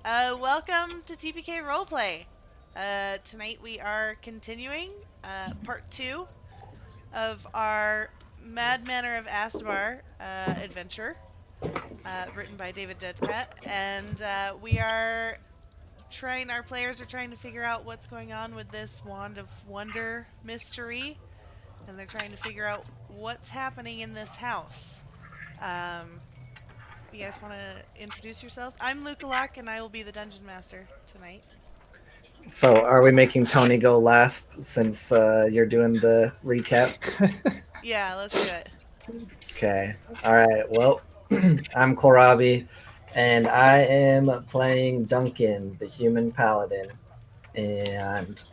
Welcome to TPK Roleplay. Tonight we are continuing part 2 of our Mad Manor of Astabar adventure, written by David Dudka, and our players are trying to figure out what's going on with this Wand of Wonder mystery, and they're trying to figure out what's happening in this house. You guys want to introduce yourselves? I'm Luke Alak, and I will be the dungeon master tonight. So, are we making Tony go last since you're doing the recap? Yeah, let's do it. Okay. All right. Well, I'm Korabi, and I am playing Duncan, the human paladin, and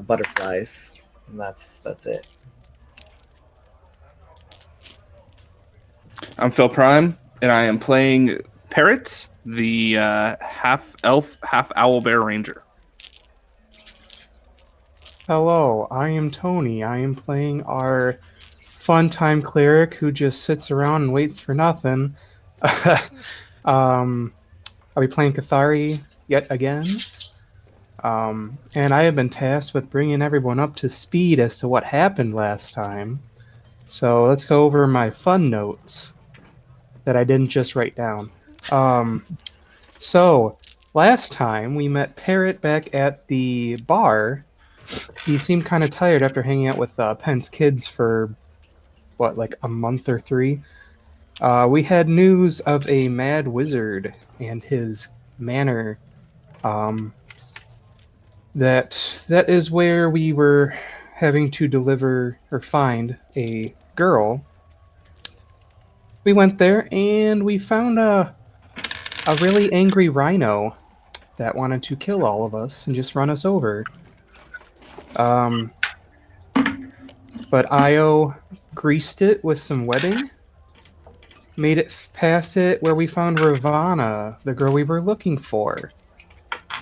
butterflies. And that's it. I'm Phil Prime, and I am playing Parrots, the half elf, half owl bear ranger. Hello, I am Tony. I am playing our fun-time cleric who just sits around and waits for nothing. I'll be playing Cathari yet again. And I have been tasked with bringing everyone up to speed as to what happened last time. So let's go over my fun notes that I didn't just write down. So last time we met Parrot back at the bar. He seemed kind of tired after hanging out with Penn's kids for, like a month or 3. We had news of a mad wizard and his manor. That is where we were having to deliver or find a girl. We went there and we found a really angry rhino that wanted to kill all of us and just run us over. But Io greased it with some webbing, made it past it where we found Rivana, the girl we were looking for.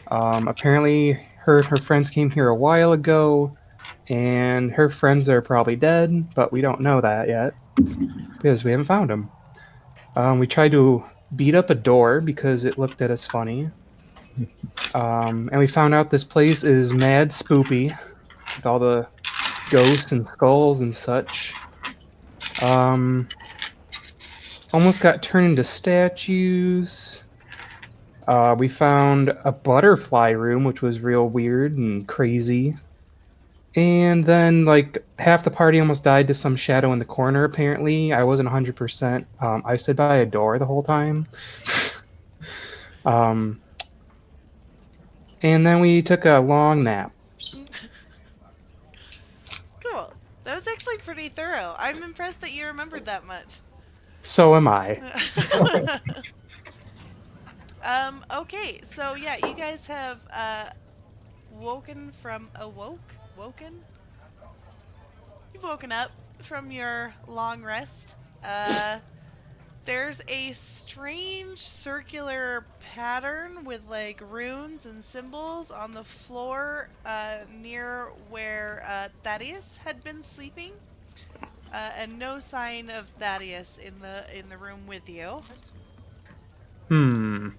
Apparently her friends came here a while ago, and her friends are probably dead, but we don't know that yet, because we haven't found them. We tried to beat up a door because it looked at us funny. And we found out this place is mad spoopy, with all the ghosts and skulls and such. Almost got turned into statues. We found a butterfly room, which was real weird and crazy. And then, like, half the party almost died to some shadow in the corner, apparently. I wasn't 100%. I stood by a door the whole time. And then we took a long nap. Cool. That was actually pretty thorough. I'm impressed that you remembered that much. So am I. Okay, so yeah, you guys have woken? You've woken up from your long rest. There's a strange circular pattern with like runes and symbols on the floor near where Thaddeus had been sleeping, and no sign of Thaddeus in the room with you. And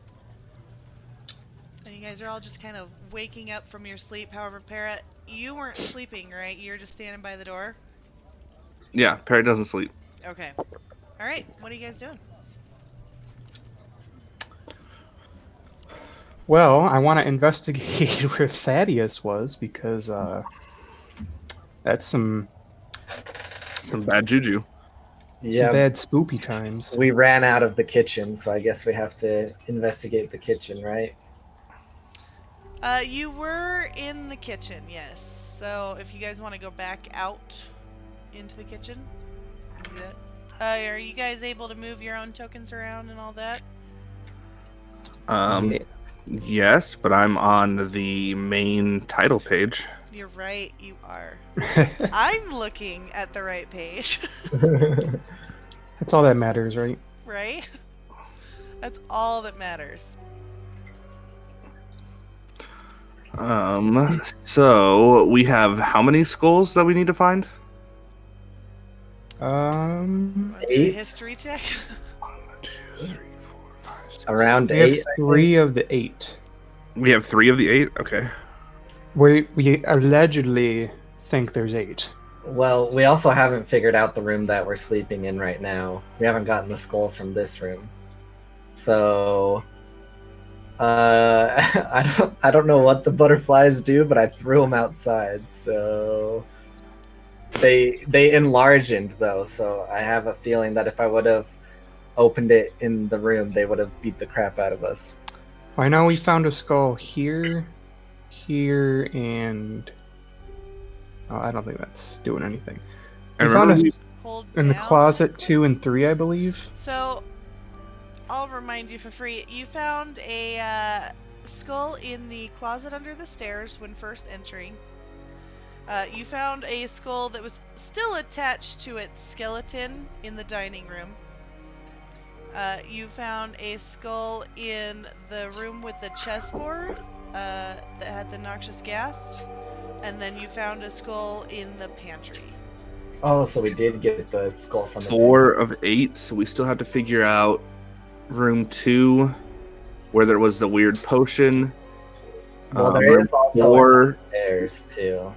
you guys are all just kind of waking up from your sleep. However, Parrot, you weren't sleeping, right? You're just standing by the door? Yeah, Parrot doesn't sleep. Okay. Alright, what are you guys doing? Well, I want to investigate where Thaddeus was, because that's some bad juju. Yeah, some bad spoopy times. we ran out of the kitchen, so I guess we have to investigate the kitchen, right? You were in the kitchen, yes. So if you guys want to go back out into the kitchen, you can do that. Are you guys able to move your own tokens around and all that? Yes, but I'm on the main title page. You're right, you are. I'm looking at the right page. That's all that matters, right? Right? That's all that matters. So we have how many skulls that we need to find? Want to do a history check? 1, 2, 3, 4, 5, Around We have 8. I 3 of the 8. We have 3 of the 8? Okay. We allegedly think there's 8. Well, we also haven't figured out the room that we're sleeping in right now. We haven't gotten the skull from this room. So I don't know what the butterflies do, but I threw them outside. So they enlarged though. So I have a feeling that if I would have opened it in the room, they would have beat the crap out of us. I know we found a skull here, and I don't think that's doing anything. I We found remember a Hold in the down. closet 2 and 3, I believe. So, I'll remind you for free. You found a skull in the closet under the stairs when first entering. You found a skull that was still attached to its skeleton in the dining room. You found a skull in the room with the chessboard that had the noxious gas. And then you found a skull in the pantry. Oh, so we did get the skull from the 4 of 8, so we still have to figure out room 2, where there was the weird potion. Well, there room is also 4, upstairs too.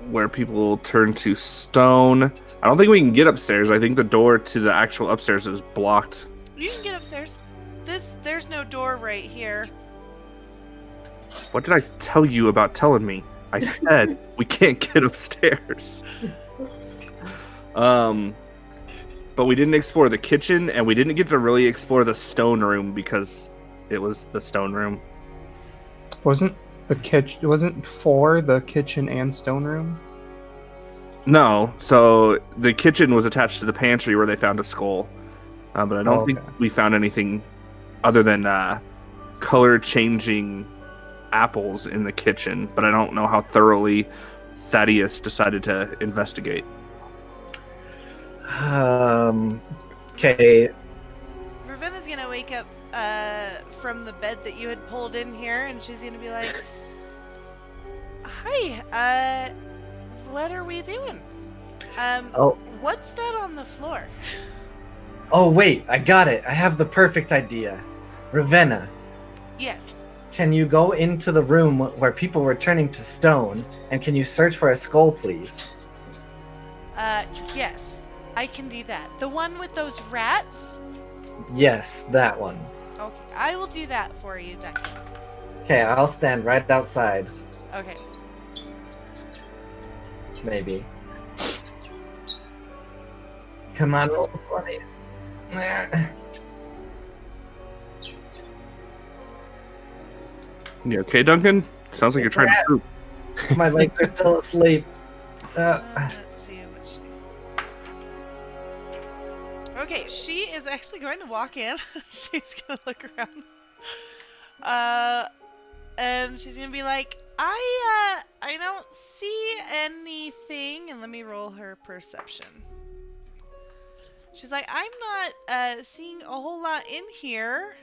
where people turn to stone. I don't think we can get upstairs. I think the door to the actual upstairs is blocked. You can get upstairs. There's no door right here. What did I tell you about telling me? I said we can't get upstairs. But we didn't explore the kitchen, and we didn't get to really explore the stone room because it was the stone room. Wasn't 4 the kitchen and stone room? No, so the kitchen was attached to the pantry where they found a skull. But I don't think we found anything other than color-changing apples in the kitchen. But I don't know how thoroughly Thaddeus decided to investigate. Okay. Ravina's gonna wake up from the bed that you had pulled in here, and she's gonna be like, "Hi, what are we doing? What's that on the floor?" Oh, wait, I got it. I have the perfect idea. Ravenna, Yes. can you go into the room where people were turning to stone, and can you search for a skull, please? Yes. I can do that. The one with those rats? Yes, that one. Okay, I will do that for you, Duncan. Okay, I'll stand right outside. Okay. Maybe. Come on, roll 20. You okay, Duncan? Sounds like you're trying to poop. My legs are still asleep. Let's see what she... Okay, she is actually going to walk in. She's going to look around. And she's going to be like, I don't see anything. And let me roll her perception. She's like, I'm not seeing a whole lot in here.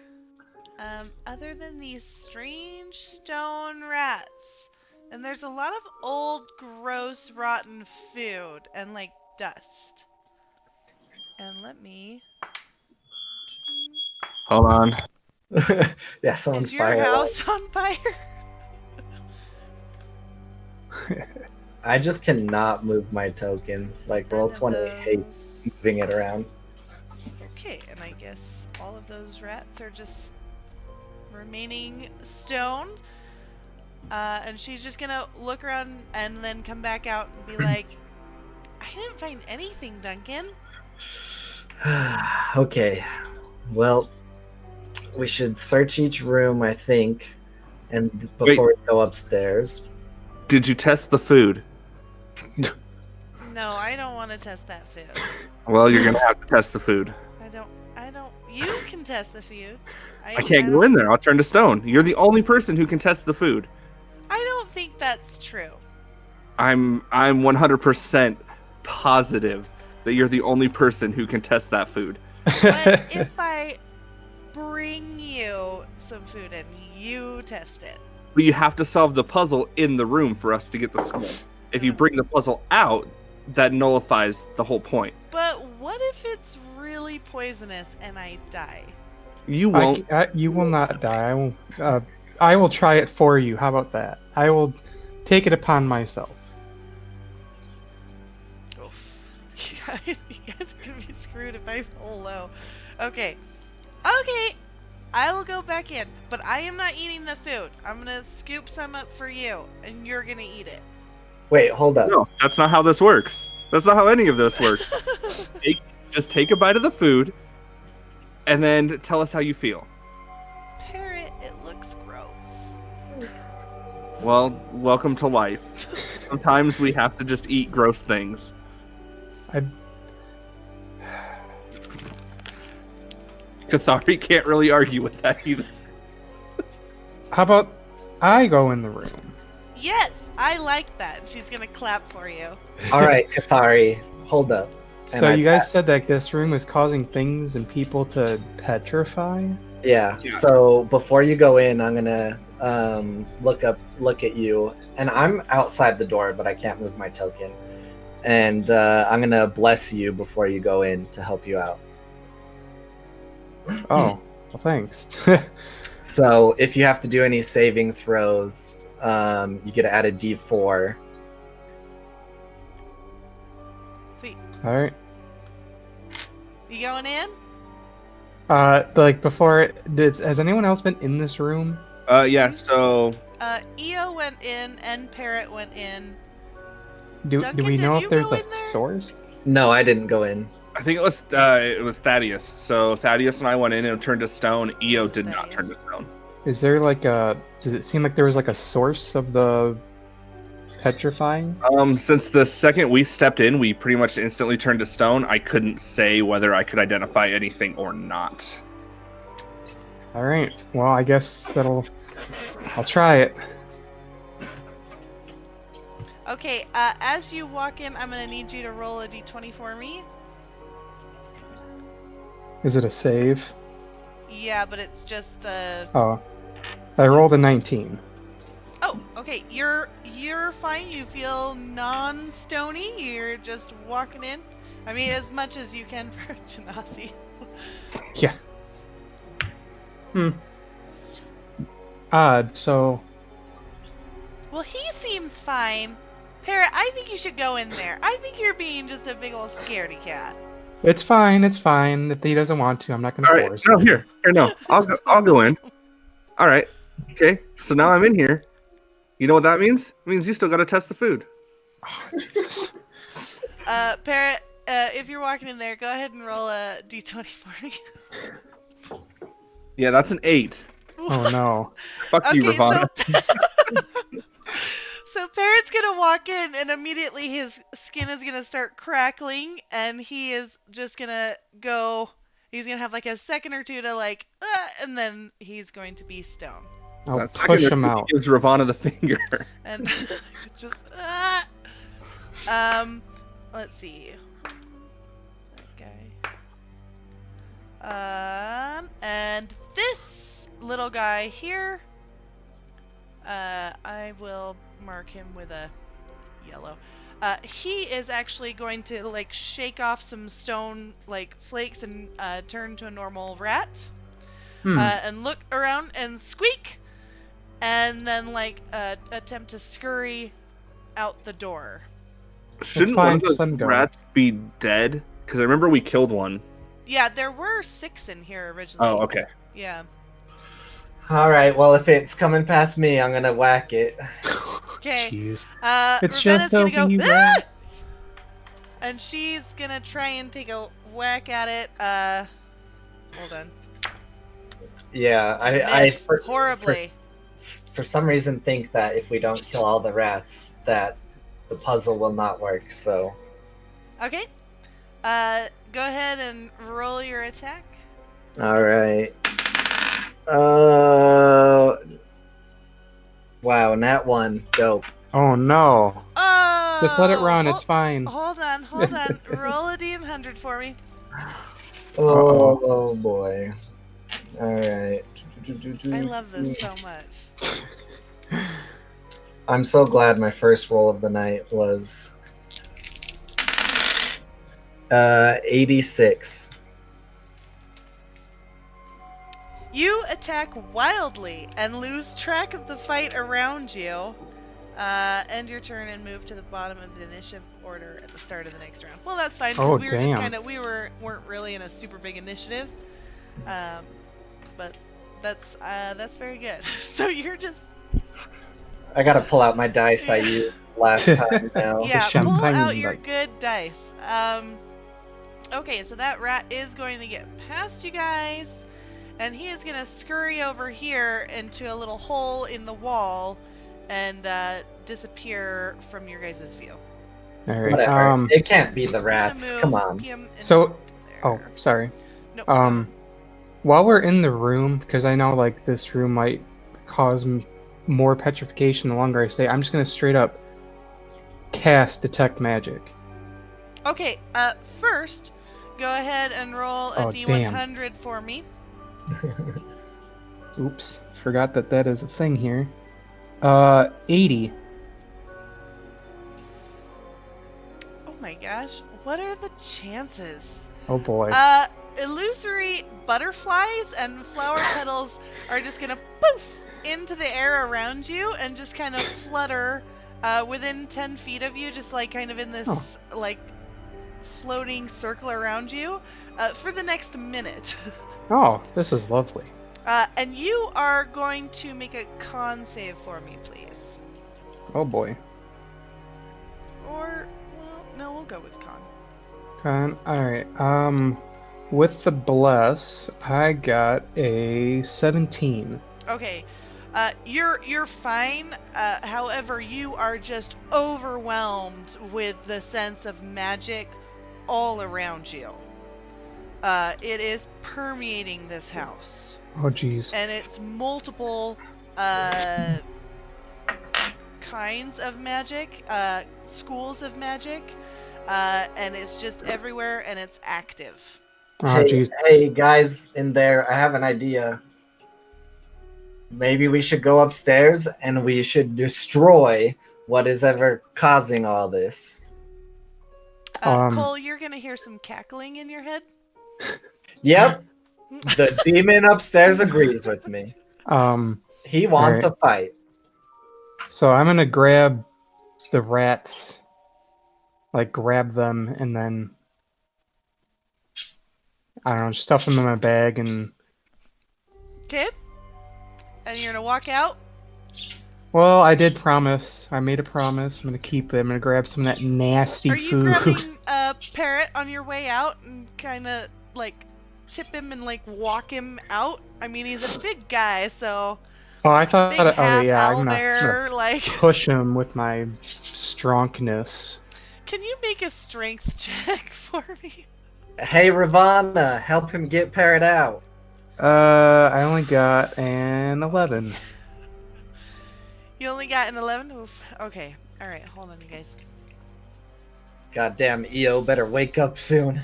Other than these strange stone rats. And there's a lot of old, gross, rotten food and, like, dust. And let me... Hold on. Yeah, someone's Is your fired. house on fire? I just cannot move my token. Like, None roll of 20 those. hates moving it around. Okay, and I guess all of those rats are just remaining stone. And she's just gonna look around and then come back out and be like, I didn't find anything, Duncan. Okay, well, we should search each room, I think, and before we go upstairs. Did you test the food? No, I don't want to test that food. Well, you're gonna have to test the food. I don't, you can test the food. I can't go in there. I'll turn to stone. You're the only person who can test the food. I don't think that's true. I'm 100% positive that you're the only person who can test that food. But if I bring you some food and you test it? But you have to solve the puzzle in the room for us to get the skull. If you bring the puzzle out, that nullifies the whole point. But what if it's really poisonous and I die? You won't. You will not die. I will try it for you. How about that? I will take it upon myself. Oof. You guys are gonna be screwed if I roll low. Okay. Okay. I will go back in, but I am not eating the food. I'm gonna scoop some up for you, and you're gonna eat it. Wait, hold up. No, that's not how this works. That's not how any of this works. Just take a bite of the food, and then tell us how you feel. Parrot, it looks gross. Well, welcome to life. Sometimes we have to just eat gross things. Cathari can't really argue with that either. How about I go in the room? Yes, I like that. She's gonna clap for you. All right, Kathari, hold up. And So you guys said that this room is causing things and people to petrify? Yeah. So before you go in, I'm gonna look at you, and I'm outside the door, but I can't move my token. And I'm gonna bless you before you go in to help you out. Oh, well, thanks. So if you have to do any saving throws, you get to add a D4. Sweet. All right. You going in? Like before, has anyone else been in this room? Yeah, so... EO went in, and Parrot went in. Do Duncan, we know did if you there's go a in there? source? No, I didn't go in. I think it was Thaddeus. So Thaddeus and I went in and turned to stone. EO did not turn to stone. Is there like does it seem like there was like a source of the petrifying? Since the second we stepped in, we pretty much instantly turned to stone. I couldn't say whether I could identify anything or not. All right. Well, I guess I'll try it. Okay, as you walk in, I'm gonna need you to roll a d20 for me. Is it a save? Yeah, but it's just Oh, I rolled a 19. Oh, okay. You're fine. You feel non-stony. You're just walking in. I mean, as much as you can for Genasi. Yeah. Odd. So. Well, he seems fine. Parrot, I think you should go in there. I think you're being just a big old scaredy cat. It's fine. It's fine. If he doesn't want to, I'm not gonna force him. No, here, no. I'll go in. All right. Okay. So now I'm in here. You know what that means? It means you still got to test the food. Parrot, if you're walking in there, go ahead and roll a d20 for me. Yeah, that's an 8. Oh no. Fuck you, Rivana. So Parrot's gonna walk in, and immediately his skin is gonna start crackling, and he is just gonna go. He's gonna have like a second or two to and then he's going to be stone. I'll push him out. He gives Rivana the finger. And just let's see. That guy. And this little guy here. I will mark him with a yellow. He is actually going to shake off some stone flakes and turn to a normal rat. And look around and squeak, and then attempt to scurry out the door. Shouldn't one of those rats be dead? Because I remember we killed one. Yeah, there were 6 in here originally. Oh, okay. Yeah. All right. Well, if it's coming past me, I'm gonna whack it. Okay. Jeez. It's just gonna go. And she's gonna try and take a whack at it. Hold on. Yeah, I horribly. For some reason think that if we don't kill all the rats, that the puzzle will not work. So. Okay. Go ahead and roll your attack. All right. Wow, nat 1. Dope. Oh no. Oh. Just let it run. It's fine. Hold on. Roll a D100 for me. Oh boy. All right. I love this so much. I'm so glad my first roll of the night was 86. You attack wildly and lose track of the fight around you. End your turn and move to the bottom of the initiative order at the start of the next round. Well, that's fine because we were just kind of weren't really in a super big initiative. But that's very good. So you're just. I gotta pull out my dice I used last time now. Yeah, pull out your good dice. Okay, so that rat is going to get past you guys, and he is going to scurry over here into a little hole in the wall and disappear from your guys' view. All right. Whatever. It can't be the rats. Come on. So, sorry. No. While we're in the room, because I know like this room might cause more petrification the longer I stay, I'm just gonna straight up cast detect magic. Okay. First, go ahead and roll a D100 for me. Oops, forgot that is a thing here. 80. Oh my gosh, what are the chances? Oh boy. Illusory butterflies and flower petals are just gonna poof into the air around you and just kind of flutter within 10 feet of you, just like kind of in this like floating circle around you for the next minute. Oh, this is lovely. And you are going to make a con save for me, please. Oh boy. Or, well, no, we'll go with con. Con, alright. With the bless, I got a 17. Okay. You're fine. However, you are just overwhelmed with the sense of magic all around you. It is permeating this house. Oh jeez. And it's multiple kinds of magic, schools of magic, and it's just everywhere and it's active. Oh jeez. Hey guys in there, I have an idea. Maybe we should go upstairs and we should destroy what is ever causing all this. Cole, you're gonna hear some cackling in your head. Yep. The demon upstairs agrees with me. He wants a fight. So I'm gonna grab the rats, like grab them, and then I don't know, stuff them in my bag and. Okay. And you're gonna walk out? Well, I did promise. I made a promise. I'm gonna keep it. I'm gonna grab some of that nasty food. Are you grabbing a parrot on your way out and kind of like tip him and like walk him out? I mean, he's a big guy, so. Oh, I thought. Big half I'm gonna like push him with my strongness. Can you make a strength check for me? Hey, Rivana, help him get parrot out. I only got an 11. You only got an 11? Oof. Okay. Alright, hold on, you guys. Goddamn EO better wake up soon.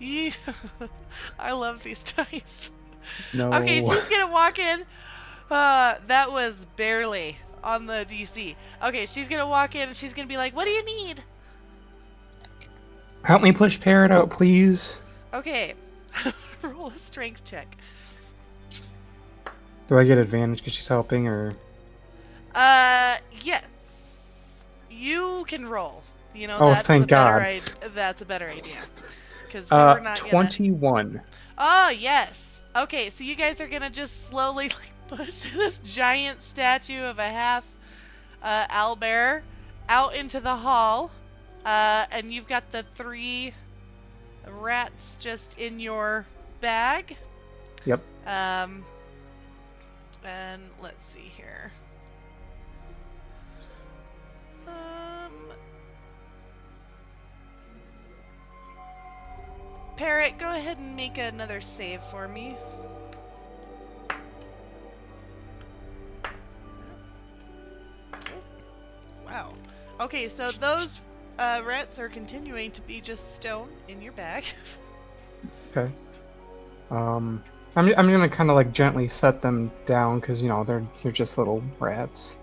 Yeah. I love these dice. No. Okay, she's gonna walk in. That was barely on the DC. Okay, she's gonna walk in and she's gonna be like, what do you need? Help me push Parrot out, please. Okay. Roll a strength check. Do I get advantage because she's helping, or? Yes. You can roll. You know, oh, that's thank God. That's a better idea. Because we were not 21. Oh, yes. Okay, so you guys are gonna just slowly push this giant statue of a half owlbear out into the hall. And you've got the 3 rats just in your bag. Yep. And let's see here. Parrot, go ahead and make another save for me. Wow. Okay, so those rats are continuing to be just stone in your bag. Okay. I'm gonna kind of like gently set them down because you know they're just little rats.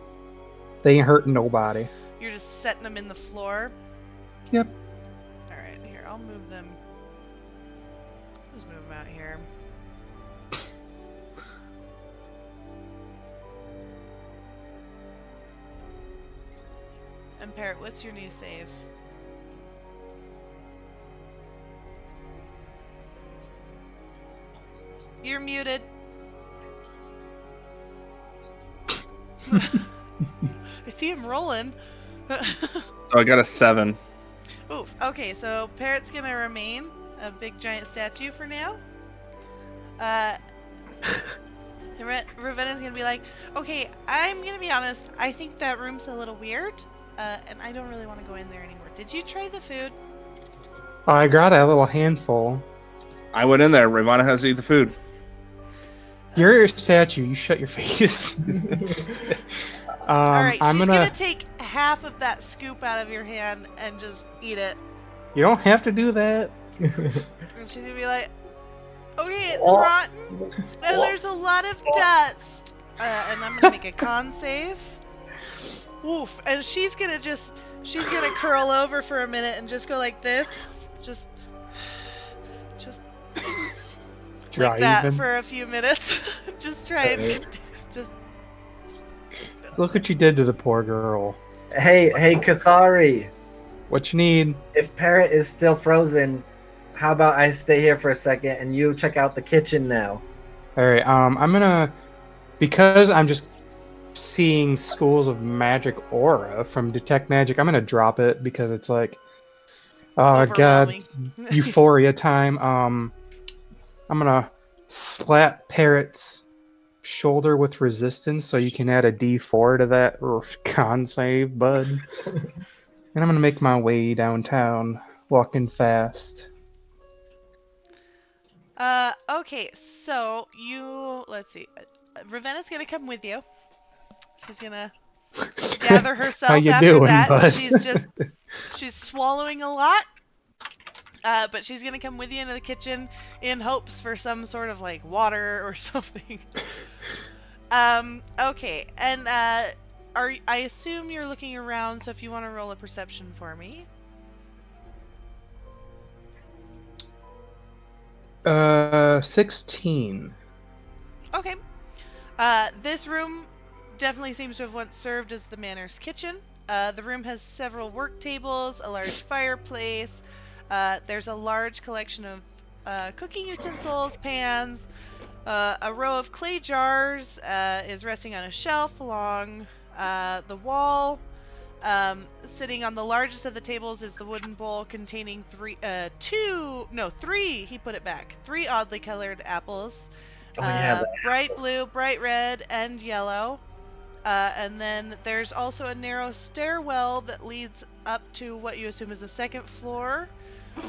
They ain't hurting nobody. You're just setting them in the floor. Yep. All right, here I'll move them just move him out here. And Parrot, what's your new save? You're muted. I see him rolling. Oh, I got a 7. Oof. Okay, so Parrot's gonna remain a big giant statue for now. Ravena's gonna be like, okay, I'm gonna be honest, I think that room's a little weird, and I don't really want to go in there anymore. Did you try the food? Oh, I got a little handful. I went in there. Rivana has to eat the food. You're a statue. You shut your face. Alright, I'm she's gonna take half of that scoop out of your hand and just eat it. You don't have to do that. And she's gonna be like, okay, it's Oh. rotten, and there's a lot of dust. And I'm gonna make a con save. Oof. And she's gonna curl over for a minute and just go like this. Just Dry like that even. for a few minutes. Just try and just. Look what you did to the poor girl. Hey, Cathari. What you need? If Parrot is still frozen, how about I stay here for a second and you check out the kitchen now? Alright, I'm gonna... Because I'm just seeing schools of magic aura from Detect Magic, I'm gonna drop it because it's like... Oh god, Overwhelming. euphoria time. I'm gonna slap Parrot's shoulder with resistance so you can add a D4 to that con save, bud. And I'm gonna make my way downtown, walking fast. Okay, so let's see. Ravena's gonna come with you. She's gonna gather herself How you after doing, that. bud? She's swallowing a lot. But she's gonna come with you into the kitchen in hopes for some sort of like water or something. Okay, and I assume you're looking around, so if you want to roll a perception for me. 16. Okay. This room definitely seems to have once served as the manor's kitchen. The room has several work tables, a large fireplace. There's a large collection of cooking utensils, pans. A row of clay jars is resting on a shelf along the wall. Sitting on the largest of the tables is the wooden bowl containing three, he put it back. 3 oddly colored apples. Oh, yeah, Bright blue, bright red, and yellow. And then there's also a narrow stairwell that leads up to what you assume is the second floor.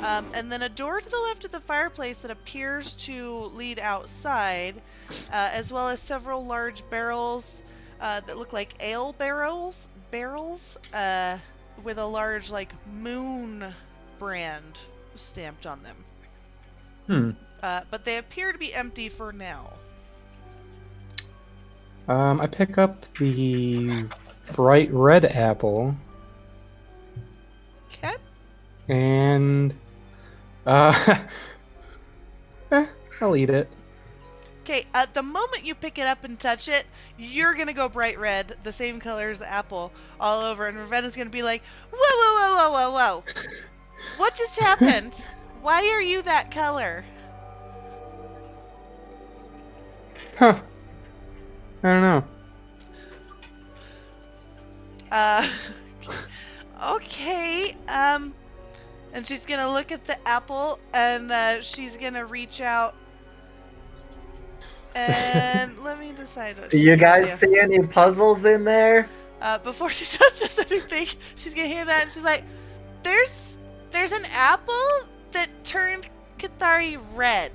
And then a door to the left of the fireplace that appears to lead outside, as well as several large barrels that look like ale barrels, with a large like moon brand stamped on them. But they appear to be empty for now. I pick up the bright red apple. Okay. And I'll eat it. Okay, at the moment you pick it up and touch it, you're gonna go bright red, the same color as the apple, all over, and Ravena's gonna be like, whoa, whoa, whoa, whoa, whoa, whoa. What just happened? Why are you that color? Huh. I don't know. Okay, and she's gonna look at the apple, and she's gonna reach out, and let me decide what Do she's you gonna guys do. see any puzzles in there? Before she touches anything, she's gonna hear that, and she's like, there's an apple that turned Cathari red.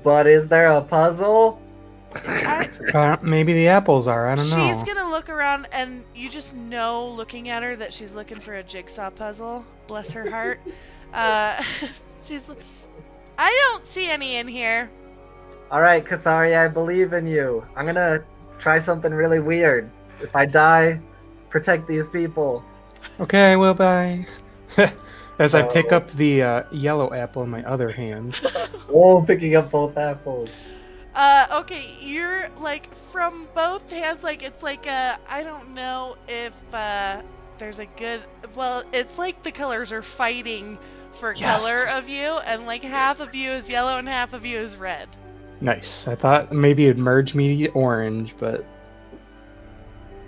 But is there a puzzle? Maybe the apples are. I don't know. She's gonna look around, and you just know, looking at her, that she's looking for a jigsaw puzzle. Bless her heart. She's like, I don't see any in here. Alright, Cathari, I believe in you. I'm gonna try something really weird. If I die, protect these people. Okay, well, bye. As I So- pick up the yellow apple in my other hand. Oh, picking up both apples. Okay, you're like from both hands, like it's like I don't know if there's a good, well, it's like the colors are fighting for Yes. color of you, and like half of you is yellow and half of you is red. Nice. I thought maybe it'd merge me to get orange, but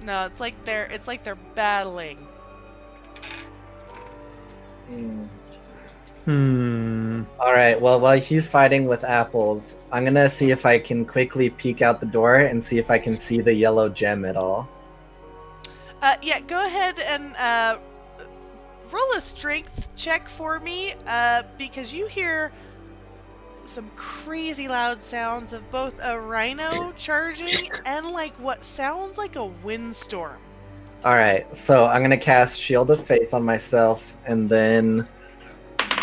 No, it's like they're battling. All right. Well, while he's fighting with apples, I'm gonna see if I can quickly peek out the door and see if I can see the yellow gem at all. Yeah, go ahead and roll a strength check for me, because you hear some crazy loud sounds of both a rhino charging and like what sounds like a windstorm. All right. So I'm gonna cast Shield of Faith on myself, and then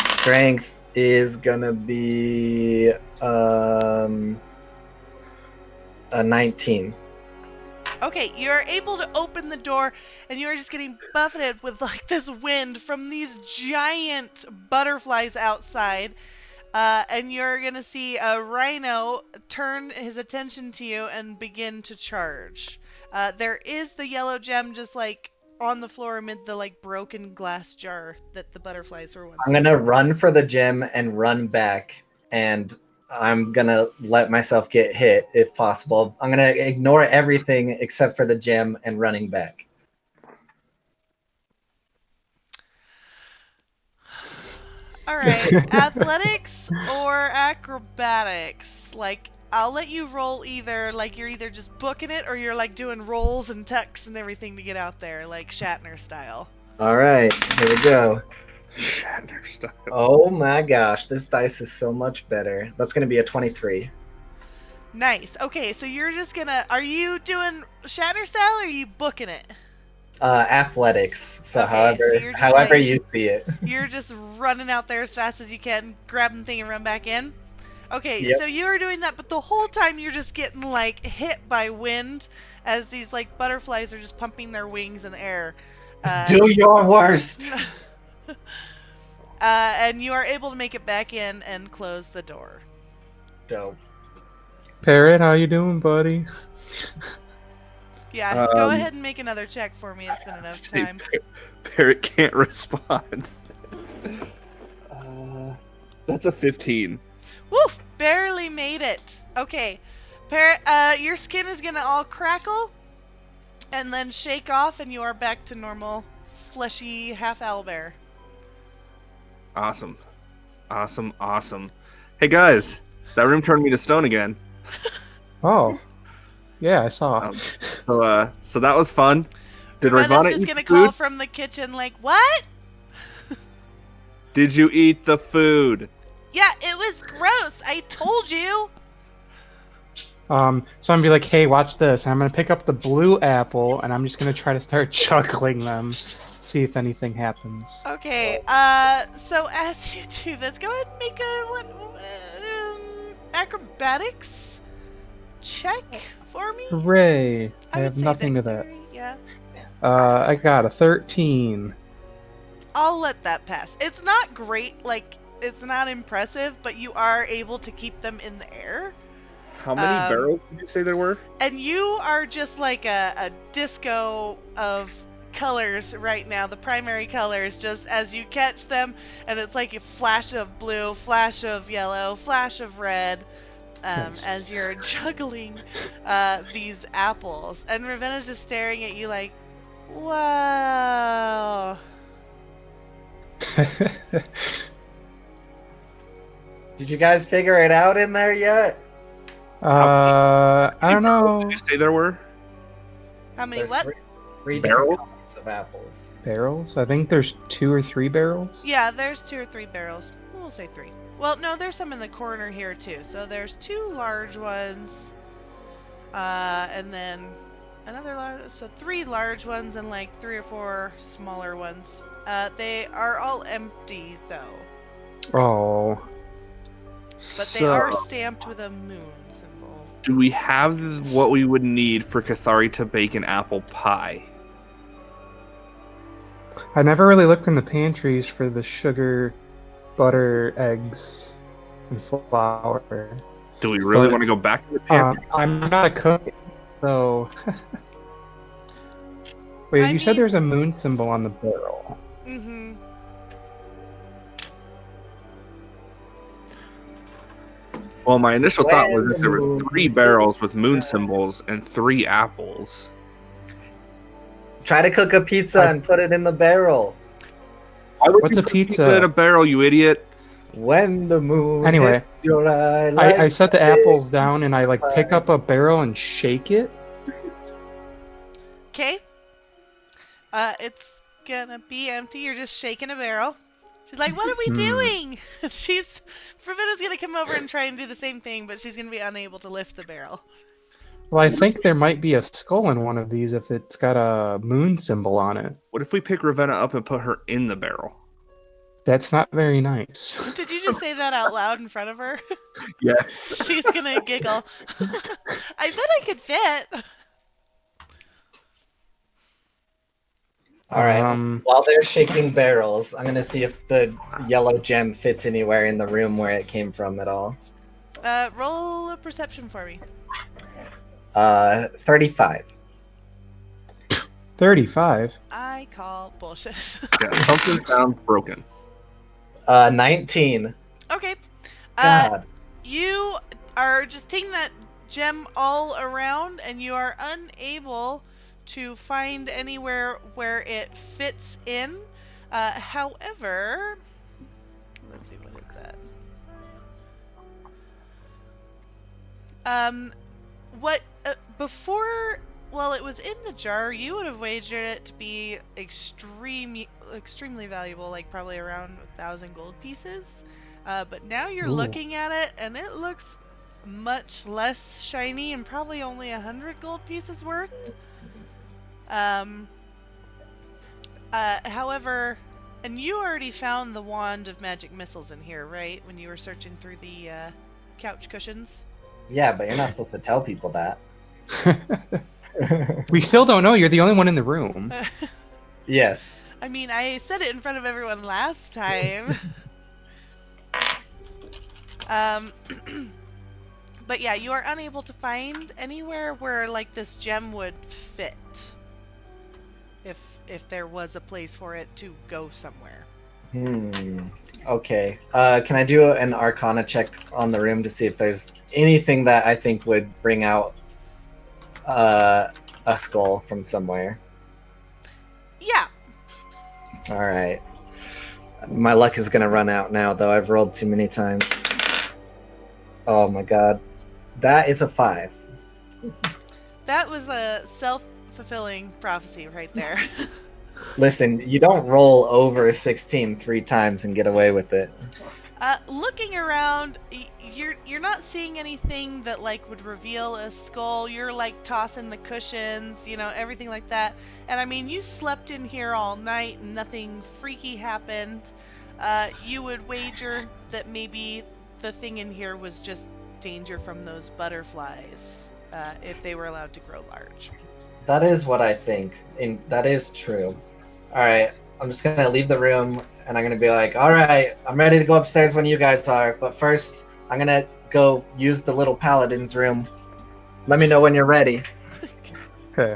strength is gonna be a 19. Okay, you're able to open the door, and you're just getting buffeted with like this wind from these giant butterflies outside. And you're gonna see a rhino turn his attention to you and begin to charge. There is the yellow gem just like on the floor amid the like broken glass jar that the butterflies were once. I'm gonna run for the gem and run back, and I'm gonna let myself get hit if possible. I'm gonna ignore everything except for the gem and running back. All right, athletics or acrobatics? Like, I'll let you roll either. Like, you're either just booking it or you're like doing rolls and tucks and everything to get out there, like Shatner style. All right, here we go. Shatner style. Oh my gosh, this dice is so much better. That's gonna be a 23. Nice. Okay, so you're just gonna. Are you doing Shatner style or are you booking it? Athletics. So Okay, however, so you're just however like- you see it. You're just running out there as fast as you can, grabbing the thing and run back in. Okay, Yep. so you're doing that, but the whole time you're just getting like hit by wind as these like butterflies are just pumping their wings in the air. Do your worst. And you are able to make it back in and close the door. Dope. Parrot, how you doing, buddy? Yeah, go ahead and make another check for me. It's been enough time. Parrot can't respond. That's a 15. Woof! Barely made it. Okay, Parrot, your skin is gonna all crackle and then shake off, and you are back to normal, fleshy half owlbear. Awesome. Awesome, awesome. Hey guys, that room turned me to stone again. Oh. Yeah, I saw. So that was fun. Did Rivana's Rivana just eat gonna the call food? from the kitchen like, what? Did you eat the food? Yeah, it was gross. I told you. So I'm gonna be like, hey, watch this. I'm gonna pick up the blue apple, and I'm just gonna try to start juggling them, see if anything happens. Okay, so as you do this, go ahead and make a acrobatics check for me. Hooray! I would have say nothing to that. dexterity, Yeah. I got a 13. I'll let that pass. It's not great, like, it's not impressive, but you are able to keep them in the air. How many barrels did you say there were? And you are just like a disco of colors right now. The primary colors, just as you catch them, and it's like a flash of blue, flash of yellow, flash of red, Nice. as you're juggling these apples. And Ravenna's just staring at you like, wow. Did you guys figure it out in there yet? I don't know. Did you say there were? How many There's what? three Barrels? different kinds of apples. Barrels? I think there's 2 or 3 barrels. Yeah, there's 2 or 3 barrels. We'll say 3. Well, no, there's some in the corner here too. So there's 2 large ones, and then another large. So 3 large ones and like 3 or 4 smaller ones. They are all empty though, Oh. but they So, are stamped with a moon symbol. do we have what we would need for Cathari to bake an apple pie? I never really looked in the pantries for the sugar, butter, eggs, and flour. Do we really But, want to go back to the pantry? I'm not a cook, so... Wait, I you said mean- there's a moon symbol on the barrel. Mm-hmm. Well, my initial thought was that there were 3 barrels with moon symbols and 3 apples. Try to cook a pizza and put it in the barrel. Why would What's you a put pizza? in a barrel, you idiot? When the moon Anyway, hits your eye, I set the big apples down and I like pick up a barrel and shake it. Okay. It's gonna be empty. You're just shaking a barrel. She's like, "What are we doing?" Ravina's gonna come over and try and do the same thing, but she's gonna be unable to lift the barrel. Well, I think there might be a skull in one of these if it's got a moon symbol on it. What if we pick Ravenna up and put her in the barrel? That's not very nice. Did you just say that out loud in front of her? Yes. She's gonna giggle. I bet I could fit. All right. While they're shaking barrels, I'm gonna see if the yellow gem fits anywhere in the room where it came from at all. Roll a perception for me. 35. 35? I call bullshit. Yeah, something sounds broken. 19. Okay. God. You are just taking that gem all around, and you are unable to find anywhere where it fits in. However, let's see, what is that? What before? Well, it was in the jar. You would have wagered it to be extremely valuable, like probably around 1,000 gold pieces. But now you're looking at it, and it looks much less shiny, and probably only 100 gold pieces worth. However, and you already found the wand of magic missiles in here, right? When you were searching through the couch cushions. Yeah, but you're not supposed to tell people that. We still don't know. You're the only one in the room. Yes. I mean, I said it in front of everyone last time. But yeah, you are unable to find anywhere where like this gem would fit. If there was a place for it to go somewhere. Okay. Can I do an Arcana check on the room to see if there's anything that I think would bring out a skull from somewhere? Yeah. All right. My luck is gonna run out now, though. I've rolled too many times. Oh my god. That is a 5. That was a self-fulfilling prophecy right there. Listen, you don't roll over 16 3 times and get away with it. Looking around, you're not seeing anything that like would reveal a skull. You're like tossing the cushions, you know, everything like that. And I mean, you slept in here all night and nothing freaky happened. You would wager that maybe the thing in here was just danger from those butterflies, if they were allowed to grow large. That is what I think. And that is true. Alright, I'm just gonna leave the room and I'm gonna be like, alright, I'm ready to go upstairs when you guys are, but first I'm gonna go use the little paladin's room. Let me know when you're ready. Okay.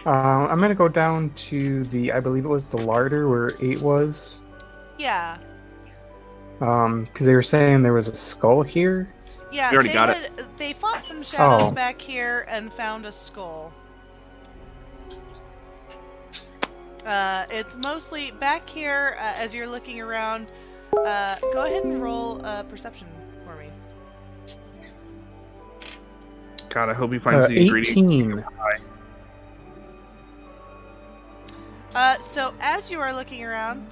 I'm gonna go down to the, I believe it was the larder where 8 was. Yeah. Because they were saying there was a skull here. Yeah, We already got it. They fought some shadows Oh. back here and found a skull. It's mostly back here. As you're looking around, go ahead and roll perception for me. God, I hope he finds the ingredients. 18. So as you are looking around,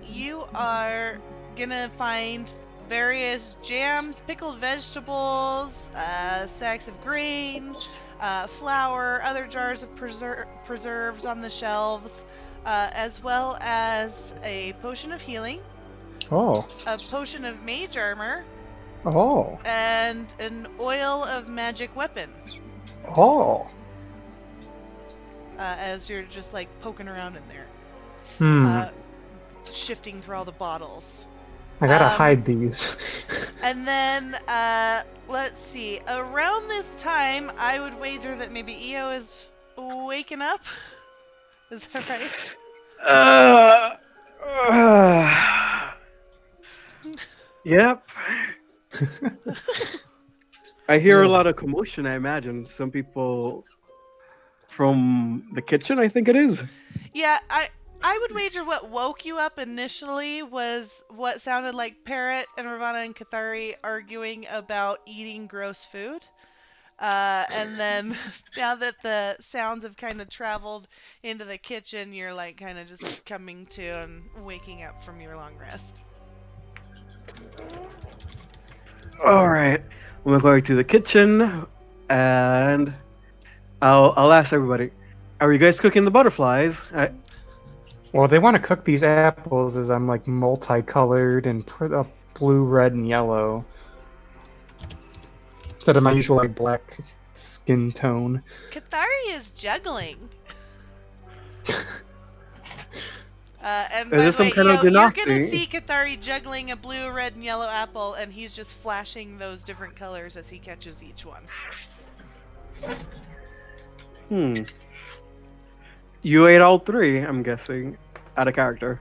you are gonna find various jams, pickled vegetables, sacks of grain, flour, other jars of preserves on the shelves, as well as a potion of healing, Oh. a potion of mage armor, Oh. and an oil of magic weapon. Oh. As you're just like poking around in there. shifting through all the bottles. I gotta hide these. And then, let's see. Around this time, I would wager that maybe EO is waking up. Is that right? Yep. I hear a lot of commotion, I imagine. Some people from the kitchen, I think it is. Yeah, I would wager what woke you up initially was what sounded like Parrot and Rivana and Kathari arguing about eating gross food. And then now that the sounds have kind of traveled into the kitchen, you're like kind of just coming to and waking up from your long rest. All right, we're going to the kitchen, and I'll ask everybody: are you guys cooking the butterflies? Well, they want to cook these apples as I'm like multicolored and blue, red, and yellow instead of my usual like black skin tone. Kathari is juggling. And by Is the this way, some kind of you're gonna dynasty? see Kathari juggling a blue, red, and yellow apple, and he's just flashing those different colors as he catches each one. You ate all three, I'm guessing, out of character.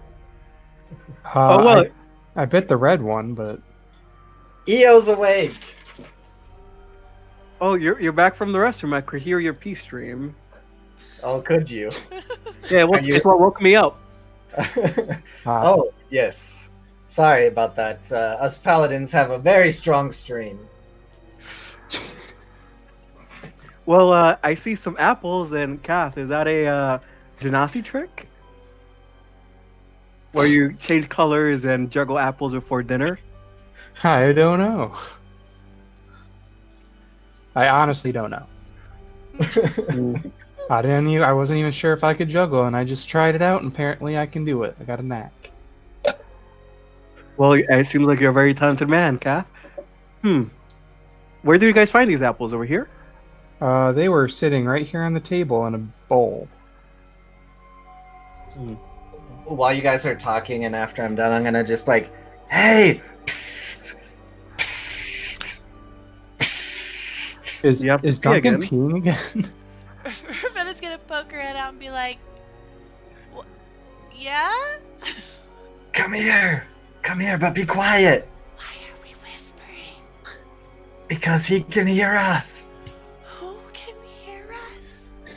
Oh, well, I bit the red one, but EO's awake. Oh, you're back from the restroom. I could hear your pee stream. Oh, could you? Yeah, it's what woke me up. Oh, yes. Sorry about that. Us paladins have a very strong stream. Well, I see some apples, and Kath, is that a Genasi trick? Where you change colors and juggle apples before dinner? I don't know. I honestly don't know. I wasn't even sure if I could juggle, and I just tried it out, and apparently I can do it. I got a knack. Well, it seems like you're a very talented man, Kath. Where do you guys find these apples? Over here? They were sitting right here on the table in a bowl. While you guys are talking, and after I'm done, I'm gonna just like, hey, psst, psst, psst. Is Duncan peeing again? Ravenna's gonna poke her head out and be like, yeah? Come here, but be quiet. Why are we whispering? Because he can hear us. Who can hear us?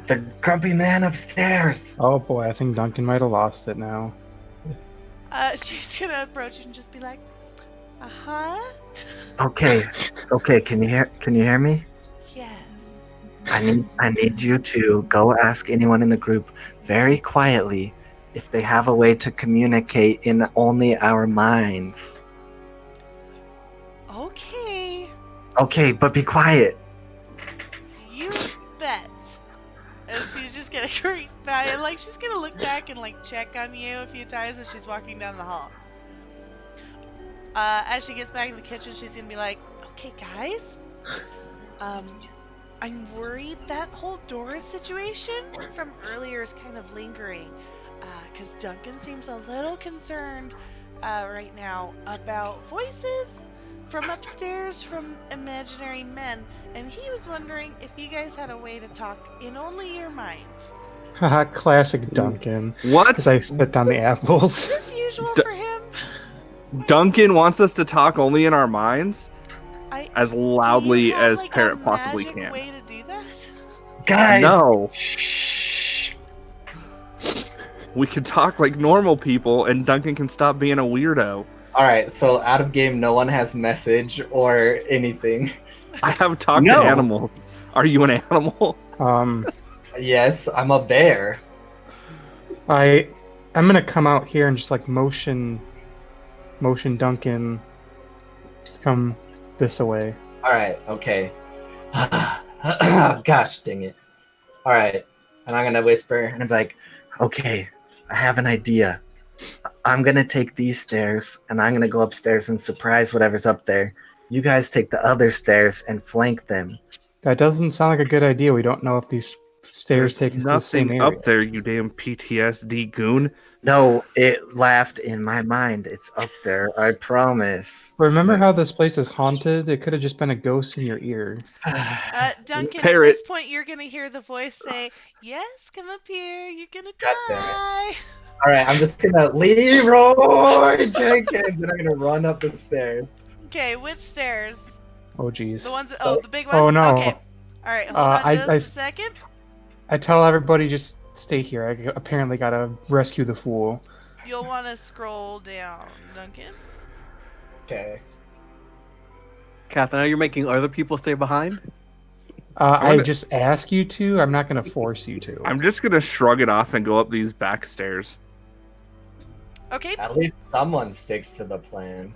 The grumpy man upstairs. Oh boy, I think Duncan might have lost it now. She's gonna approach and just be like, uh-huh? Okay, can you hear me? Yes. I need you to go ask anyone in the group very quietly if they have a way to communicate in only our minds. Okay. Okay, but be quiet. You bet. And she's just gonna creep back, and like she's gonna look back and like check on you a few times as she's walking down the hall. As she gets back in the kitchen, she's gonna be like, okay guys, I'm worried that whole Doris situation from earlier is kind of lingering, because Duncan seems a little concerned right now about voices from upstairs from imaginary men, and he was wondering if you guys had a way to talk in only your minds. Haha, classic Duncan. What? Because I spit on the apples. Is this usual for him? Duncan wants us to talk only in our minds? As loudly Do you have, as like, Parrot a possibly magic can. way to do that? Guys! No. Shh. We can talk like normal people, and Duncan can stop being a weirdo. Alright, so out of game, no one has message or anything. I have talked No. to animals. Are you an animal? Yes, I'm a bear. I'm gonna come out here and just like motion Duncan to come this way. Alright, okay. Gosh dang it. Alright, and I'm gonna whisper and I'm like, okay, I have an idea. I'm gonna take these stairs and I'm gonna go upstairs and surprise whatever's up there. You guys take the other stairs and flank them. That doesn't sound like a good idea. We don't know if these stairs There's take us to the same nothing area. up there, you damn PTSD goon. No, it laughed in my mind. It's up there. I promise. Remember how this place is haunted? It could have just been a ghost in your ear. Duncan, at Parrot. this point, you're gonna hear the voice say, "Yes, come up here. You're gonna God damn it. die." All right, I'm just gonna Leroy Jenkins, and I'm gonna run up the stairs. Okay, which stairs? Oh, jeez. The ones. Oh, the big ones. Oh, no. Okay. All right, hold on just a second. I tell everybody just stay here. I apparently gotta rescue the fool. You'll want to scroll down, Duncan. Okay. Catherine, are you making other people stay behind? I just ask you to. I'm not gonna force you to. I'm just gonna shrug it off and go up these back stairs. Okay. At least someone sticks to the plan.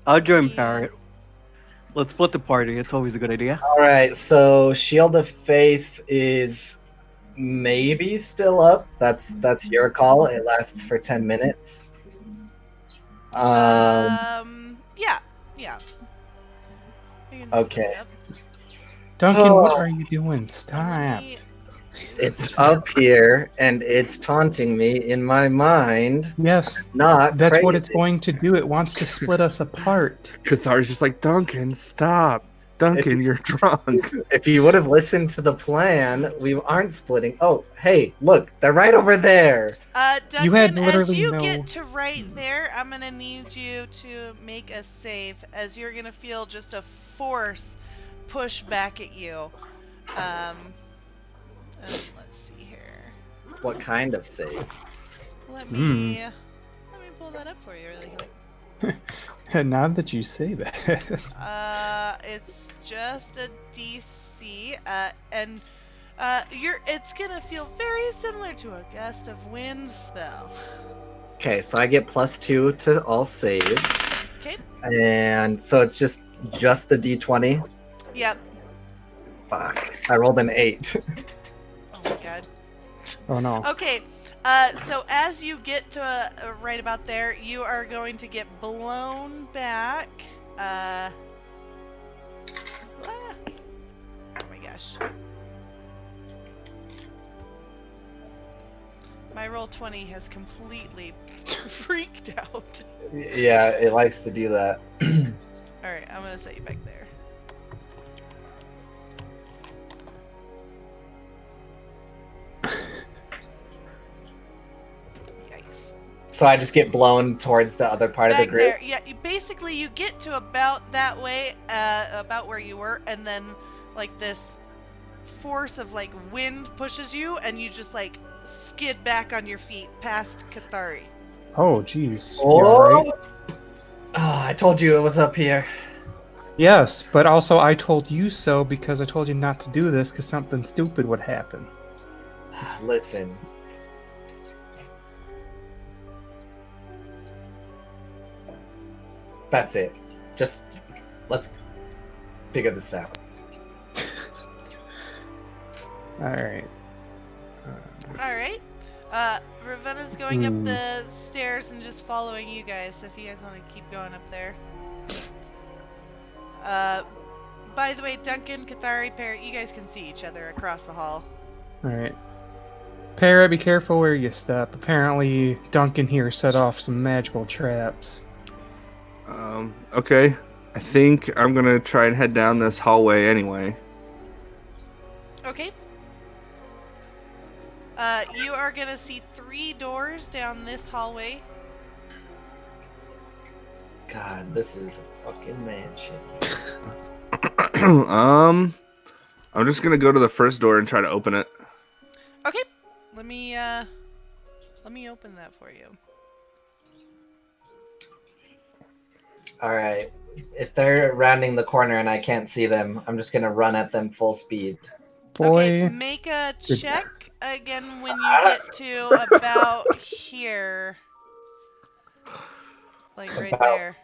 I'll join Yeah. Parrot. Let's split the party. It's always a good idea. All right, so Shield of Faith is maybe still up. That's your call. It lasts for 10 minutes. Yeah. You can Okay. set it up. Duncan, what Oh. are you doing? Stop. It's up here, and it's taunting me in my mind. Yes, Not that's crazy. what it's going to do. It wants to split us apart. Cathari's just like, Duncan, stop. Duncan, you're drunk. If you would have listened to the plan, we aren't splitting. Oh, hey, look, they're right over there. Duncan, You had as literally you no- get to right there, I'm gonna need you to make a save, as you're gonna feel just a force push back at you. Let's see here. What kind of save? Let me pull that up for you really quick. Now that you say that. It's just a DC, and it's gonna feel very similar to a gust of wind spell. Okay, so I get +2 to all saves. Okay. And so it's just the D20. Yep. Fuck. I rolled an 8. Oh my god. Oh no. Okay, so as you get to right about there, you are going to get blown back. Oh my gosh. My roll 20 has completely freaked out. Yeah, it likes to do that. Alright, I'm gonna set you back there. Yikes. So I just get blown towards the other part of the Back group. there, yeah. You get to about that way, about where you were, and then like this force of like wind pushes you, and you just like skid back on your feet past Cathari. Oh, jeez. You Oh! alright? Oh, I told you it was up here. Yes, but also I told you so because I told you not to do this because something stupid would happen. Listen. That's it. Just let's figure this out. Alright. All right. Rivana's going up the stairs and just following you guys. If you guys want to keep going up there. By the way, Duncan, Cathari, Parrot, you guys can see each other across the hall. Alright. Parrot, be careful where you step. Apparently, Duncan here set off some magical traps. Okay. I think I'm gonna try and head down this hallway anyway. Okay. You are gonna see 3 doors down this hallway. God, this is a fucking mansion. I'm just gonna go to the first door and try to open it. Okay. Let me open that for you. Alright. If they're rounding the corner and I can't see them, I'm just gonna run at them full speed. Boy. Okay, make a check again when you get to about here. Like right About- there.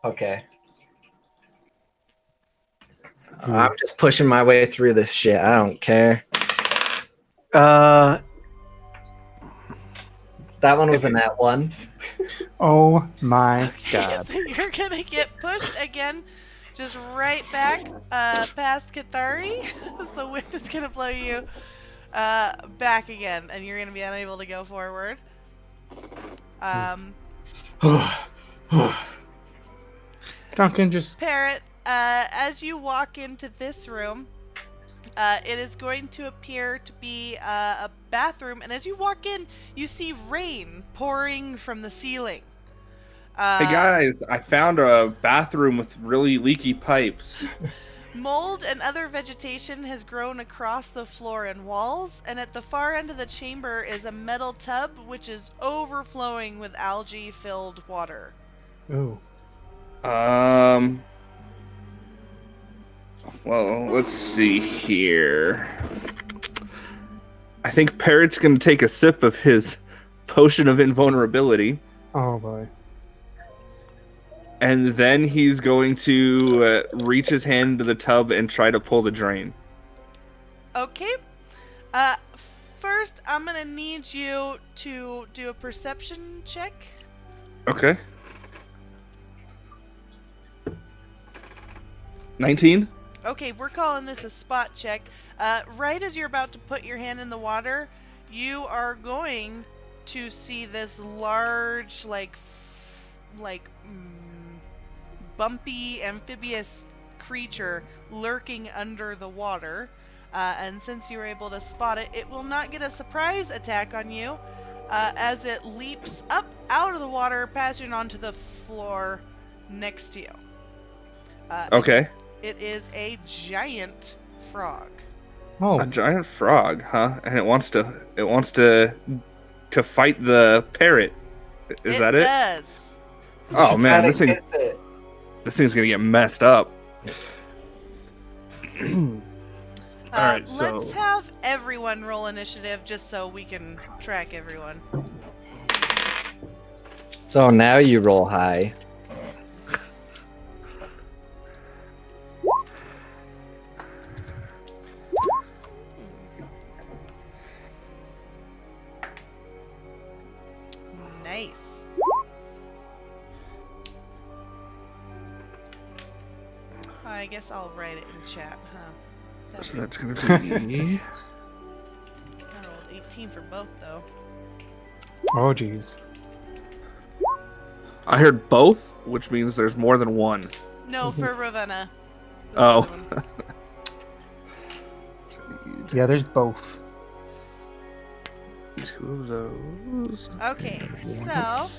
Okay. I'm just pushing my way through this shit. I don't care. Uh, That one was a nat 1. Oh my Okay, god. so you're gonna get pushed again. just right back past Kathari. The wind is going to blow you back again, and you're going to be unable to go forward. Duncan just Parrot, as you walk into this room, it is going to appear to be a bathroom, and as you walk in, you see rain pouring from the ceiling. Hey guys, I found a bathroom with really leaky pipes. Mold and other vegetation has grown across the floor and walls, and at the far end of the chamber is a metal tub which is overflowing with algae-filled water. ooh. Well, let's see here. I think Parrot's going to take a sip of his potion of invulnerability, Oh boy. and then he's going to reach his hand into the tub and try to pull the drain. Okay. First, I'm gonna need you to do a perception check. Okay. 19? Okay, we're calling this a spot check. Right as you're about to put your hand in the water, you are going to see this large, bumpy, amphibious creature lurking under the water. And since you were able to spot it, it will not get a surprise attack on you as it leaps up out of the water, passing onto the floor next to you. Okay. It is a giant frog. Oh, A giant frog, huh? And it wants to fight the parrot. Is that it? It does. Oh man, Gotta this thing's kiss it. gonna get messed up. Alright, so Let's have everyone roll initiative just so we can track everyone. So now you roll high. Nice. I guess I'll write it in chat, huh? so that's gonna be I rolled 18 for both, though. oh, jeez. I heard both, which means there's more than one. No, for Rivana. Oh. Yeah, there's both. Two of those. Okay, so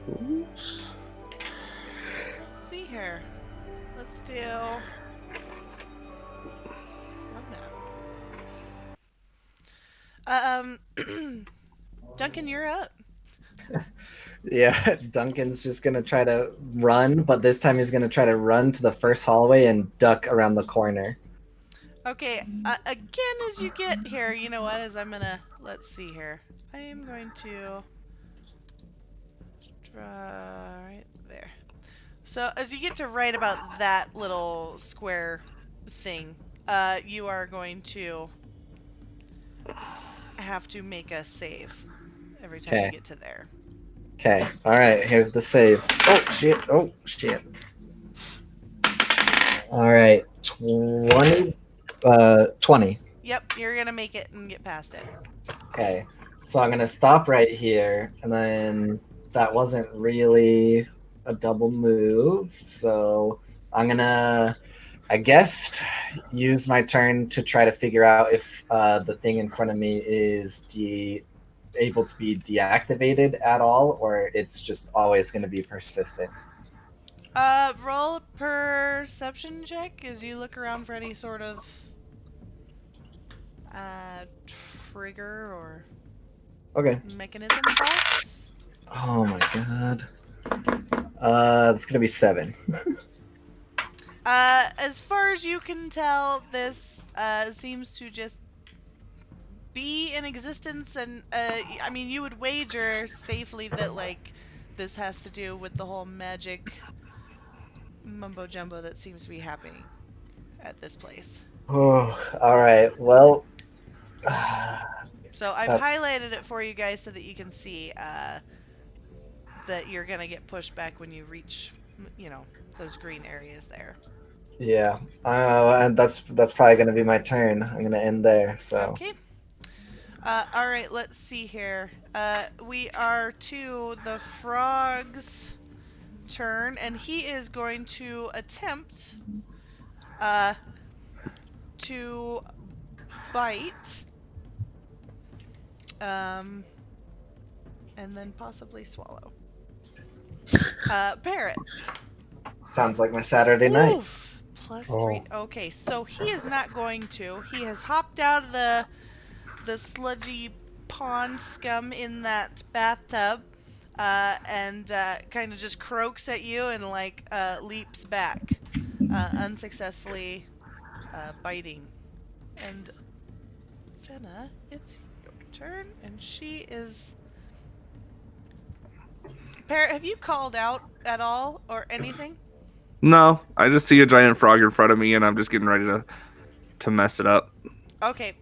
let's see here. Let's do. Oh no. Duncan, you're up. Yeah, Duncan's just gonna try to run, but this time he's gonna try to run to the first hallway and duck around the corner. Okay, again, as you get here, you know what? Let's see here. I am going to draw right there. So as you get to right about that little square thing, you are going to have to make a save every time you Okay. get to there. Okay, alright, here's the save. Oh shit, oh shit. Alright, 20. 20. Yep, you're gonna make it and get past it. Okay, so I'm gonna stop right here, and then that wasn't really a double move, so I'm gonna, I guess, use my turn to try to figure out if the thing in front of me is able to be deactivated at all, or it's just always going to be persistent. Roll a perception check as you look around for any sort of trigger or Okay. mechanism box. Oh my god. It's gonna be 7. As far as you can tell, this seems to just be in existence, and I mean, you would wager safely that this has to do with the whole magic mumbo jumbo that seems to be happening at this place. Oh, all right. Well, So I've highlighted it for you guys so that you can see that you're gonna get pushed back when you reach, those green areas there. Yeah, and that's probably gonna be my turn. I'm gonna end there. So Okay. All right, let's see here. We are to the frog's turn, and he is going to attempt to bite, and then possibly swallow. Parrot. sounds like my Saturday night. Oof. +3. Oh. Okay, so he is not going to. He has hopped out of the sludgy pond scum in that bathtub, and kind of just croaks at you and like leaps back, unsuccessfully biting. And Fenna, it's your turn, and she is. Parrot, have you called out at all or anything? No, I just see a giant frog in front of me, and I'm just getting ready to mess it up. Okay.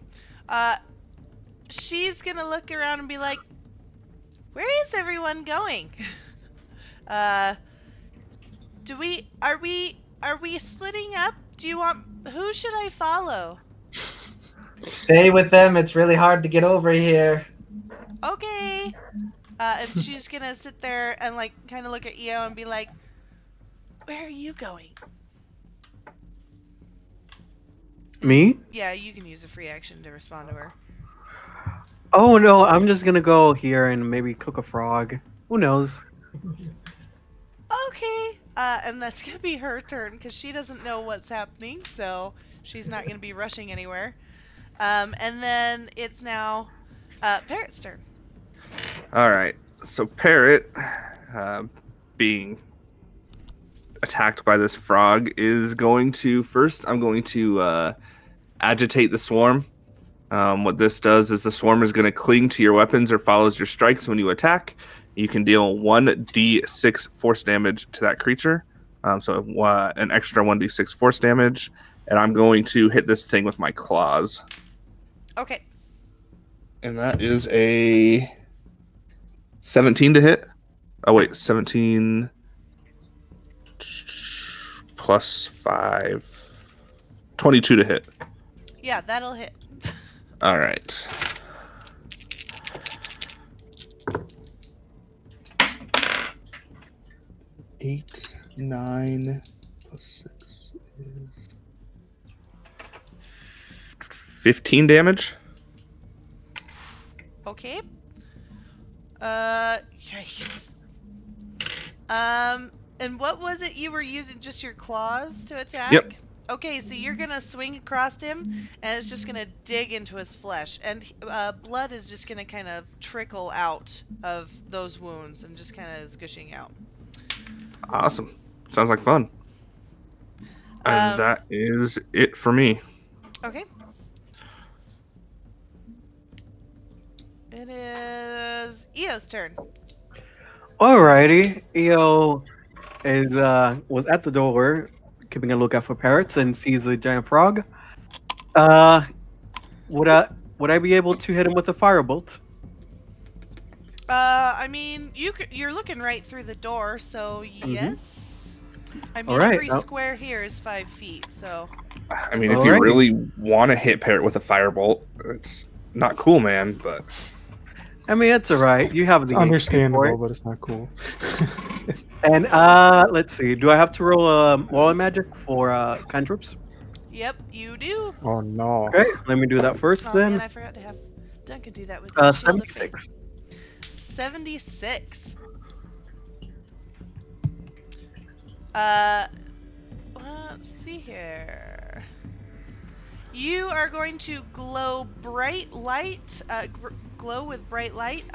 She's gonna look around and be like, "Where is everyone going?" Are we splitting up? Who should I follow? Stay with them. It's really hard to get over here. Okay. And she's gonna sit there and like kind of look at Io and be like, "Where are you going?" Me? Yeah, you can use a free action to respond to her. Oh no, I'm just gonna go here and maybe cook a frog. Who knows? Okay. And that's gonna be her turn because she doesn't know what's happening, so she's not gonna be rushing anywhere. And then it's now Parrot's turn. All right. So Parrot, being attacked by this frog, is going to first. I'm going to agitate the swarm. What this does is the swarm is going to cling to your weapons or follows your strikes when you attack. You can deal 1d6 force damage to that creature. So an extra 1d6 force damage. And I'm going to hit this thing with my claws. Okay. And that is a 17 to hit. Oh, wait. 17 plus 5. 22 to hit. Yeah, that'll hit. All right. Eight, 9 plus 6 is 15 damage. Okay. Yikes. And what was it you were using? Just your claws to attack? Yep. Okay, so you're gonna swing across him, and it's just gonna dig into his flesh, and blood is just gonna kind of trickle out of those wounds and just kind of is gushing out. Awesome. Sounds like fun. And that is it for me. Okay. It is Io's turn. Alrighty, EO is was at the door, keeping a lookout for parrots, and sees a giant frog. Would I be able to hit him with a firebolt? I mean, you're looking right through the door, so yes. I mean, Alright, every square here is 5 feet, so. I mean, if you really want to hit Parrot with a firebolt, it's not cool, man, but... I mean, it's alright. You have the It's understandable, but it's not cool. And let's see. Do I have to roll wall of magic for cantrips? Yep, you do. Oh no. Okay, let me do that first Oh then. man, I forgot to have Duncan do that with his shield of faith. 76. 76. Let's see here. You are going to glow bright light, glow with bright light,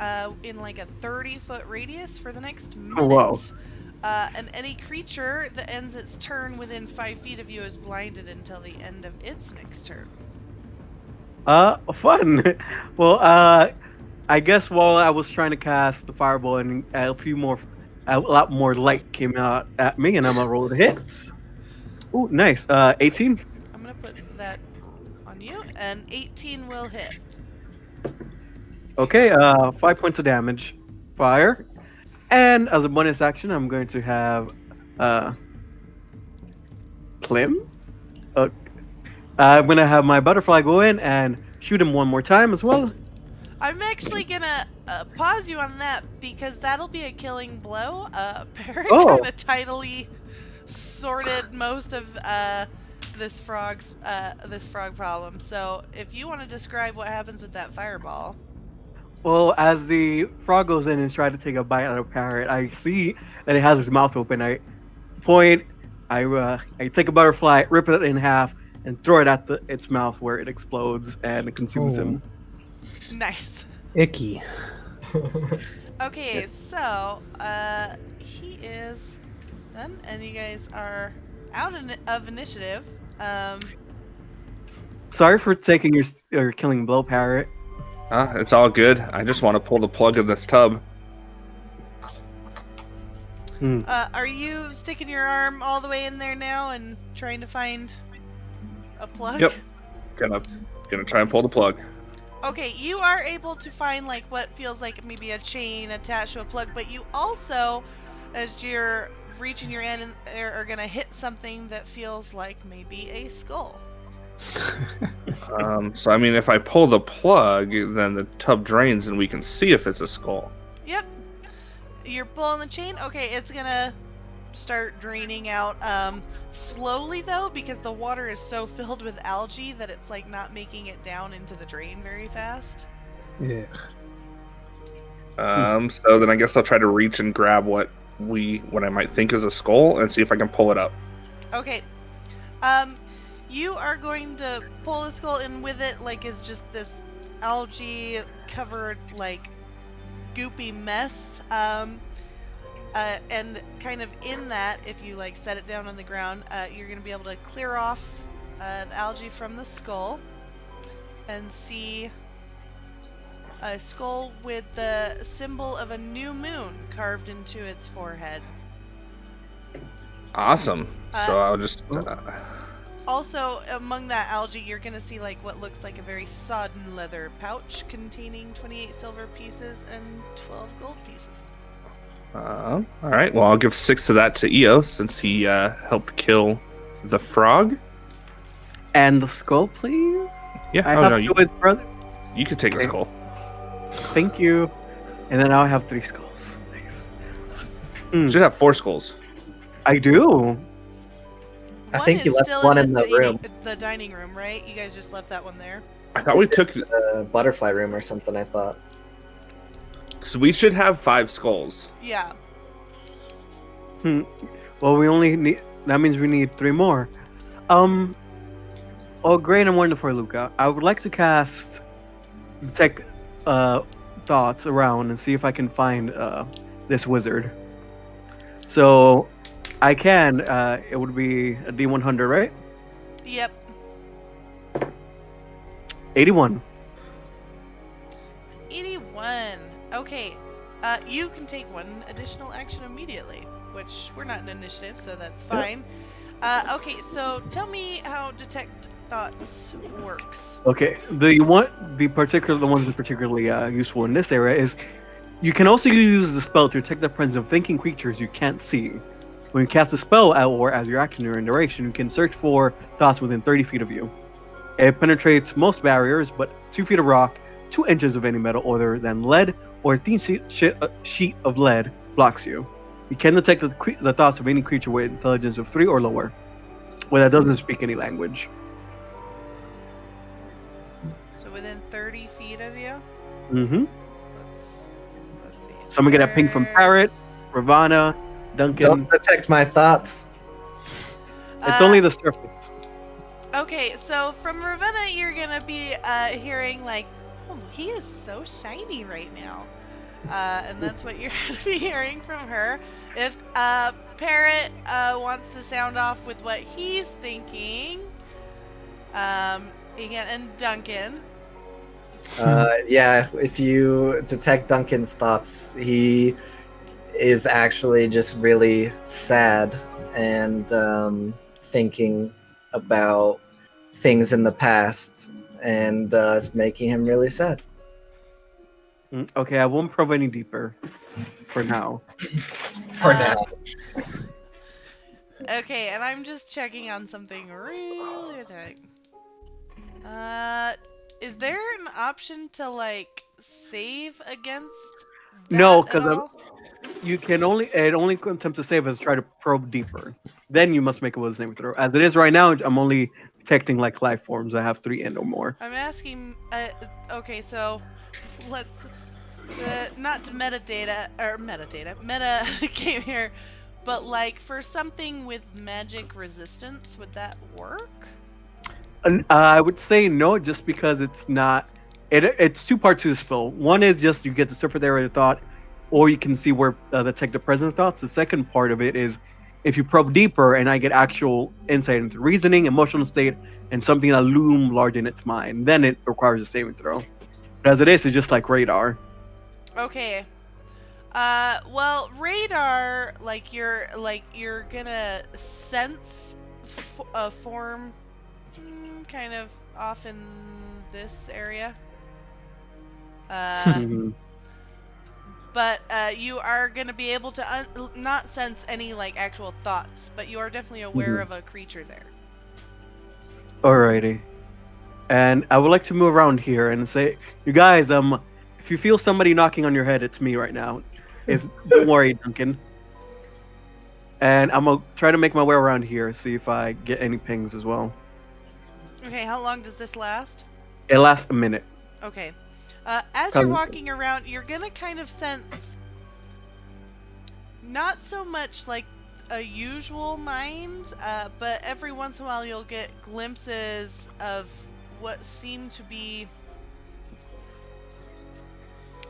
in like a 30-foot radius for the next minute. Whoa. And any creature that ends its turn within 5 feet of you is blinded until the end of its next turn. Fun. Well, I guess while I was trying to cast the fireball and a lot more light came out at me, and I'm gonna roll the hits. Ooh, nice. 18. I'm gonna put that on you, and 18 will hit. Okay, 5 points of damage. Fire. And as a bonus action, I'm going to have Clem. I'm gonna have my butterfly go in and shoot him one more time as well. I'm actually gonna pause you on that because that'll be a killing blow. Parrot Oh. kind of tidily sorted most of this frog problem. So if you want to describe what happens with that fireball. Well, as the frog goes in and tries to take a bite out of Parrot, I see that it has its mouth open. I point, I take a butterfly, rip it in half, and throw it at its mouth where it explodes and it consumes him. Nice. Icky. Okay, so he is done, and you guys are out of initiative. Sorry for taking your killing blow, Parrot. It's all good. I just want to pull the plug of this tub. Are you sticking your arm all the way in there now and trying to find a plug? Yep. Gonna try and pull the plug. Okay, you are able to find like what feels like maybe a chain attached to a plug, but you also, as you're reaching your end, are gonna hit something that feels like maybe a skull. So I mean, if I pull the plug, then the tub drains and we can see if it's a skull. Yep. You're pulling the chain. Okay, it's gonna start draining out slowly though, because the water is so filled with algae that it's like not making it down into the drain very fast. Yeah. So then I guess I'll try to reach and grab what I might think is a skull and see if I can pull it up. Okay. You are going to pull the skull, and with it like is just this algae covered like goopy mess. And kind of in that, if you like set it down on the ground, you're going to be able to clear off the algae from the skull and see a skull with the symbol of a new moon carved into its forehead. Awesome. So I'll just... Also, among that algae, you're going to see like what looks like a very sodden leather pouch containing 28 silver pieces and 12 gold pieces. All right. Well, I'll give 6 of that to Eo since he helped kill the frog. And the skull, please. Yeah. I have to his brother. You could take a skull. Thank you. And then I'll have 3 skulls. Nice. You should have 4 skulls. I do. I think you left one in the room. The dining room, right? You guys just left that one there? I thought we took... The butterfly room or something, I thought. So we should have 5 skulls. Yeah. Well, we only need... That means we need 3 more. Oh, great and wonderful, Luca. I would like to cast detect thoughts around and see if I can find this wizard. So, I can. It would be a D100, right? Yep. 81. 81. Okay. You can take 1 additional action immediately, which we're not in initiative, so that's fine. Okay, so tell me how detect thoughts works. Okay, the ones that are particularly useful in this area is you can also use the spell to detect the presence of thinking creatures you can't see. When you cast a spell or as your action during duration, you can search for thoughts within 30 feet of you. It penetrates most barriers, but 2 feet of rock, 2 inches of any metal other than lead, or a thin sheet of lead blocks you. You can detect the thoughts of any creature with intelligence of 3 or lower, or that doesn't speak any language. So within 30 feet of you? Mm-hmm. Let's see. So I'm gonna get a ping from Parrot, Rivana, Duncan. Don't detect my thoughts. It's only the surface. Okay, so from Ravenna, you're gonna be hearing like, "Oh, he is so shiny right now," and that's what you're gonna be hearing from her. If Parrot wants to sound off with what he's thinking, again, and Duncan. Yeah, if you detect Duncan's thoughts, he is actually just really sad and thinking about things in the past, and it's making him really sad. Okay, I won't probe any deeper for now. For now. Okay, and I'm just checking on something really attack. Is there an option to like save against No, that at because all? you can only attempt to save is try to probe deeper. Then you must make a wisdom saving throw. As it is right now, I'm only detecting like life forms. I have 3 and or more. I'm asking. Okay, so let's not to meta game here, but like for something with magic resistance, would that work? And, I would say no, just because it's not. It's 2 parts to the spell. One is just you get to surface area of thought, or you can see where detect the present thoughts. The second part of it is if you probe deeper and I get actual insight into reasoning, emotional state, and something that loom large in its mind, then it requires a saving throw. But as it is, it's just like radar. Okay. Well, radar, like you're gonna sense a form, kind of off in this area. Mhm. But you are gonna be able to not sense any like actual thoughts, but you are definitely aware Mhm. of a creature there. Alrighty. And I would like to move around here and say, you guys, if you feel somebody knocking on your head, it's me right now. Don't worry, Duncan. And I'm gonna try to make my way around here, see if I get any pings as well. Okay, how long does this last? It lasts a minute. Okay. As you're 'Cause- walking around, you're gonna kind of sense not so much like a usual mind, but every once in a while you'll get glimpses of what seem to be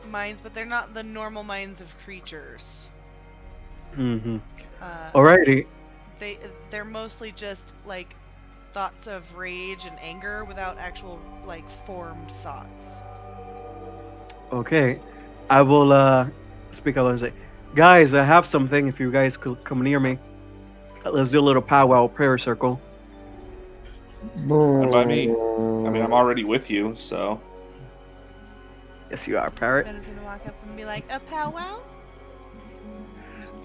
minds, but they're not the normal minds of creatures. Mhm. Uh, Alrighty. they're mostly just like thoughts of rage and anger without actual like formed thoughts. Okay. I will speak up and say, guys, I have something. If you guys could come near me, let's do a little powwow prayer circle. Fine by me. I mean, I'm already with you, so. Yes, you are, parrot. Ben is gonna walk up and be like, "A powwow?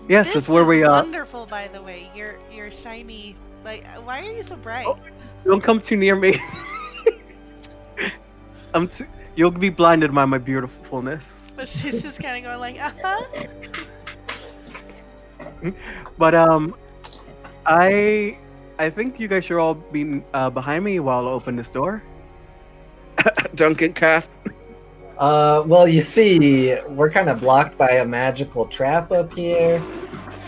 Yes, This it's where is we wonderful, by the way. Your shiny. Like, why are you so bright?" Oh. Don't come too near me. You'll be blinded by my beautifulness. But she's just kind of going like, "Uh-huh." But I think you guys should all be behind me while I open this door. Duncan Calf. Well, you see, we're kind of blocked by a magical trap up here.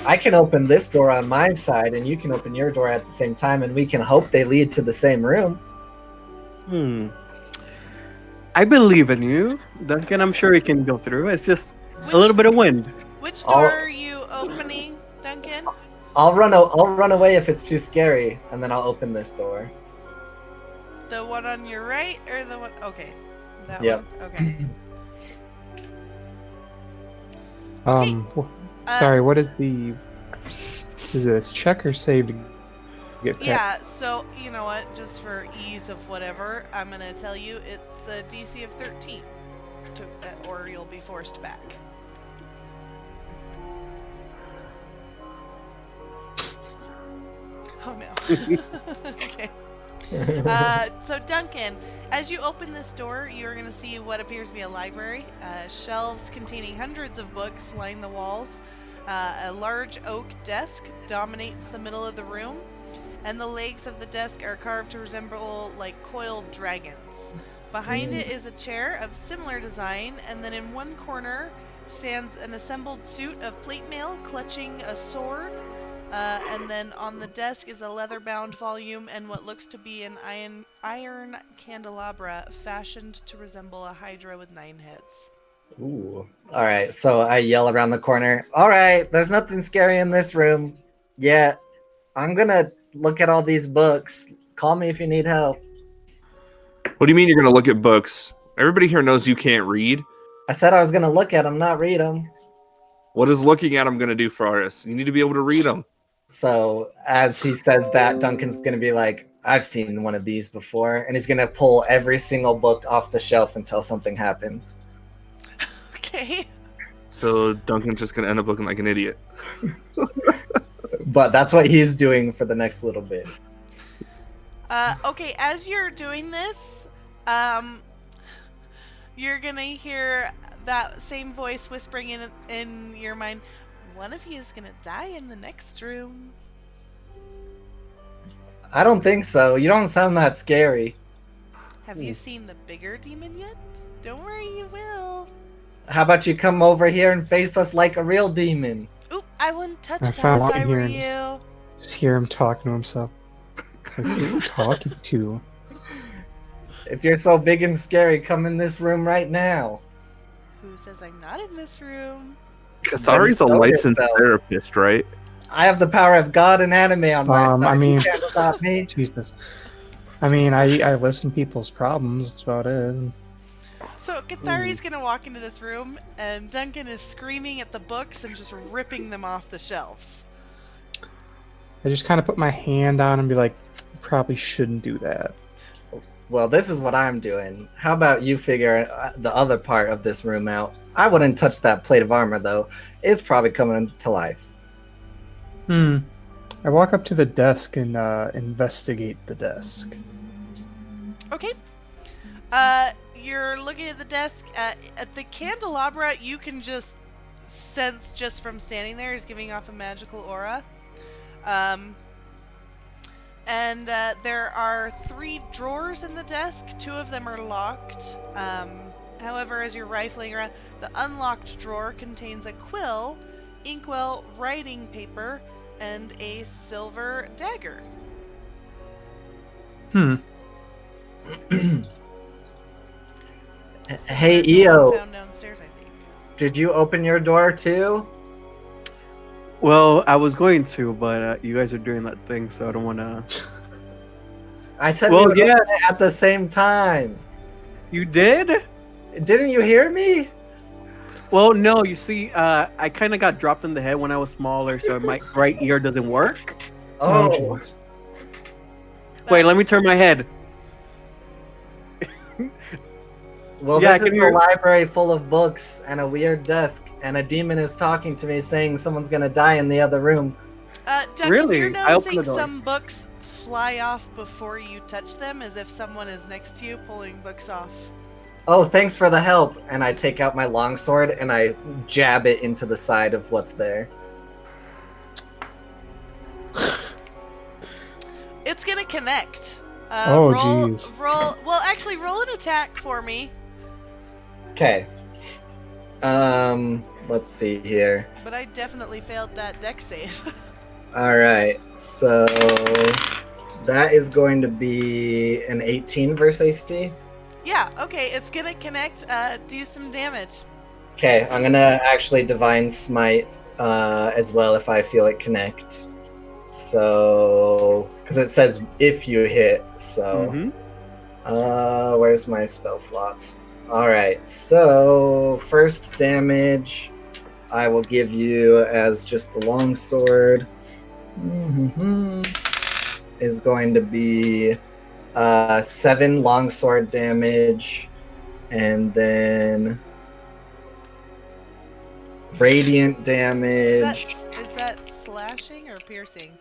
I can open this door on my side, and you can open your door at the same time, and we can hope they lead to the same room. I believe in you, Duncan. I'm sure you can go through. It's just Which, a little bit of wind. Which door are you opening, Duncan? I'll run away if it's too scary, and then I'll open this door. The one on your right or the one? Okay. That Yep. one? Okay. Sorry, what is the... Is this check or save to get picked? Yeah, so, you know what? Just for ease of whatever, I'm going to tell you it's a DC of 13. Or you'll be forced back. Oh no. Okay. So Duncan, as you open this door, you're going to see what appears to be a library. Shelves containing hundreds of books line the walls. A large oak desk dominates the middle of the room, and the legs of the desk are carved to resemble like coiled dragons. Behind it is a chair of similar design, and then in one corner stands an assembled suit of plate mail clutching a sword. And then on the desk is a leather-bound volume and what looks to be an iron candelabra fashioned to resemble a hydra with 9 heads. Ooh. All right, so I yell around the corner. All right, there's nothing scary in this room. Yeah, I'm gonna look at all these books. Call me if you need help. What do you mean you're going to look at books? Everybody here knows you can't read. I said I was gonna look at them, not read them. What is looking at them going to do for us? You need to be able to read them. So as he says that, Duncan's gonna be like, I've seen one of these before, and he's gonna pull every single book off the shelf until something happens. Okay. So Duncan's just going to end up looking like an idiot. But that's what he's doing for the next little bit. Okay, as you're doing this, you're gonna hear that same voice whispering in your mind, one of you is gonna die in the next room. I don't think so. You don't sound that scary. Have you seen the bigger demon yet? Don't worry, you will. How about you come over here and face us like a real demon? Oop, I wouldn't touch I that found if one I were here. you. Just hear him talking to himself. It's like, who are you talking to? If you're so big and scary, come in this room right now. Who says I'm not in this room? Cathari's a Show licensed yourself. therapist, right? I have the power of God and anime on my side. I mean- You can't stop me. Jesus. I mean, I listen to people's problems. That's about it. So Cathari's gonna walk into this room, and Duncan is screaming at the books and just ripping them off the shelves. I just kind of put my hand on and be like, you probably shouldn't do that. Well, this is what I'm doing. How about you figure the other part of this room out? I wouldn't touch that plate of armor, though. It's probably coming to life. I walk up to the desk and investigate the desk. Okay. You're looking at the desk. At the candelabra, you can just sense just from standing there is giving off a magical aura. And there are 3 drawers in the desk. 2 of them are locked. However, as you're rifling around, the unlocked drawer contains a quill, inkwell, writing paper, and a silver dagger. Hey, There's the one EO, found downstairs, I think. did you open your door too? Well, I was going to, but you guys are doing that thing, so I don't want to. I said Well, we would yes. open it at the same time. You did? Didn't you hear me? Well, no. You see, I kind of got dropped in the head when I was smaller, so my right ear doesn't work. Oh, jeez. Wait, let me turn my head. well, Yeah, I this is can a hear- library full of books and a weird desk, and a demon is talking to me saying someone's gonna die in the other room. Duncan, Really? you're I opened the noticing door. some books fly off before you touch them, as if someone is next to you pulling books off. Oh, thanks for the help. And I take out my longsword and I jab it into the side of what's there. It's gonna connect. Oh, roll, jeez. Roll. Well, actually, roll an attack for me. Okay. Let's see here. But I definitely failed that deck save. Alright, so that is going to be an 18 versus AC. Yeah. Okay. It's gonna connect. Do some damage. Okay, I'm gonna actually Divine Smite as well if I feel it connect. So, because it says if you hit, so. Where's my spell slots? Alright, so first damage I will give you as just the longsword. Is going to be 7 longsword damage, and then radiant damage. Is that slashing or piercing?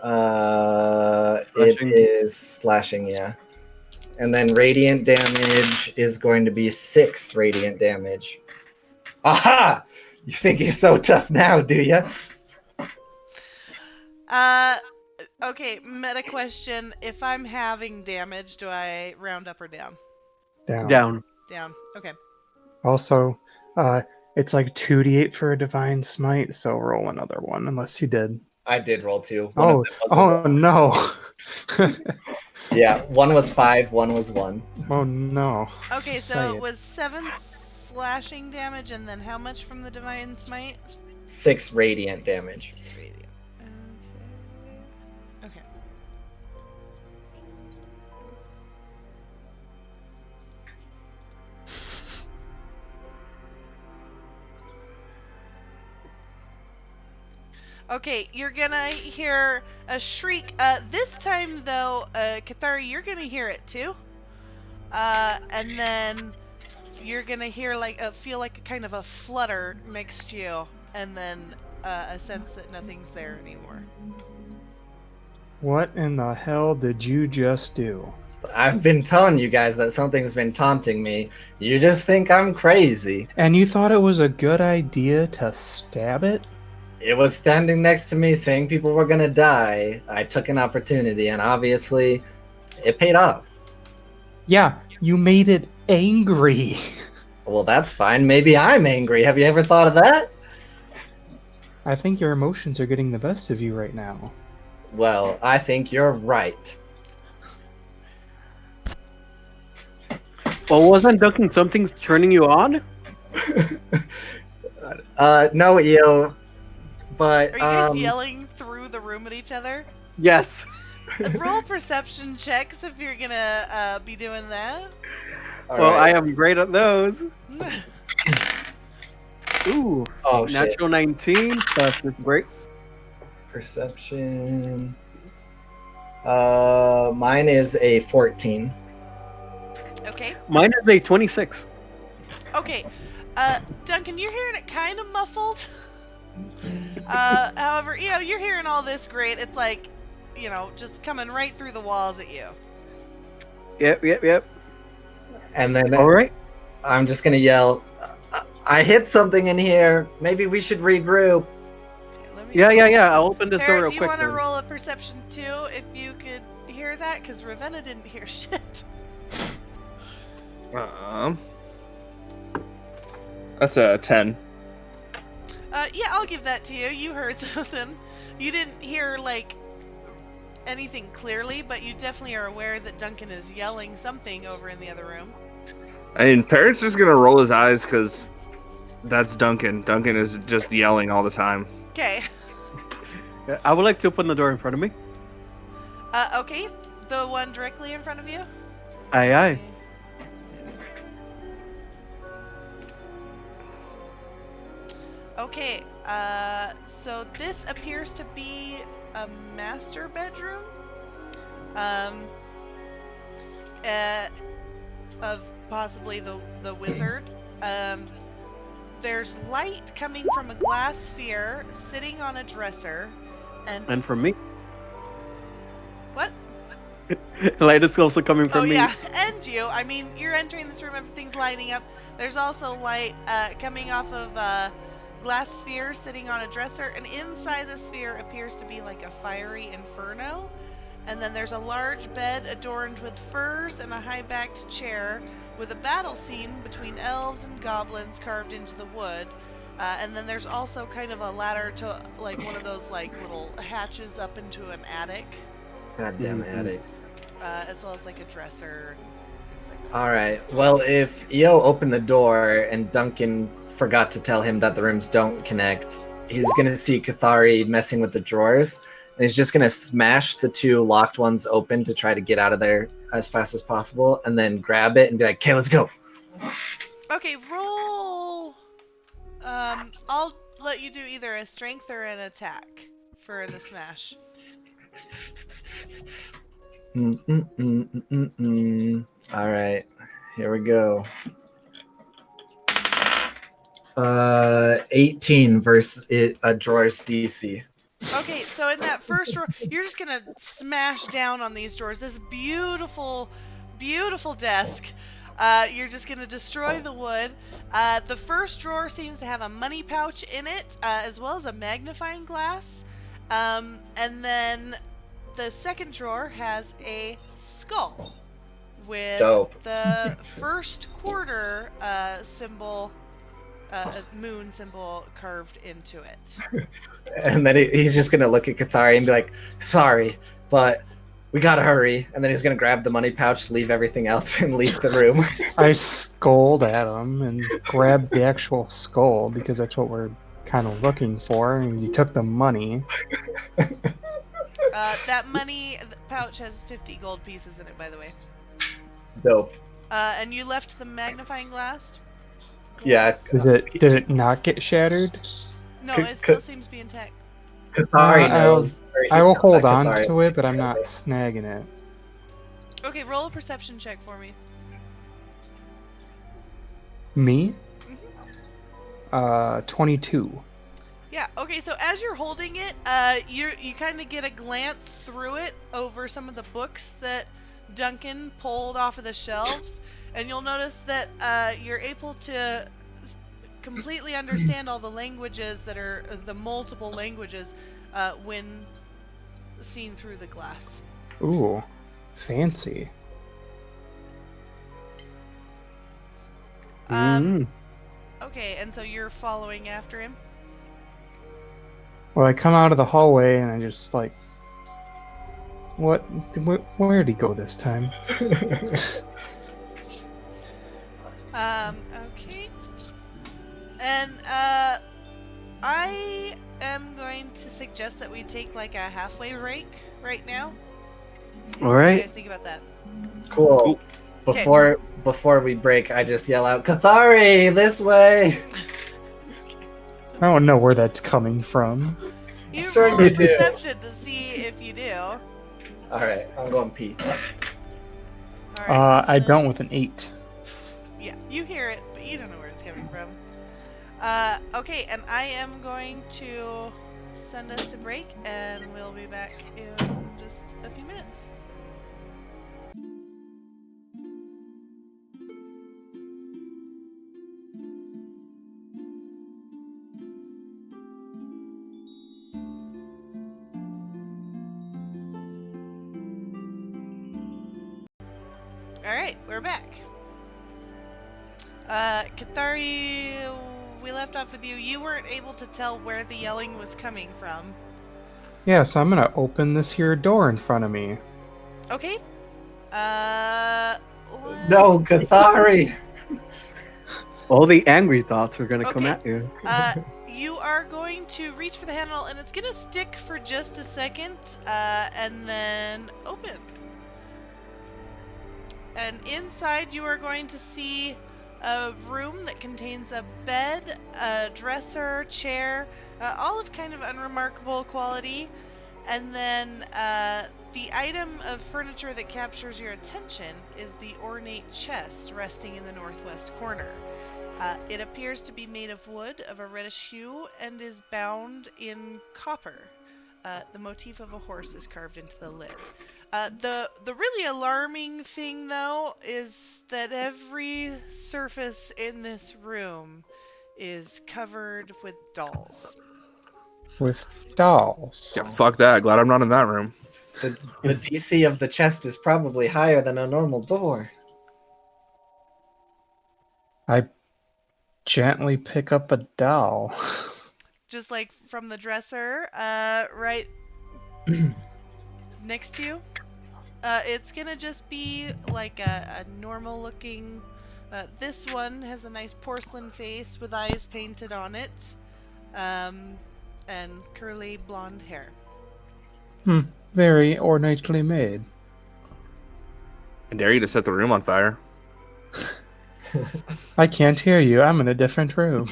Slashing. It is slashing, yeah. And then radiant damage is going to be 6 radiant damage. Aha! You think you're so tough now, do you? Okay, meta question. If I'm having damage, do I round up or down? Down. Down. Okay. Also, it's like 2d8 for a divine smite, so roll another one, unless you did. I did roll 2. One of Oh, them was a oh one. no. Yeah, one was 5, one was 1. Oh no. Okay, Just so say it was 7 slashing damage, and then how much from the divine smite? 6 radiant damage. Radiant. Okay. Okay, you're gonna hear a shriek. This time though, Cathari, you're gonna hear it too. And then you're gonna hear feel like a kind of a flutter next to you, and then a sense that nothing's there anymore. What in the hell did you just do? I've been telling you guys that something's been taunting me. You just think I'm crazy. And you thought it was a good idea to stab it? It was standing next to me saying people were gonna die. I took an opportunity, and obviously, it paid off. Yeah, you made it angry. Well, that's fine. Maybe I'm angry. Have you ever thought of that? I think your emotions are getting the best of you right now. Well, I think you're right. Well, wasn't Duncan something's turning you on? No, Eo. But, Are you guys yelling through the room at each other? Yes. Roll perception checks if you're gonna be doing that. Well, right. I am great at those. Ooh. Oh, shit. Natural 19 plus this break. Perception. Mine is a 14. Okay. Mine is a 26. Okay. Duncan, you're hearing it kind of muffled. However, you're hearing all this great. It's like, just coming right through the walls at you. Yep. And then All right. I'm just gonna yell, I hit something in here. Maybe we should regroup. Yeah. I'll open this door Parrot, real do you quick. want to then. roll a perception too, if you could hear that? Because Rivana didn't hear shit. That's a 10. Yeah, I'll give that to you. You heard something. You didn't hear, anything clearly, but you definitely are aware that Duncan is yelling something over in the other room. I mean, Parrot's just gonna roll his eyes because that's Duncan. Duncan is just yelling all the time. Okay. Yeah, I would like to open the door in front of me. Okay. The one directly in front of you? Aye. Okay, so this appears to be a master bedroom, of possibly the wizard. There's light coming from a glass sphere sitting on a dresser, And from me. What? Light is also coming from me. Yeah, and you. I mean, you're entering this room, everything's lighting up. There's also light coming off of glass sphere sitting on a dresser, and inside the sphere appears to be like a fiery inferno. And then there's a large bed adorned with furs and a high-backed chair with a battle scene between elves and goblins carved into the wood. And then there's also kind of a ladder to one of those little hatches up into an attic. Goddamn addicts. As well as a dresser and things like that. Alright, well, if Eo opened the door and Duncan forgot to tell him that the rooms don't connect, he's gonna see Cathari messing with the drawers, and he's just gonna smash the two locked ones open to try to get out of there as fast as possible, and then grab it and be like, okay, let's go. Okay, roll. I'll let you do either a strength or an attack for the smash. Alright, here we go. 18 versus a drawer's DC. Okay, so in that first drawer, you're just gonna smash down on these drawers. This beautiful, beautiful desk. You're just gonna destroy the wood. The first drawer seems to have a money pouch in it, as well as a magnifying glass. And then the second drawer has a skull with Dope. the first quarter symbol, a moon symbol carved into it. And then he's just gonna look at Cathari and be like, sorry, but we gotta hurry. And then he's gonna grab the money pouch, leave everything else, and leave the room. I scold at him and grab the actual skull because that's what we're kind of looking for, and he took the money. That money pouch has 50 gold pieces in it, by the way. Dope. And you left the magnifying glass? Yeah. Did it not get shattered? No, it still seems to be intact. Cathari knows. I will hold on to it, but I'm not snagging it. Okay, roll a perception check for me. Me? Mm-hmm. 22. Yeah, okay, so as you're holding it, you kind of get a glance through it over some of the books that Duncan pulled off of the shelves, and you'll notice that you're able to completely understand all the languages that are the multiple languages when seen through the glass. Ooh, fancy. Okay, and so you're following after him? Well, I come out of the hallway and I just like, what? Where'd he go this time? Okay. And, I am going to suggest that we take like a halfway break right now. All What do you right. guys think about that? Cool. Okay. Before we break, I just yell out, "Cathari, this way!" I don't know where that's coming from. You Sure roll you a do. perception to see if you do. All right, I'm going pee. Alright. I don't with an 8. Yeah, you hear it, but you don't know where it's coming from. Okay, and I am going to send us to break, and we'll be back in just a few minutes. Alright, we're back. Cathari, we left off with you. You weren't able to tell where the yelling was coming from. Yeah, so I'm gonna open this here door in front of me. Okay. No, Cathari! All the angry thoughts are gonna come Okay. at you. You are going to reach for the handle, and it's gonna stick for just a second, and then open. And inside, you are going to see a room that contains a bed, a dresser, chair, all of kind of unremarkable quality. And then the item of furniture that captures your attention is the ornate chest resting in the northwest corner. It appears to be made of wood of a reddish hue and is bound in copper. The motif of a horse is carved into the lid. The really alarming thing, though, is that every surface in this room is covered with dolls. With dolls. Yeah, fuck that. Glad I'm not in that room. The DC of the chest is probably higher than a normal door. I gently pick up a doll. Just like from the dresser, right next to you. It's gonna just be like a normal looking. This one has a nice porcelain face with eyes painted on it, and curly blonde hair. Very ornately made. I dare you to set the room on fire. I can't hear you. I'm in a different room.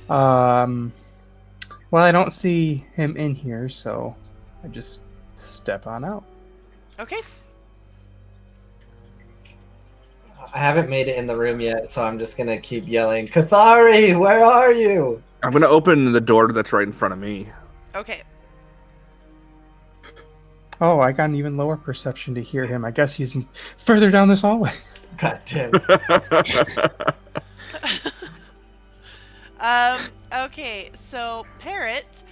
Well, I don't see him in here, so I just step on out. Okay. I haven't made it in the room yet, so I'm just gonna keep yelling, "Cathari, where are you?" I'm gonna open the door that's right in front of me. Okay. Oh, I got an even lower perception to hear him. I guess he's further down this hallway. God damn it. Okay, so Parrot,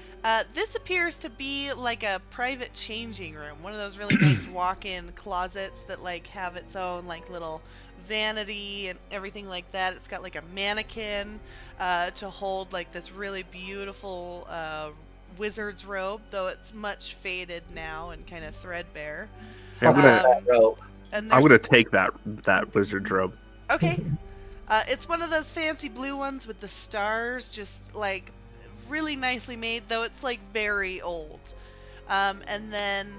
this appears to be like a private changing room. One of those really nice walk-in closets that like have its own like little vanity and everything like that. It's got like a mannequin to hold like this really beautiful wizard's robe, though it's much faded now and kind of threadbare. Yeah, Rope. And I'm there's gonna take that wizard's robe. Okay. It's one of those fancy blue ones with the stars, just like really nicely made, though it's like very old. And then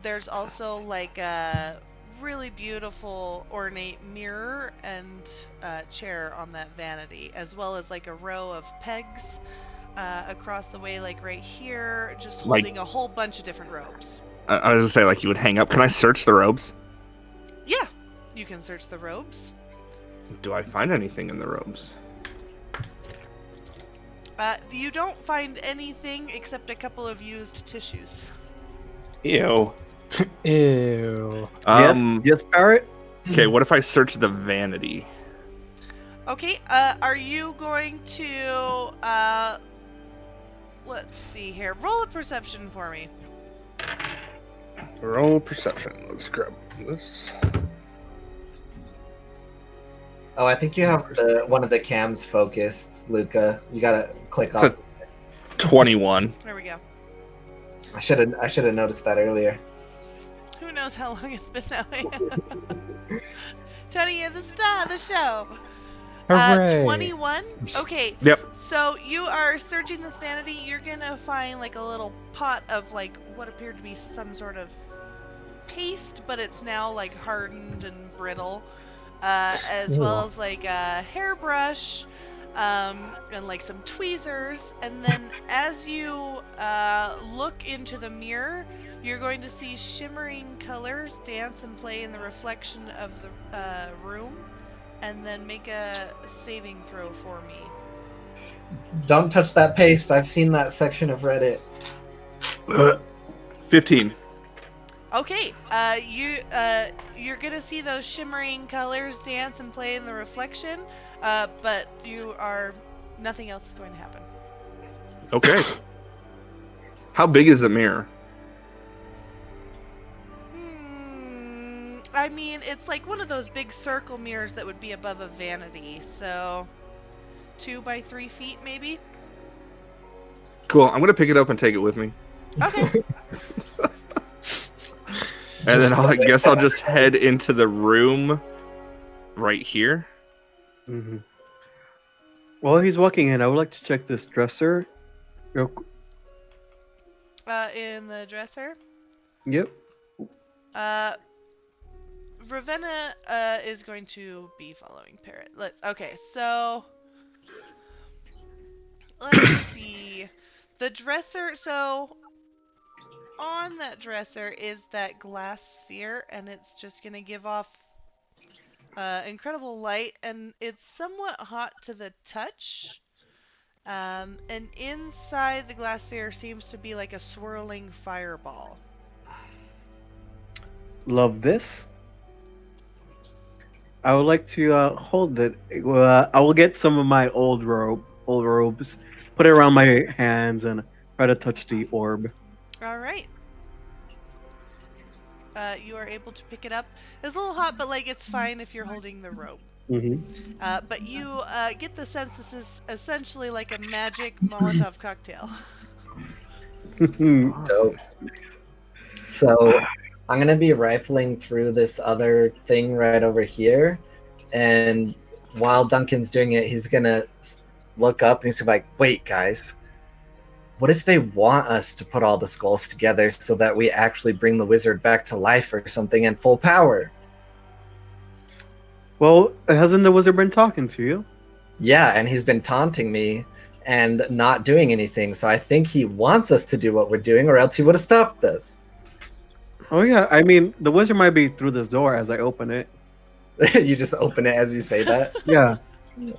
there's also like a really beautiful ornate mirror and chair on that vanity, as well as like a row of pegs across the way, like right here, just Like- holding a whole bunch of different robes. I was gonna say, like, you would hang up. Can I search the robes? Yeah, you can search the robes. Do I find anything in the robes? You don't find anything except a couple of used tissues. Ew. Ew. Yes, Parrot. Okay, what if I search the vanity? Okay, are you going to, let's see here. Roll a perception for me. Roll perception. Let's grab this. Oh, I think you have one of the cams focused, Luca. You gotta click It's off. 21. There we go. I should have noticed that earlier. Who knows how long it's been now? Tony, you're the star of the show. Hooray! 21? Okay. Yep. So you are searching this vanity. You're gonna find like a little pot of like what appeared to be some sort of paste, but it's now like hardened and brittle. As well as like a hairbrush, and like some tweezers. And then as you look into the mirror, you're going to see shimmering colors dance and play in the reflection of the room. And then make a saving throw for me. Don't touch that paste. I've seen that section of Reddit. 15. Okay, you're gonna see those shimmering colors dance and play in the reflection, but nothing else is going to happen. Okay. How big is the mirror? I mean, it's like one of those big circle mirrors that would be above a vanity, so 2 by 3 feet maybe. Cool. I'm gonna pick it up and take it with me, Okay. and then I guess I'll just head into the room right here. Mm-hmm. While he's walking in, I would like to check this dresser. In the dresser. Yep. Ravenna is going to be following Parrot. Okay, so let's see. The dresser, so on that dresser is that glass sphere, and it's just going to give off incredible light, and it's somewhat hot to the touch. And inside the glass sphere seems to be like a swirling fireball. Love this. I would like to hold it. I will get some of my old robes, put it around my hands, and try to touch the orb. All right. You are able to pick it up. It's a little hot, but like it's fine if you're holding the rope. Mm-hmm. But you get the sense this is essentially like a magic Molotov cocktail. Dope. So I'm gonna be rifling through this other thing right over here, and while Duncan's doing it, he's gonna look up and he's gonna be like, "Wait, guys, what if they want us to put all the skulls together so that we actually bring the wizard back to life or something in full power?" Well, hasn't the wizard been talking to you? Yeah, and he's been taunting me and not doing anything. So I think he wants us to do what we're doing, or else he would have stopped us. Oh yeah, I mean the wizard might be through this door as I open it. You just open it as you say that? Yeah.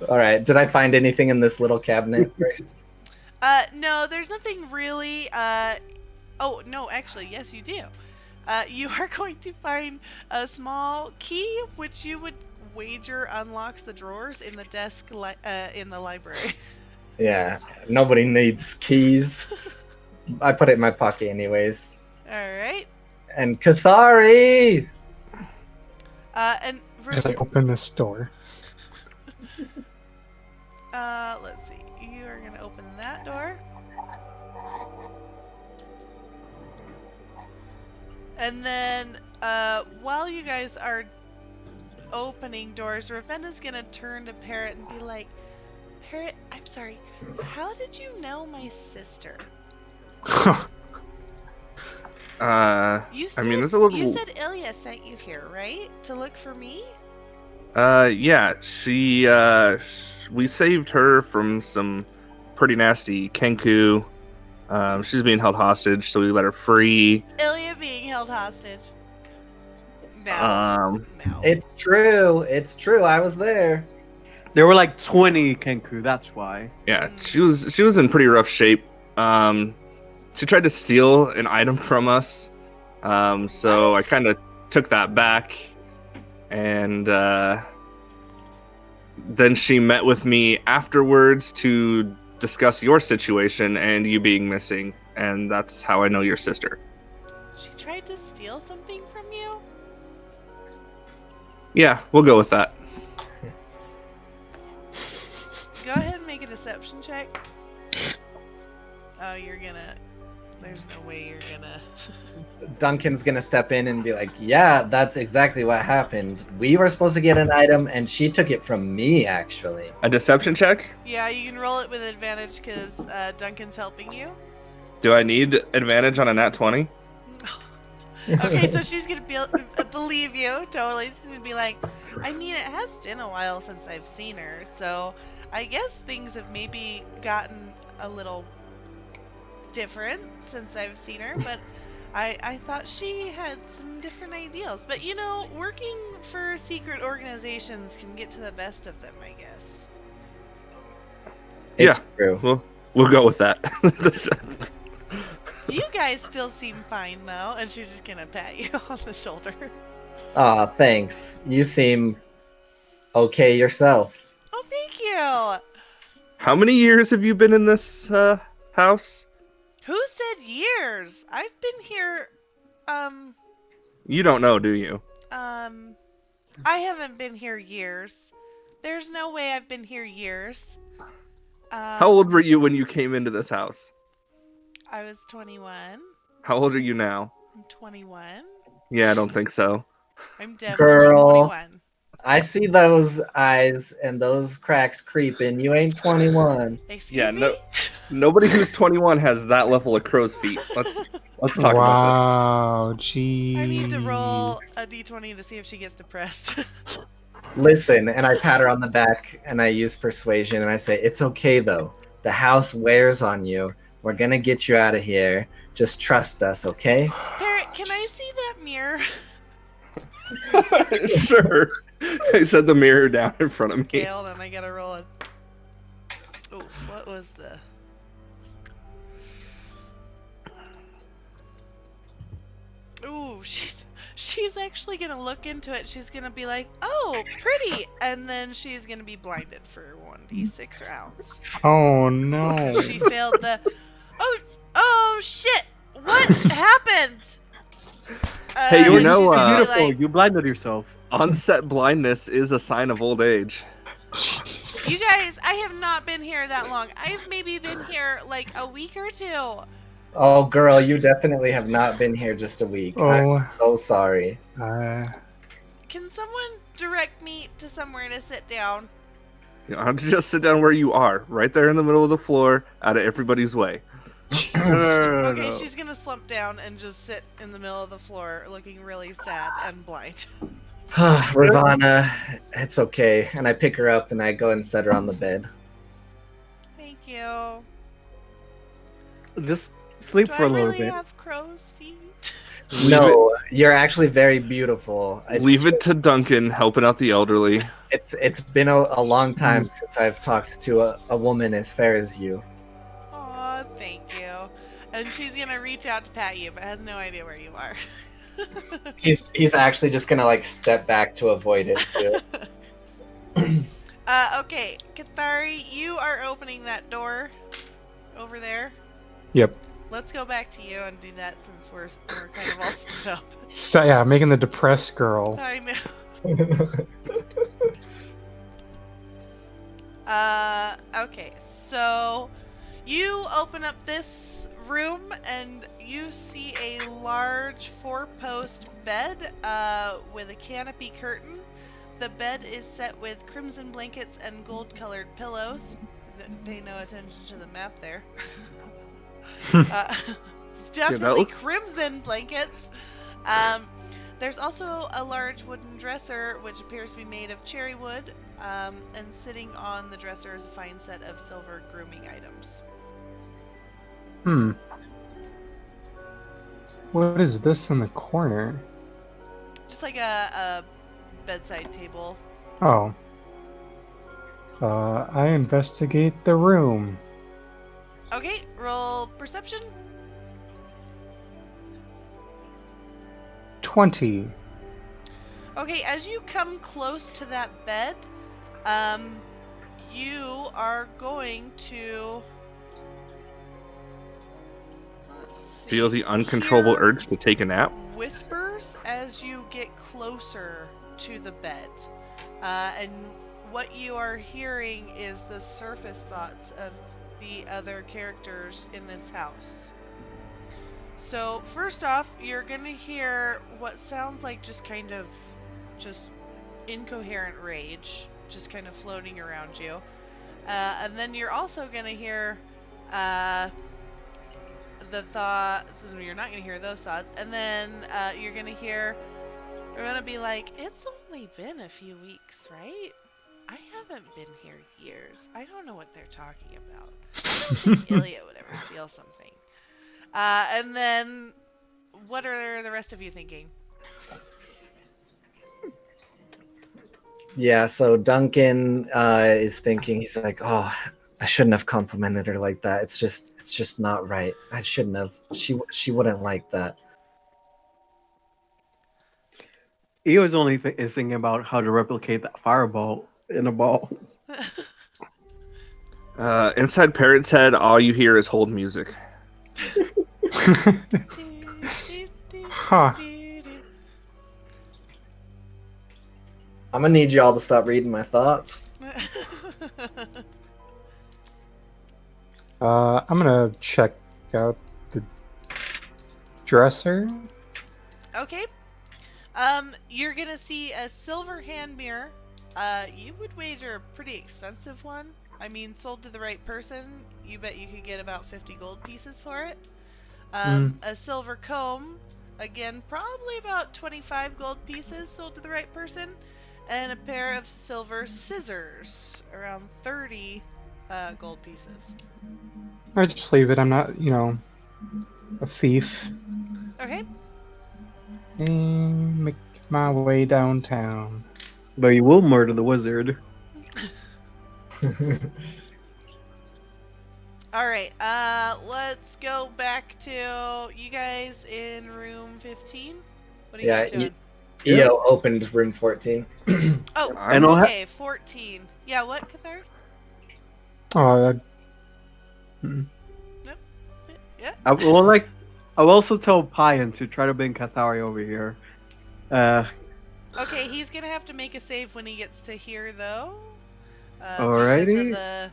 All right. Did I find anything in this little cabinet first? No, there's nothing really. Oh no, actually, yes, you do. You are going to find a small key, which you would wager unlocks the drawers in the desk in the library. Yeah, nobody needs keys. I put it in my pocket anyways. All right. And Cathari! And As I open this door. let's see. You are going to open that door. And then, while you guys are opening doors, Ravenna's going to turn to Parrot and be like, Parrot, I'm sorry, how did you know my sister? You said, I mean, it's a little. You said Ilya sent you here, right? To look for me? Yeah, she, we saved her from some pretty nasty Kenku. She's being held hostage, so we let her free. Ilya being held hostage. No. No. It's true. It's true. I was there. There were like 20 Kenku, that's why. Yeah, she was in pretty rough shape. She tried to steal an item from us. So What? I kind of took that back, and then she met with me afterwards to discuss your situation and you being missing, and that's how I know your sister. She tried to steal something from you? Yeah, we'll go with that. Go ahead and make a deception check. Oh, you're gonna... There's no way you're gonna... Duncan's gonna step in and be like, yeah, that's exactly what happened. We were supposed to get an item, and she took it from me, actually. A deception check? Yeah, you can roll it with advantage because Duncan's helping you. Do I need advantage on a nat 20? Okay, so she's gonna believe you, totally. She's gonna be like, I mean, it has been a while since I've seen her, so I guess things have maybe gotten a little different since I've seen her, but I thought she had some different ideals. But you know, working for secret organizations can get to the best of them, I guess. It's true. We'll go with that. You guys still seem fine though, and she's just gonna pat you on the shoulder. Aw, thanks. You seem okay yourself. Oh, thank you! How many years have you been in this house? Who said years? I've been here, You don't know, do you? I haven't been here years. There's no way I've been here years. How old were you when you came into this house? I was 21. How old are you now? I'm 21. Yeah, I don't think so. I'm definitely Girl. 21. I see those eyes and those cracks creeping. You ain't 21. Excuse Yeah, me? Nobody who's 21 has that level of crow's feet. Let's talk about Wow, gee. I need to roll a d20 to see if she gets depressed. Listen, and I pat her on the back and I use persuasion and I say, it's okay though. The house wears on you. We're gonna get you out of here. Just trust us, okay? Parrot, can I see that mirror? this. Sure. I set the mirror down in front of me. Okay, hold on, I gotta roll it. Oof, what was the... Ooh, she's actually gonna look into it. She's gonna be like, oh, pretty! And then she's gonna be blinded for 1d6 rounds. Oh no. She failed the... Oh shit! What happened? Hey, you and know, she's gonna be Beautiful, like, you blinded yourself. Onset blindness is a sign of old age. you guys, I have not been here that long. I've maybe been here like a week or two. Oh, girl, you definitely have not been here just a week. Oh. I'm so sorry. Can someone direct me to somewhere to sit down? You don't have to just sit down where you are, right there in the middle of the floor, out of everybody's way. Okay, she's gonna slump down and just sit in the middle of the floor looking really sad and blind. Rivana, it's okay. And I pick her up and I go and set her on the bed. Thank you. Just sleep Do for I a little really bit. have crow's feet? No, you're actually very beautiful. Leave it to Duncan helping out the elderly. It's been a long time since I've talked to a woman as fair as you. Aw, thank you. And she's gonna reach out to pat you, but has no idea where you are. He's actually just gonna like step back to avoid it too. Okay, Kathari, you are opening that door over there. Yep. Let's go back to you and do that since we're kind of all split up. So yeah, making the depressed girl. I know. Okay, so you open up this room and you see a large 4-post bed with a canopy curtain. The bed is set with crimson blankets and gold-colored pillows. Pay no attention to the map there. Definitely crimson blankets. There's also a large wooden dresser which appears to be made of cherry wood, and sitting on the dresser is a fine set of silver grooming items. What is this in the corner? Just like a bedside table. Oh. I investigate the room. Okay, roll perception. 20. Okay, as you come close to that bed, you are going to let's Feel see, the uncontrollable hear urge to take a nap. whispers as you get closer to the bed. And what you are hearing is the surface thoughts of the other characters in this house. So, first off, you're gonna hear what sounds like just incoherent rage, just kind of floating around you. And then you're also gonna hear the thoughts. You're not gonna hear those thoughts, and then you're gonna hear. We're gonna be like, it's only been a few weeks, right? I haven't been here years. I don't know what they're talking about. I don't think Ilya would ever steal something. And then, what are the rest of you thinking? Yeah, so Duncan is thinking, he's like, oh, I shouldn't have complimented her like that. It's just not right. I shouldn't have. She wouldn't like that. Eo's only is thinking about how to replicate that fireball in a ball. Inside Parrot's head, all you hear is hold music. Huh. I'm gonna need y'all to stop reading my thoughts. I'm gonna check out the dresser. Okay. You're gonna see a silver hand mirror. You would wager a pretty expensive one. I mean, sold to the right person, you bet you could get about 50 gold pieces for it. A silver comb, again, probably about 25 gold pieces sold to the right person. And a pair of silver scissors, around 30 gold pieces. I just leave it. I'm not, a thief. Okay. And make my way downtown. But you will murder the wizard. Alright, let's go back to you guys in room 15. What are you guys doing? EO opened room 14. Oh, And okay, 14. Yeah, what, Cathar? Oh, Yeah. I will also tell Payan to try to bring Kathari over here. Okay, he's gonna have to make a save when he gets to here, though. Because Alrighty. of the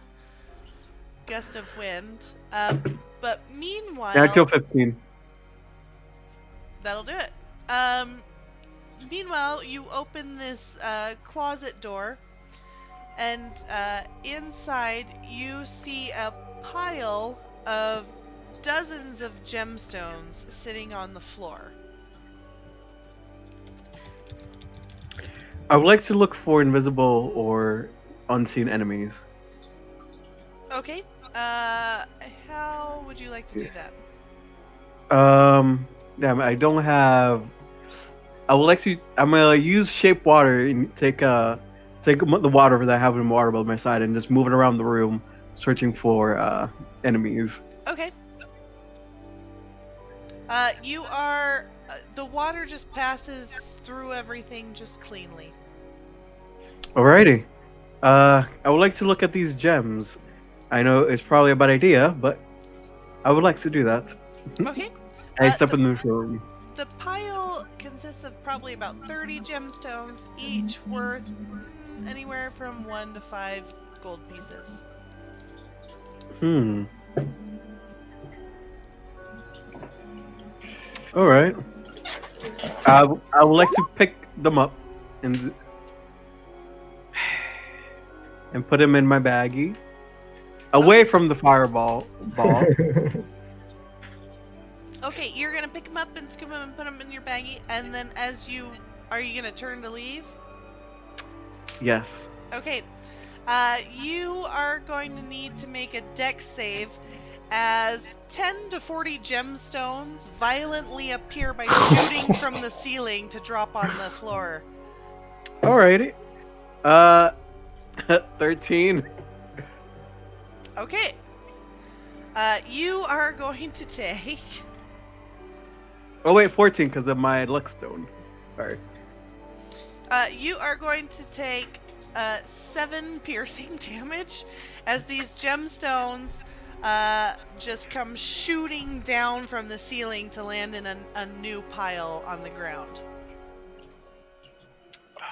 gust of wind. But meanwhile... Natural 15. That'll do it. Meanwhile, you open this closet door, and inside you see a pile of dozens of gemstones sitting on the floor. I would like to look for invisible or unseen enemies. Okay. How would you like to do that? Damn, I don't have. I would like to. I'm gonna use shape water and take the water that I have in water by my side and just move it around the room, searching for enemies. Okay. You are. The water just passes through everything just cleanly. Alrighty. I would like to look at these gems. I know it's probably a bad idea, but I would like to do that. Okay. I step in the room. The pile consists of probably about 30 gemstones, each worth anywhere from 1 to 5 gold pieces. Alright. I would like to pick them up and put them in my baggie. Away from the fireball ball. Okay, you're gonna pick them up and scoop them and put them in your baggie, and then are you gonna turn to leave? Yes. Okay, you are going to need to make a dex save as 10 to 40 gemstones violently appear by shooting from the ceiling to drop on the floor. Alrighty. 13. Okay. You are going to take. Oh wait, 14 because of my luck stone. Sorry. You are going to take 7 piercing damage as these gemstones just come shooting down from the ceiling to land in a new pile on the ground.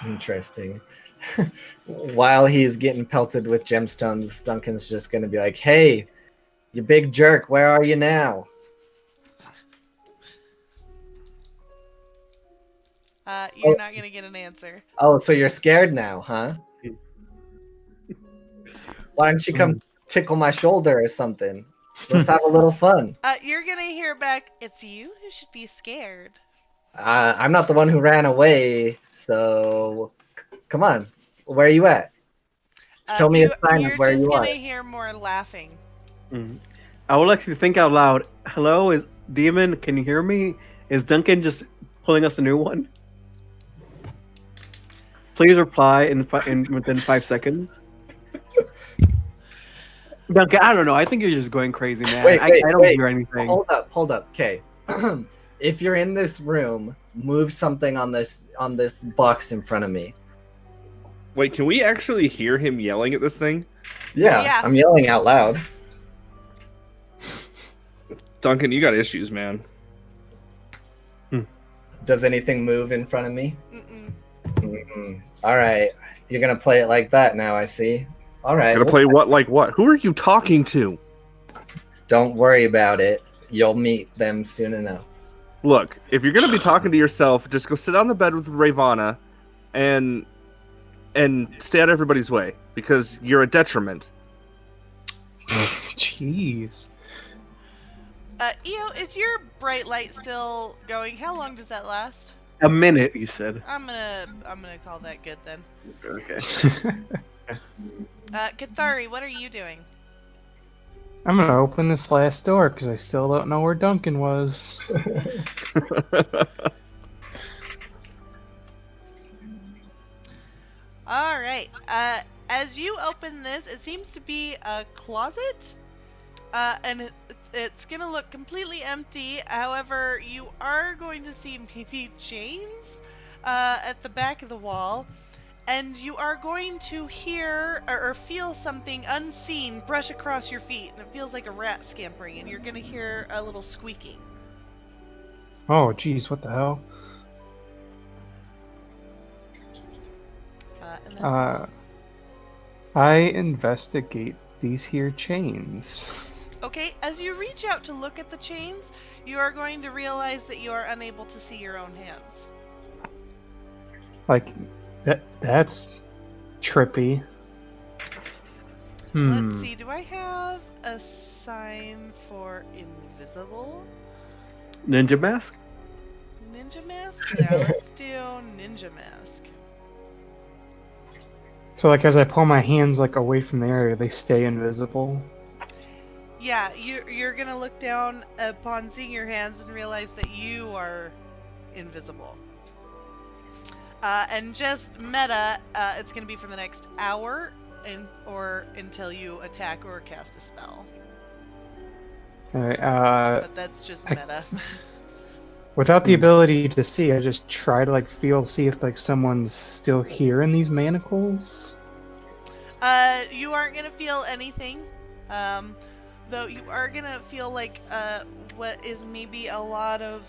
Interesting. While he's getting pelted with gemstones, Duncan's just going to be like, hey, you big jerk, where are you now? You're not going to get an answer. Oh, so you're scared now, huh? Why don't you come tickle my shoulder or something? Let's have a little fun. You're going to hear back, it's you who should be scared. I'm not the one who ran away, so come on. Where are you at? Show me a sign of where you are. You're just going to hear more laughing. I will actually think out loud. Hello, is Demon? Can you hear me? Is Duncan just pulling us a new one? Please reply within 5 seconds. Duncan, I don't know. I think you're just going crazy, man. I don't hear anything. Hold up. Okay. If you're in this room, move something on this box in front of me. Wait, can we actually hear him yelling at this thing? Yeah. I'm yelling out loud. Duncan, you got issues, man. Does anything move in front of me? Mm-mm. All right. You're going to play it like that now, I see. All right. Gonna play what like what? Who are you talking to? Don't worry about it. You'll meet them soon enough. Look, if you're gonna be talking to yourself, just go sit on the bed with Rivana and stay out of everybody's way, because you're a detriment. Jeez. Eo, is your bright light still going? How long does that last? A minute, you said. I'm gonna call that good then. Okay. Kathari, what are you doing? I'm gonna open this last door because I still don't know where Duncan was. All right. As you open this, it seems to be a closet, and it's gonna look completely empty. However, you are going to see maybe chains at the back of the wall, and you are going to hear or feel something unseen brush across your feet, and it feels like a rat scampering, and you're gonna hear a little squeaking. Oh, jeez, what the hell? And that's I investigate these here chains. Okay, as you reach out to look at the chains, you are going to realize that you are unable to see your own hands. Like, that's trippy. Let's see, do I have a sign for invisible? Ninja mask? Ninja mask? Yeah, let's do ninja mask. So, like, as I pull my hands, like, away from the area, they stay invisible? Yeah, you're gonna look down upon seeing your hands and realize that you are invisible. And just meta, it's gonna be for the next hour, or until you attack or cast a spell. Alright, But that's just meta. without the ability to see, I just try to, like, see if, like, someone's still here in these manacles. You aren't gonna feel anything, though you are gonna feel like, what is maybe a lot of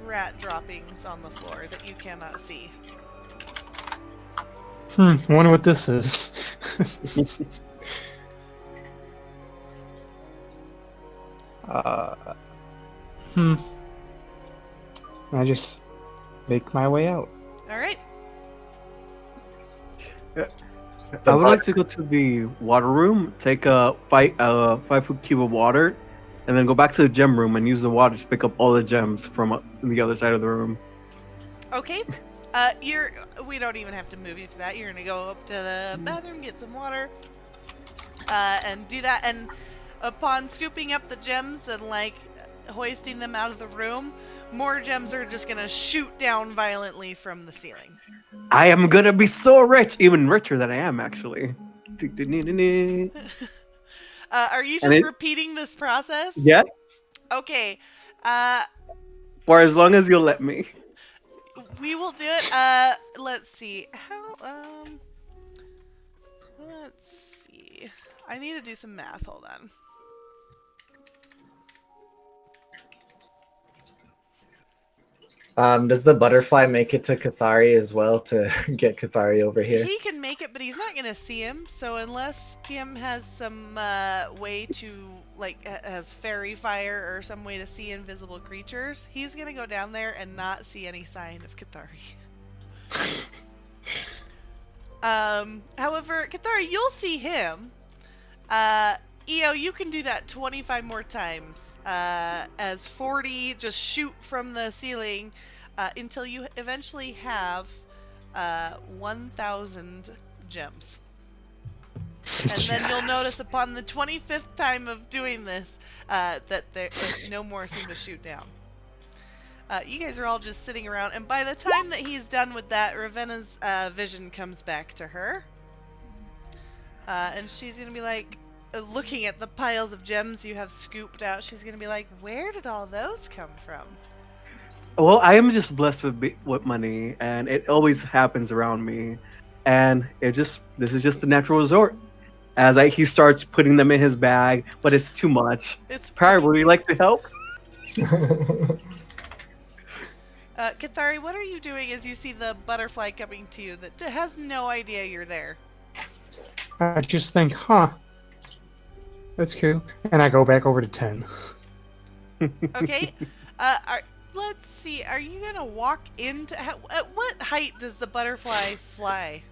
rat droppings on the floor that you cannot see. I wonder what this is. I just make my way out. Alright. I would like to go to the water room, take a 5-foot cube of water, and then go back to the gem room and use the water to pick up all the gems from the other side of the room. Okay. We don't even have to move you for that. You're gonna go up to the bathroom, get some water, and do that. And upon scooping up the gems and like hoisting them out of the room, more gems are just gonna shoot down violently from the ceiling. I am gonna be so rich, even richer than I am actually. And Are you just it, repeating this process? yeah, Okay. for as long as you'll let me. We will do it. Let's see. Let's see. I need to do some math. Hold on. Does the butterfly make it to Cathari as well to get Cathari over here? He can make it, but he's not gonna see him. So unless PM has some way to has fairy fire or some way to see invisible creatures, he's gonna go down there and not see any sign of Cathari. However, Cathari, you'll see him. EO, you can do that 25 more times. As 40 just shoot from the ceiling until you eventually have 1,000 gems. And then you'll notice upon the 25th time of doing this that no more seem to shoot down. You guys are all just sitting around, and by the time that he's done with that, Ravenna's vision comes back to her. And she's going to be like, looking at the piles of gems you have scooped out, she's going to be like, where did all those come from? Well, I am just blessed with money, and it always happens around me. And this is just a natural resort. As he starts putting them in his bag, but it's too much. It's Prior, would you like to help? Cathari, what are you doing as you see the butterfly coming to you that has no idea you're there? I just think, huh, that's cool. And I go back over to 10. Okay. Let's see. Are you gonna walk into? At what height does the butterfly fly?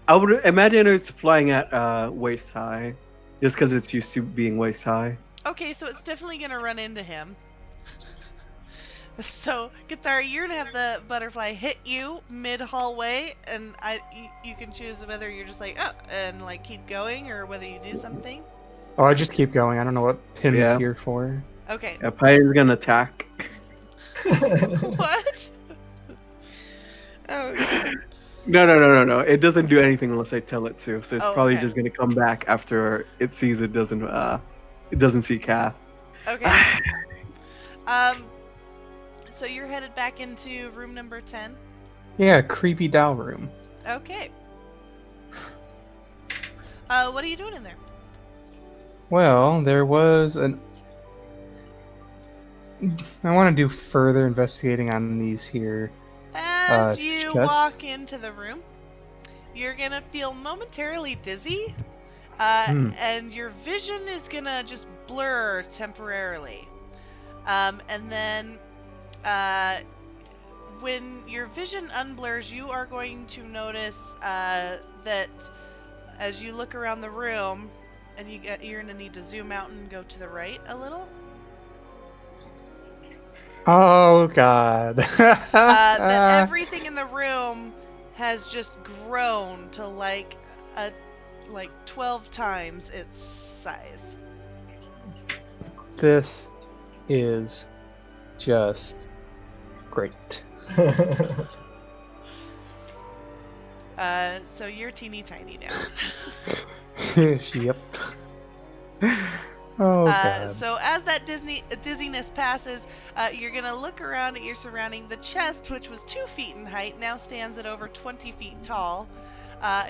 I would imagine it's flying at waist high, just because it's used to being waist high. Okay, so it's definitely gonna run into him. So, Cathari, you're gonna have the butterfly hit you mid-hallway, and you can choose whether you're just like, oh, and like keep going, or whether you do something. Oh, I just keep going. I don't know what Pim's Yeah. here for. Okay. Yeah, Pioneer's gonna attack. What? Oh. No. It doesn't do anything unless I tell it to. So it's Oh, probably okay. just gonna come back after it sees it doesn't see Kath. Okay. So you're headed back into room number 10? Yeah, creepy doll room. Okay. What are you doing in there? Well, there was an... I want to do further investigating on these here. As you chest? walk into the room, you're gonna feel momentarily dizzy, and your vision is gonna just blur temporarily. And then, when your vision unblurs, you are going to notice that as you look around the room, and you're gonna need to zoom out and go to the right a little. Oh god. That everything in the room has just grown to like 12 times its size. This is just great. So you're teeny tiny now. Yep. Oh god. So as that dizziness passes, you're gonna look around at your surrounding. The chest, which was 2 feet in height, now stands at over 20 feet tall.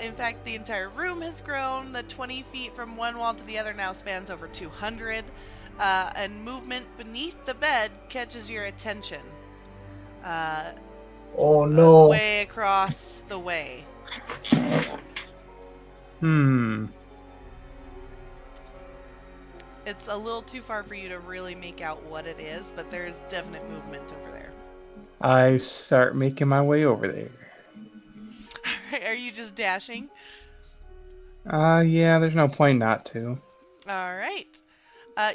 In fact, the entire room has grown. The 20 feet from one wall to the other now spans over 200. And movement beneath the bed catches your attention. Oh no. Way across the way. It's a little too far for you to really make out what it is, but there's definite movement over there. I start making my way over there. Are you just dashing? Yeah, there's no point not to. Alright.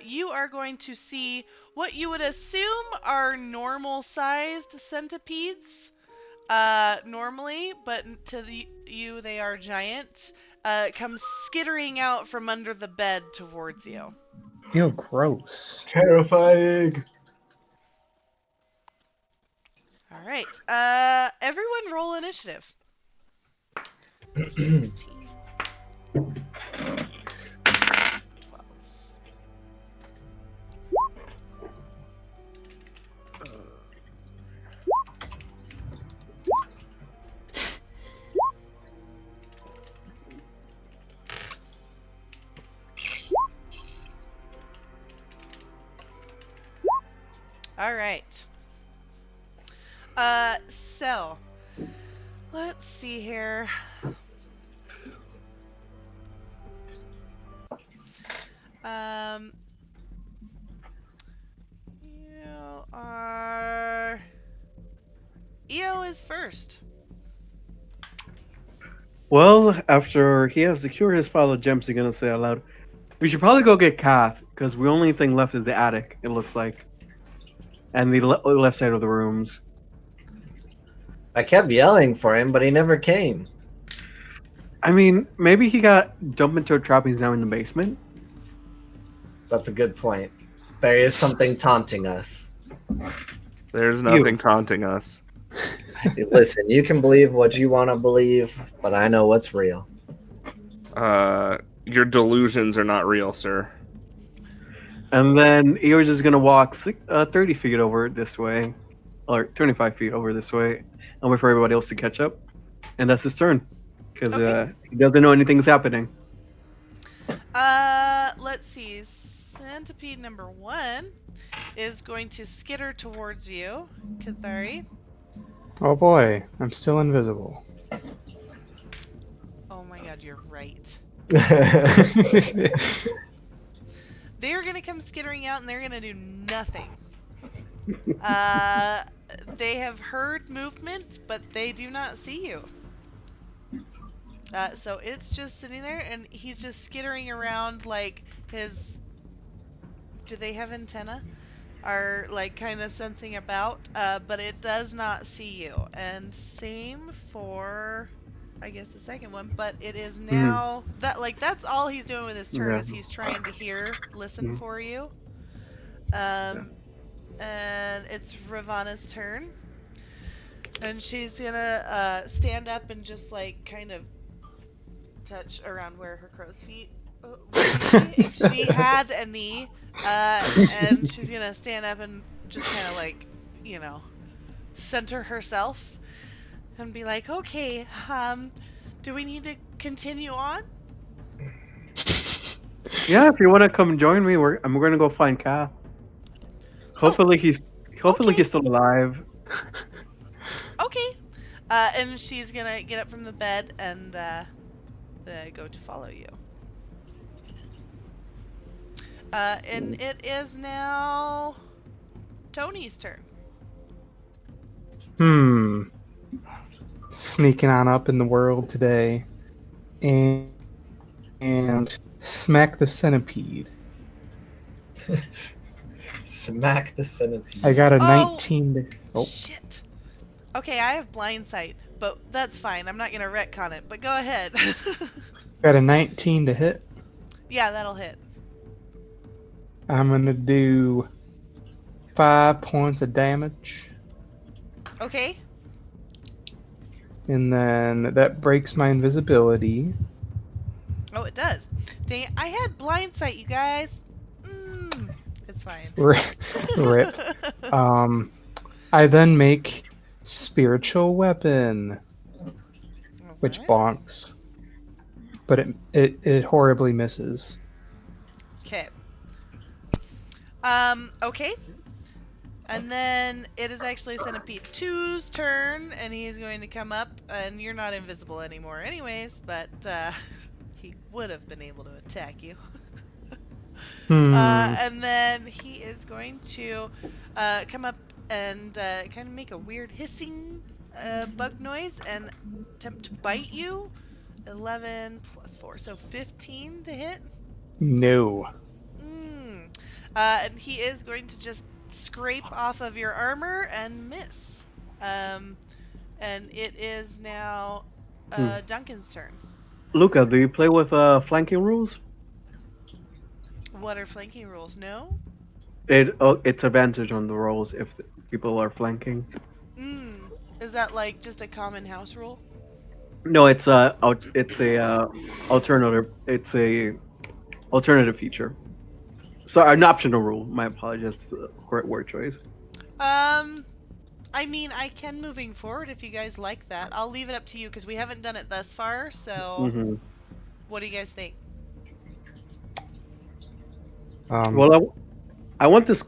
You are going to see what you would assume are normal-sized centipedes. Normally, but to you they are giant. Come skittering out from under the bed towards you. Ew, gross. Terrifying. Alright. Everyone roll initiative. All right. So let's see here. You are. EO is first. Well, after he has secured his pile of gems, he's gonna say aloud, "We should probably go get Kath, because the only thing left is the attic. It looks like, and the left side of the rooms." I kept yelling for him, but he never came. I mean, maybe he got dumped into a trap. He's now in the basement. That's a good point. There is something taunting us. There's nothing taunting us. Listen, you can believe what you want to believe, but I know what's real. Your delusions are not real, sir. And then Eor's just gonna walk 30 feet over this way, or 25 feet over this way, and wait for everybody else to catch up. And that's his turn, because Okay. he doesn't know anything's happening. Let's see. Centipede number 1 is going to skitter towards you, Kathari. Oh boy, I'm still invisible. Oh my god, you're right. Right. They're gonna come skittering out and they're gonna do nothing. They have heard movement, but they do not see you. So it's just sitting there, and he's just skittering around like his. Do they have antenna? Are like kind of sensing about, but it does not see you. And same for, I guess, the second one. But it is now that that's all he's doing with his turn Yeah. is he's trying to listen Mhm. for you. And it's Rivana's turn, and she's gonna stand up and just like kind of touch around where her crow's feet would be if she had any. And she's gonna stand up and just kind of like, center herself and be like, okay, do we need to continue on? Yeah, if you want to come join me, I'm gonna go find Kath. Hopefully he's okay. still alive. Okay. And she's gonna get up from the bed and go to follow you. And it is now Tony's turn. Sneaking on up in the world today, and smack the centipede. Smack the centipede. I got a Oh, 19 to... Oh, shit. Okay, I have blind sight, but that's fine. I'm not gonna retcon it, but go ahead. got a 19 to hit. Yeah, that'll hit. I'm gonna do 5 points of damage, Okay. and then that breaks my invisibility. Oh, it does. Dang it, I had blind sight, you guys. It's fine. Rip. I then make spiritual weapon, which Alright. bonks, but it horribly misses. Okay. Okay. And then it is actually Centipede 2's turn, and he's going to come up, and you're not invisible anymore anyways, but he would have been able to attack you. And then he is going to come up and kind of make a weird hissing bug noise and attempt to bite you. 11 plus 4, so 15 to hit. No. And he is going to just scrape off of your armor and miss. And it is now Duncan's turn. Luca, do you play with flanking rules? What are flanking rules? No? It's advantage on the rolls if people are flanking. Is that like just a common house rule? No, it's a alternative. It's a alternative feature. Sorry, an optional rule. My apologies. Correct word choice. Um, I mean, I can moving forward if you guys like that. I'll leave it up to you because we haven't done it thus far. So, Hmm. what do you guys think? Well, I want this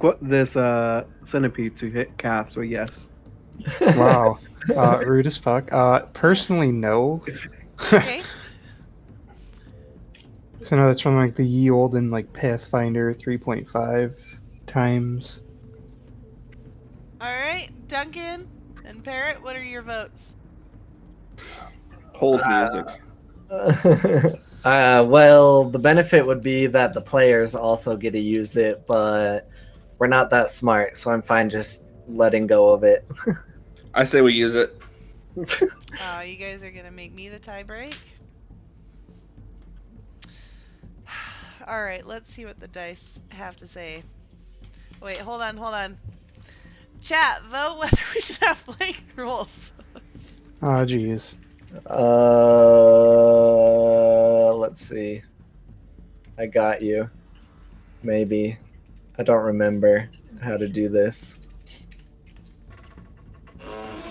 centipede to hit cast. So yes. Wow. Rude as fuck. Personally, no. Okay. So no, that's from like the ye olden like Pathfinder 3.5 times. All right, Duncan and Parrot, what are your votes? Hold music. Well, the benefit would be that the players also get to use it, but we're not that smart, so I'm fine just letting go of it. I say we use it. Oh, you guys are gonna make me the tie break? All right, let's see what the dice have to say. Wait, hold on. Chat, vote whether we should have blank rules. Oh, jeez. Let's see. I got you. Maybe. I don't remember how to do this.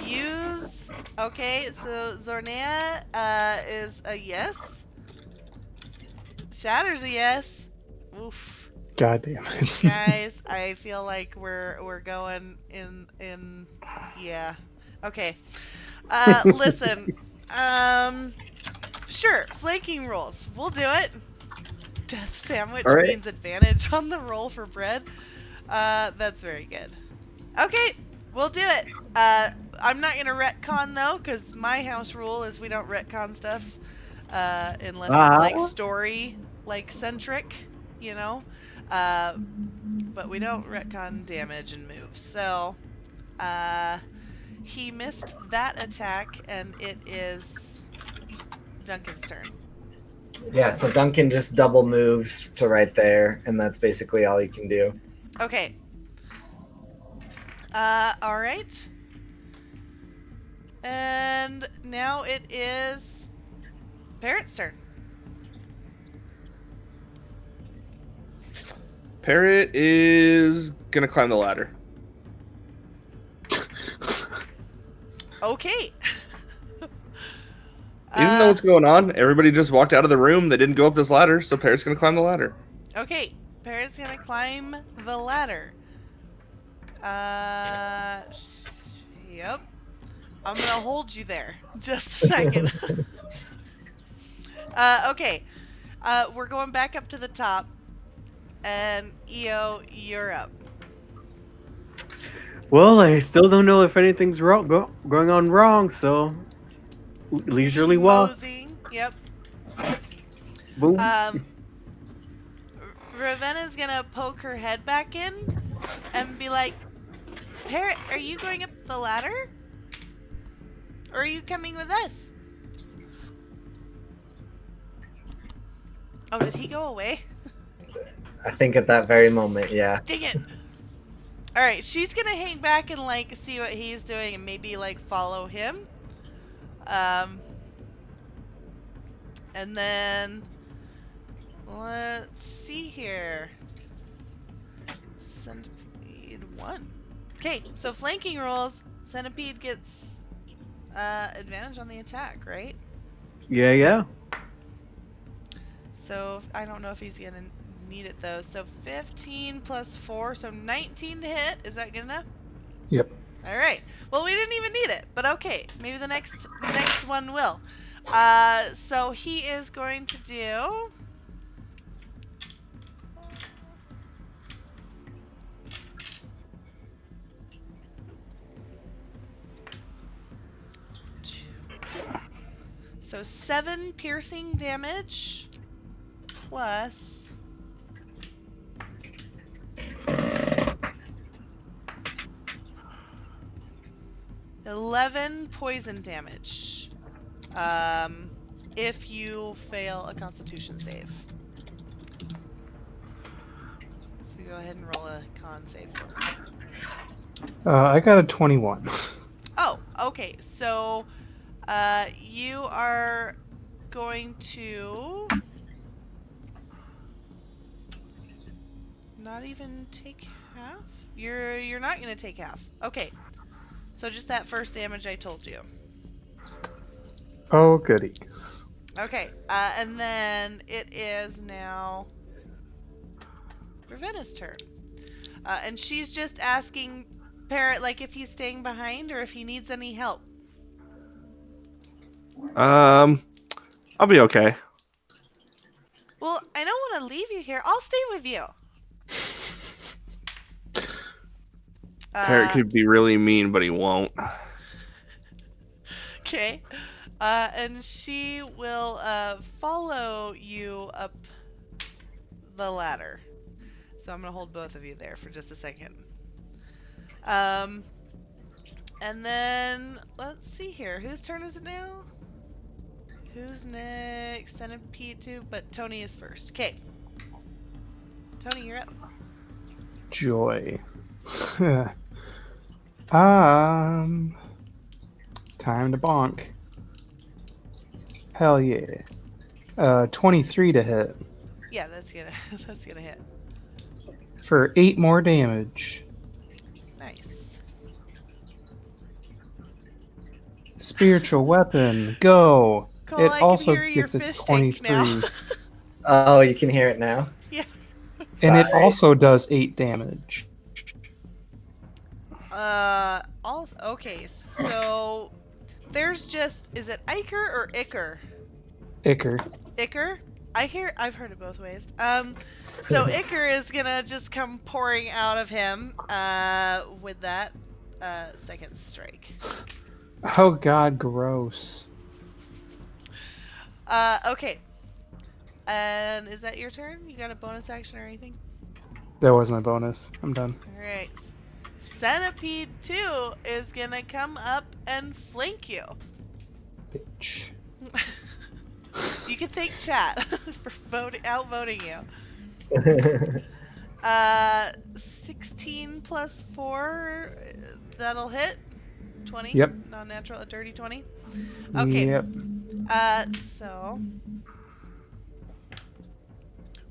Use. Okay, so Zornea is a yes. Shatter's a yes. Oof. God damn it. Guys, I feel like we're going in yeah. Okay. Listen. Sure, flanking rules. We'll do it. Death sandwich All right. means advantage on the roll for bread. That's very good. Okay, we'll do it. I'm not gonna retcon though, because my house rule is we don't retcon stuff unless it's like story like centric, you know. But we don't retcon damage and moves. So, he missed that attack, and it is Duncan's turn. Yeah, so Duncan just double moves to right there, and that's basically all he can do. Okay. All right. And now it is Parrot's turn. Parrot is gonna climb the ladder. Okay. He doesn't know what's going on. Everybody just walked out of the room. They didn't go up this ladder, so Parrot's gonna climb the ladder. Okay, Parrot's gonna climb the ladder. Yep. I'm gonna hold you there. Just a second. Okay. We're going back up to the top. And EO, you're up. Well, I still don't know if anything's going on wrong. So leisurely Just walk. moseying. Yep. Boom. Ravenna's gonna poke her head back in and be like, Parrot, are you going up the ladder? Or are you coming with us? Oh, did he go away? I think at that very moment, yeah. Dang it! Alright, she's gonna hang back and, like, see what he's doing and maybe, like, follow him. And then... let's see here. Centipede 1. Okay, so flanking rolls, Centipede gets advantage on the attack, right? Yeah. So I don't know if he's gonna need it though. So 15 plus 4, so 19 to hit. Is that good enough? Yep. All right. Well, we didn't even need it, but okay. Maybe the next one will. So he is going to do. So 7 piercing damage plus 11 poison damage. If you fail a Constitution save. So go ahead and roll a con save for me. I got a 21. Oh, okay. So You are going to not even take half? You're not gonna take half. Okay. So just that first damage I told you. Oh, goody. Okay. And then it is now Ravenna's turn. And she's just asking Parrot like if he's staying behind or if he needs any help. I'll be okay. Well, I don't want to leave you here. I'll stay with you. Parrot could be really mean, but he won't. Okay. And she will follow you up the ladder. So I'm going to hold both of you there for just a second. And then, let's see here. Whose turn is it now? Who's next? Centipede 2, but Tony is first. Okay. Tony, you're up. Joy. Time to bonk. Hell yeah. 23 to hit. Yeah, that's gonna that's gonna hit. For 8 more damage. Nice. Spiritual weapon, go! Cole, It I also can hear your gets a fish tank 23. now. Oh, you can hear it now? Yeah. And it Sorry. also does 8 damage. Also, okay, so there's just, is it Iker or Iker? Icker. Iker? I've heard it both ways. So Iker is gonna just come pouring out of him, with that, second strike. Oh god, gross. Okay. And is that your turn? You got a bonus action or anything? That was my bonus. I'm done. Alright. Centipede 2 is gonna come up and flank you. Bitch. You can thank chat for outvoting you. 16 plus 4, that'll hit. 20? Yep. Non-natural, a dirty 20. Okay. Yep. So.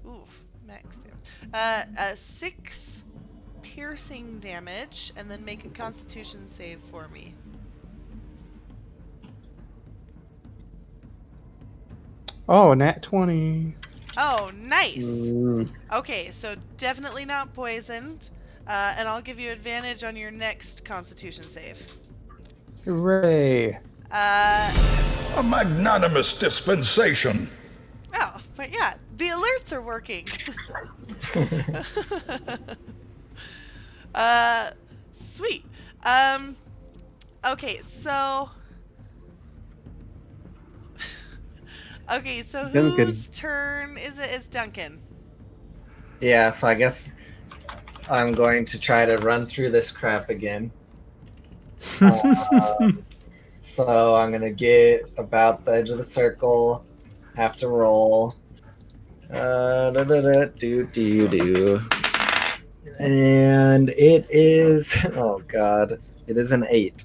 Oof, max damage. 6 piercing damage, and then make a Constitution save for me. Oh, nat 20. Oh, nice! Mm. Okay, so definitely not poisoned. And I'll give you advantage on your next Constitution save. Hooray. A magnanimous dispensation. Oh, but yeah, the alerts are working. Sweet. Okay, so. Okay, so Duncan. whose turn is it? It's Duncan. Yeah, so I guess I'm going to try to run through this crap again. So I'm going to get about the edge of the circle, have to roll. Do. And it is, oh god, it is an 8.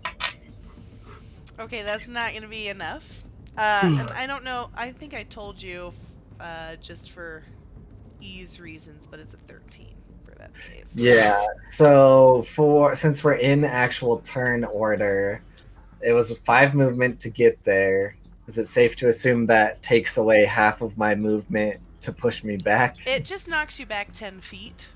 Okay, that's not going to be enough. And I don't know, I think I told you just for ease reasons, but it's a 13 for that save. Yeah, so since we're in actual turn order, it was 5 movement to get there. Is it safe to assume that takes away half of my movement to push me back? It just knocks you back 10 feet.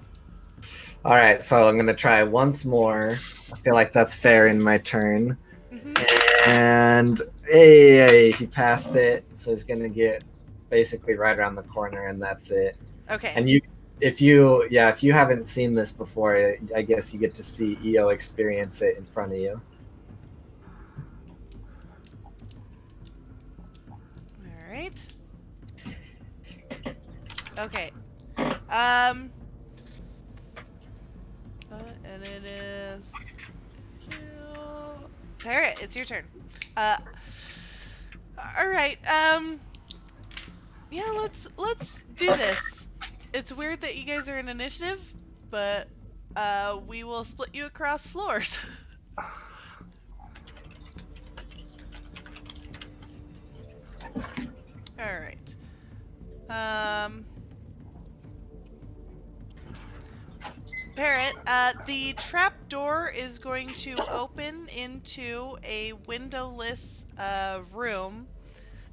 Alright, so I'm going to try once more. I feel like that's fair in my turn. Mm-hmm. And hey, he passed it, so he's going to get basically right around the corner, and that's it. Okay. And if you haven't seen this before, I guess you get to see EO experience it in front of you. All right. Okay. And it is Parrot, it's your turn. All right. Yeah, let's do this. It's weird that you guys are in initiative, but we will split you across floors. Alright. Parrot, the trap door is going to open into a windowless room,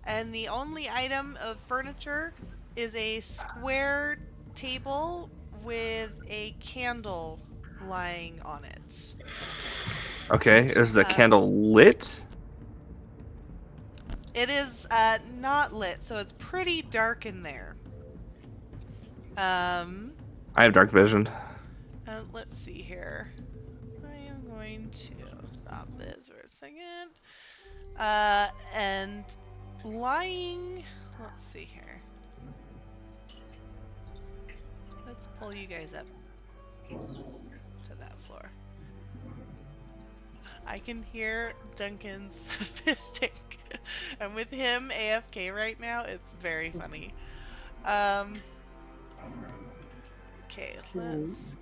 and the only item of furniture is a square table with a candle lying on it. Okay, is the candle lit? It is not lit, so it's pretty dark in there. I have dark vision. Let's see here. I am going to stop this for a second. And lying. Let's see here. Let's pull you guys up to that floor. I can hear Duncan's fish tank. And with him AFK right now, it's very funny. Okay, let's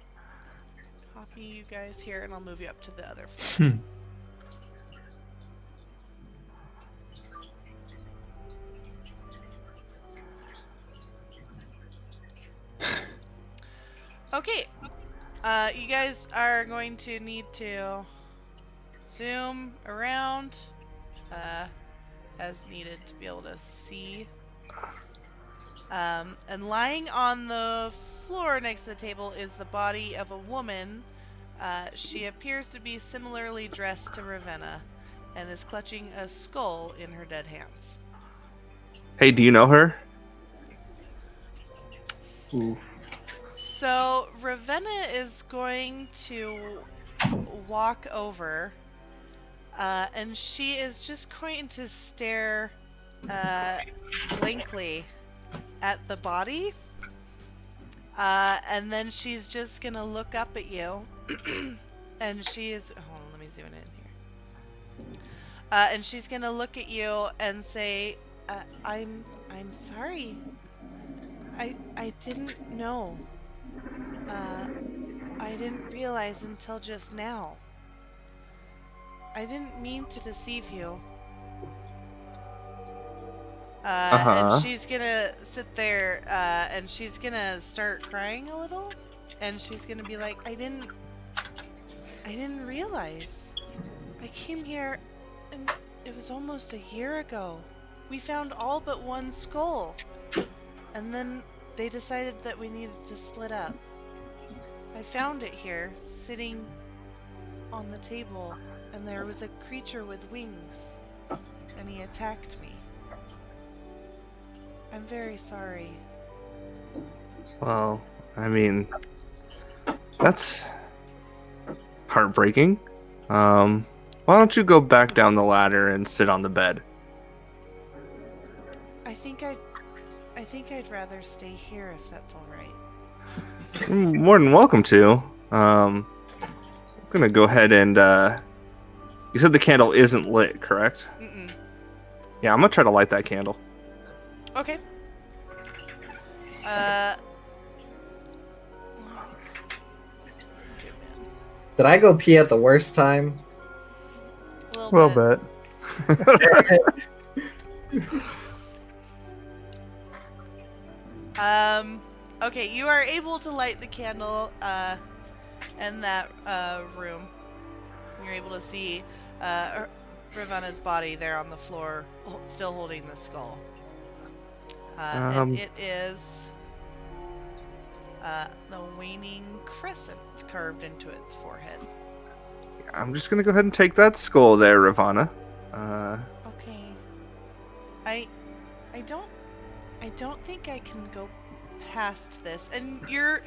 copy you guys here, and I'll move you up to the other floor. Okay, you guys are going to need to zoom around as needed to be able to see. And lying on the floor next to the table is the body of a woman. She appears to be similarly dressed to Rivana and is clutching a skull in her dead hands. Hey, do you know her? Ooh. So Ravenna is going to walk over, and she is just going to stare blankly at the body, and then she's just gonna look up at you, and she is. Hold on, let me zoom in here. And she's gonna look at you and say, "I'm sorry. I didn't know. I didn't realize until just now. I didn't mean to deceive you." And she's gonna sit there, and she's gonna start crying a little, and she's gonna be like, I didn't realize. I came here, and it was almost a year ago. We found all but one skull, and then they decided that we needed to split up. I found it here, sitting on the table, and there was a creature with wings, and he attacked me. I'm very sorry. Well, I mean, that's heartbreaking. Why don't you go back down the ladder and sit on the bed? I think I'd rather stay here if that's all right. More than welcome to. I'm gonna go ahead and you said the candle isn't lit, correct? Mm-mm. Yeah, I'm gonna try to light that candle. Okay. Did I go pee at the worst time? A Well, bet. Okay, you are able to light the candle in that room. You're able to see Rivana's body there on the floor, still holding the skull. And it is the waning crescent carved into its forehead. I'm just gonna go ahead and take that skull there, Rivana. Okay. I don't think I can go past this. And you're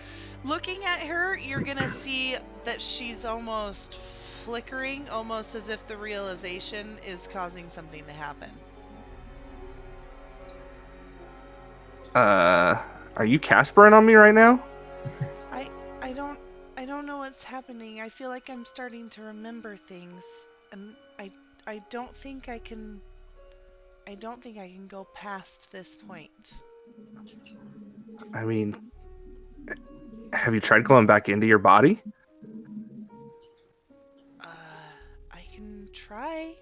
looking at her, you're gonna see that she's almost flickering, almost as if the realization is causing something to happen. Are you Caspering on me right now? I don't know what's happening. I feel like I'm starting to remember things, and I don't think I can go past this point. I mean, have you tried going back into your body? I can try.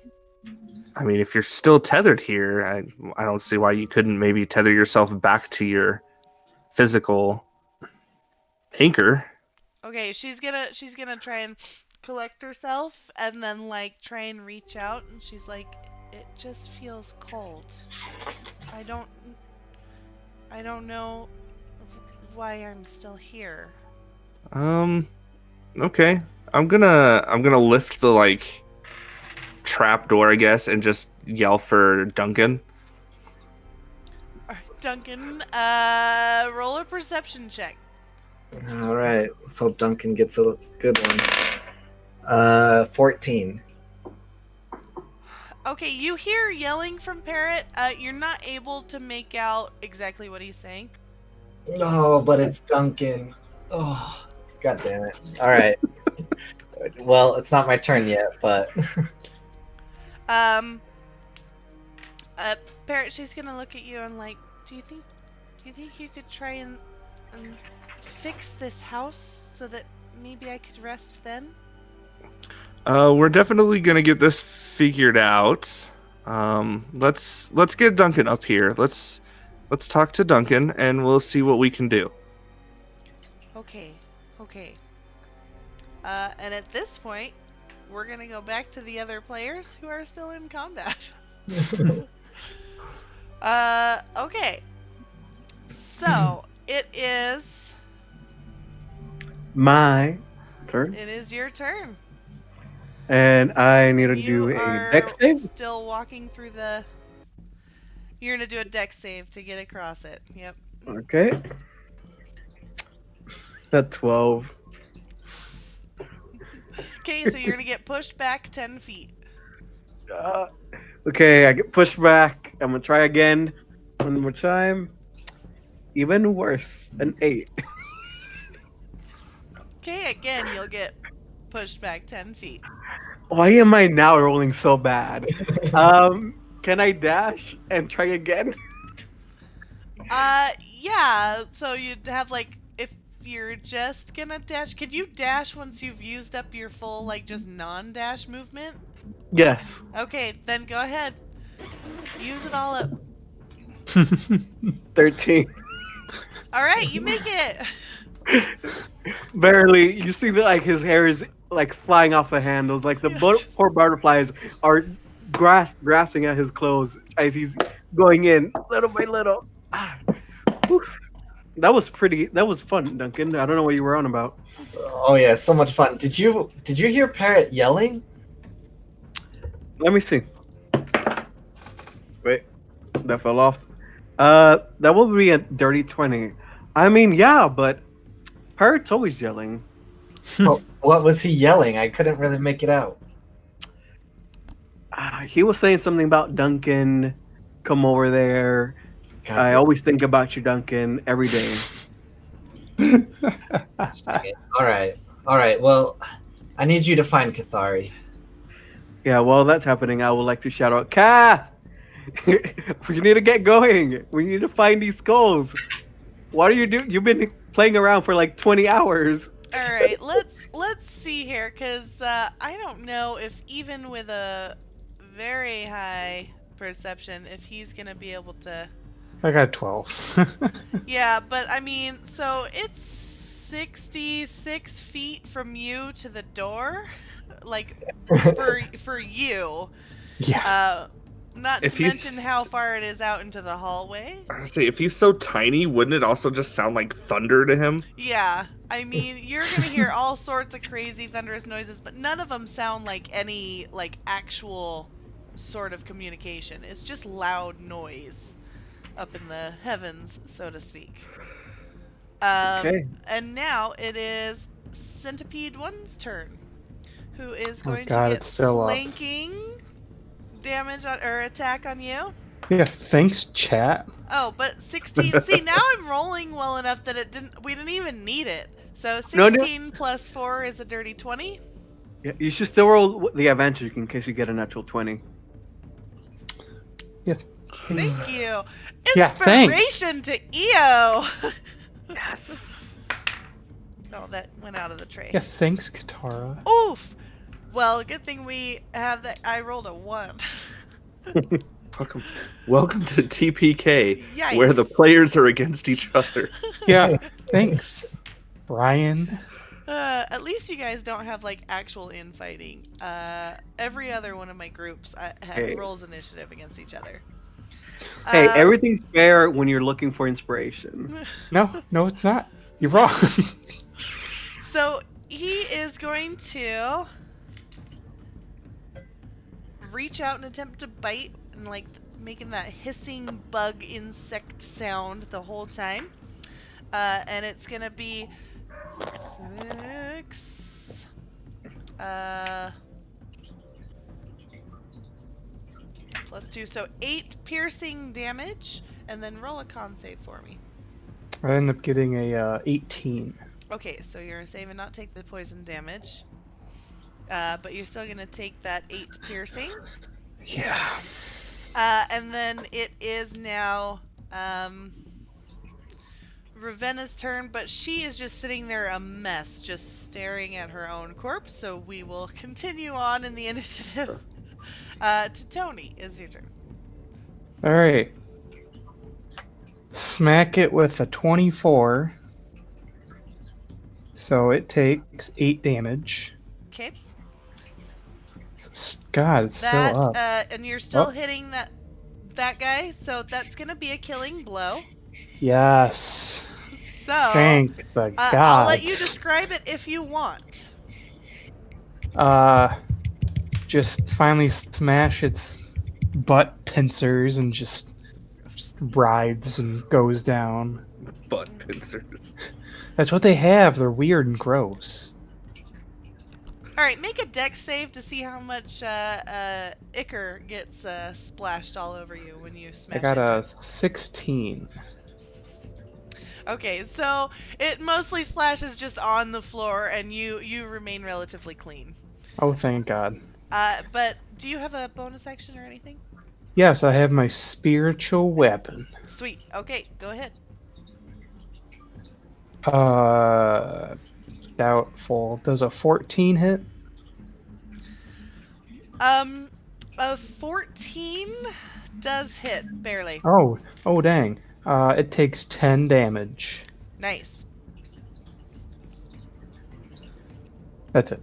I mean, if you're still tethered here, I don't see why you couldn't maybe tether yourself back to your physical anchor. Okay, she's gonna try and collect herself and then like try and reach out, and she's like, it just feels cold. I don't know why I'm still here. Okay. I'm gonna lift the like trap door, I guess, and just yell for Duncan. Duncan, roll a perception check. All right, let's hope Duncan gets a good one. 14. Okay, you hear yelling from Parrot. You're not able to make out exactly what he's saying. No, but it's Duncan. Oh, god damn it. All right. Well, it's not my turn yet, but Parrot, she's gonna look at you and like, do you think you could try and fix this house so that maybe I could rest then? We're definitely gonna get this figured out. Let's get Duncan up here. Let's talk to Duncan and we'll see what we can do. Okay. And at this point, we're gonna go back to the other players who are still in combat. Okay. So it is My turn. It is your turn. And I need to You do a are dex save. still walking through the. You're gonna do a dex save to get across it. Yep. Okay. That's 12. Okay, so you're gonna get pushed back 10 feet. Okay, I get pushed back. I'm gonna try again. One more time. Even worse. An 8. Okay, again, you'll get pushed back 10 feet. Why am I now rolling so bad? Can I dash and try again? Yeah, so you'd have like, if you're just gonna dash, could you dash once you've used up your full, like, just non-dash movement? Yes. Okay, then go ahead. Use it all up. 13. Alright, you make it! Barely. You see that like his hair is like flying off the handles. Like the poor butterflies are grasping at his clothes as he's going in little by little. That was fun, Duncan. I don't know what you were on about. Oh yeah, so much fun. Did you hear Parrot yelling? Let me see. Wait, that fell off. That will be a dirty 20. I mean, yeah, but Parrot's always yelling. What was he yelling? I couldn't really make it out. He was saying something about Duncan. Come over there. God I damn. always think about you, Duncan, every day. All right. Well, I need you to find Cathari. Yeah, while that's happening, I would like to shout out, Kath! We need to get going. We need to find these skulls. What are you doing? You've been playing around for like 20 hours. Alright, let's see here, because I don't know if even with a very high perception, if he's going to be able to... I got 12. Yeah, but I mean, so it's 66 feet from you to the door, like, for you. Yeah. Not If to he's- mention how far it is out into the hallway. I say, if he's so tiny, wouldn't it also just sound like thunder to him? Yeah, I mean, you're gonna hear all sorts of crazy thunderous noises, but none of them sound like any, like, actual sort of communication. It's just loud noise up in the heavens, so to speak. Okay. And now it is Centipede 1's turn, who is going God, to get it's still up. flanking damage on, or attack on you. Yeah, thanks, chat. Oh, but 16. See, now I'm rolling well enough that we didn't even need it. So No, 16 plus 4 is a dirty 20. Yeah, you should still roll the advantage in case you get a natural 20. Yeah. Thank you. Yeah, thanks. Inspiration to EO. Yes. Oh, that went out of the tray. Yeah, thanks, Katara. Oof. Well, good thing we have that. I rolled a 1. Welcome to TPK, Yikes. where the players are against each other. Yeah, thanks, Brian. At least you guys don't have like actual infighting. Every other one of my groups Hey. rolls initiative against each other. Hey, everything's fair when you're looking for inspiration. No, it's not. You're wrong. So he is going to reach out and attempt to bite, and like making that hissing bug insect sound the whole time. And it's gonna be 6. Plus 2, so 8 piercing damage, and then roll a con save for me. I end up getting a 18. Okay, so you're save and not take the poison damage. But you're still gonna take that 8 piercing. Yeah. And then it is now Rivana's turn, but she is just sitting there a mess, just staring at her own corpse. So we will continue on in the initiative. To Tony, is your turn. All right. Smack it with a 24. So it takes 8 damage. Okay. God, it's That still up. and you're still Oh. hitting that guy, so that's gonna be a killing blow. Yes. So Thank the gods. I'll let you describe it if you want. Just finally smash its butt pincers and just rides and goes down. Butt pincers. That's what they have. They're weird and gross. Alright, make a dex save to see how much ichor gets splashed all over you when you smash I got into a it. 16. Okay, so it mostly splashes just on the floor, and you remain relatively clean. Oh, thank God. But do you have a bonus action or anything? Yes, I have my spiritual weapon. Sweet. Okay, go ahead. Doubtful. Does a 14 hit? A 14 does hit, barely. Oh dang. It takes 10 damage. Nice. That's it.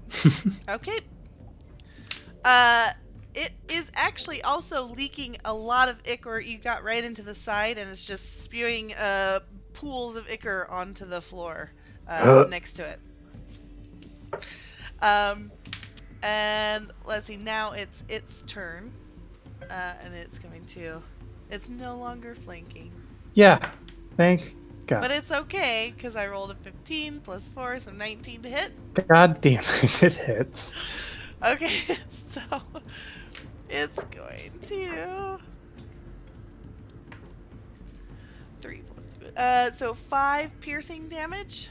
Okay. It is actually also leaking a lot of ichor. You got right into the side, and it's just spewing pools of ichor onto the floor next to it. And let's see. Now it's its turn, and it's going to. It's no longer flanking. Yeah. Thank God. But it's okay, because I rolled a 15 plus 4, so 19 to hit. God damn it, it hits. Okay, so it's going to 3 plus 2. So 5 piercing damage.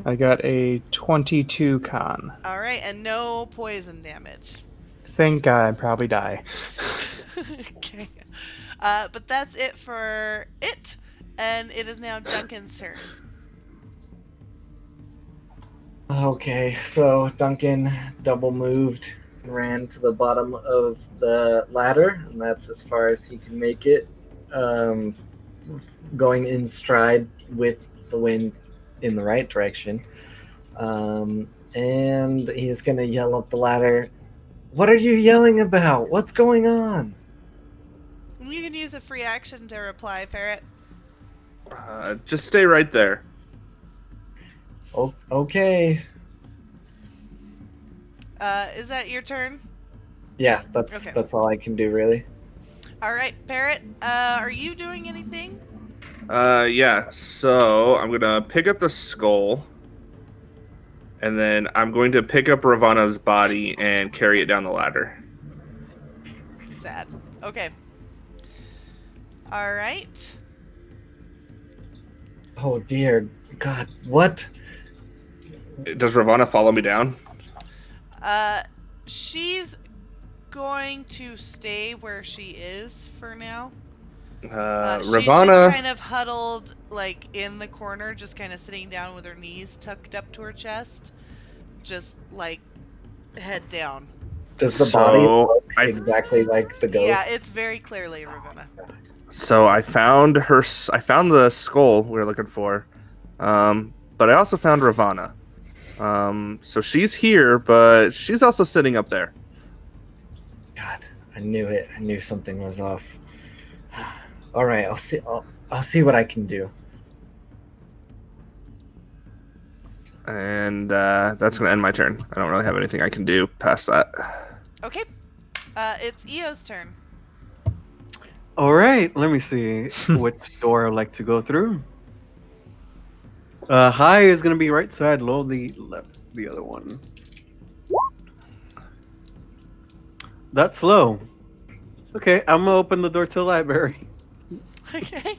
I got a 22 con. All right, and no poison damage. Thank God I'd probably die. Okay, but that's it for it, and it is now Duncan's turn. Okay, so Duncan double moved and ran to the bottom of the ladder, and that's as far as he can make it. Going in stride with the wind in the right direction. And he's gonna yell up the ladder, "What are you yelling about? What's going on?" You can use a free action to reply, Ferret. Just stay right there. Oh, okay. Is that your turn? Yeah, that's all I can do, really. All right, Parrot. Are you doing anything? Yeah, so I'm gonna pick up the skull, and then I'm going to pick up Ravana's body and carry it down the ladder. Sad. Okay. All right. Oh dear God, what? Does Rivana follow me down? She's going to stay where she is for now. She's Rivana. just kind of huddled, like, in the corner, just kind of sitting down with her knees tucked up to her chest. just like head down. Does the body So, look I- exactly like the ghost? Yeah, it's very clearly Ravenna. So I found her. I found the skull we were looking for, but I also found Rivana. So she's here, but she's also sitting up there. God, I knew it. I knew something was off. All right, I'll see. I'll see what I can do. And that's gonna end my turn. I don't really have anything I can do past that. Okay. It's Eo's turn. All right, let me see which door I'd like to go through. High is gonna be right side, low the left, the other one. That's low. Okay, I'm gonna open the door to the library. Okay.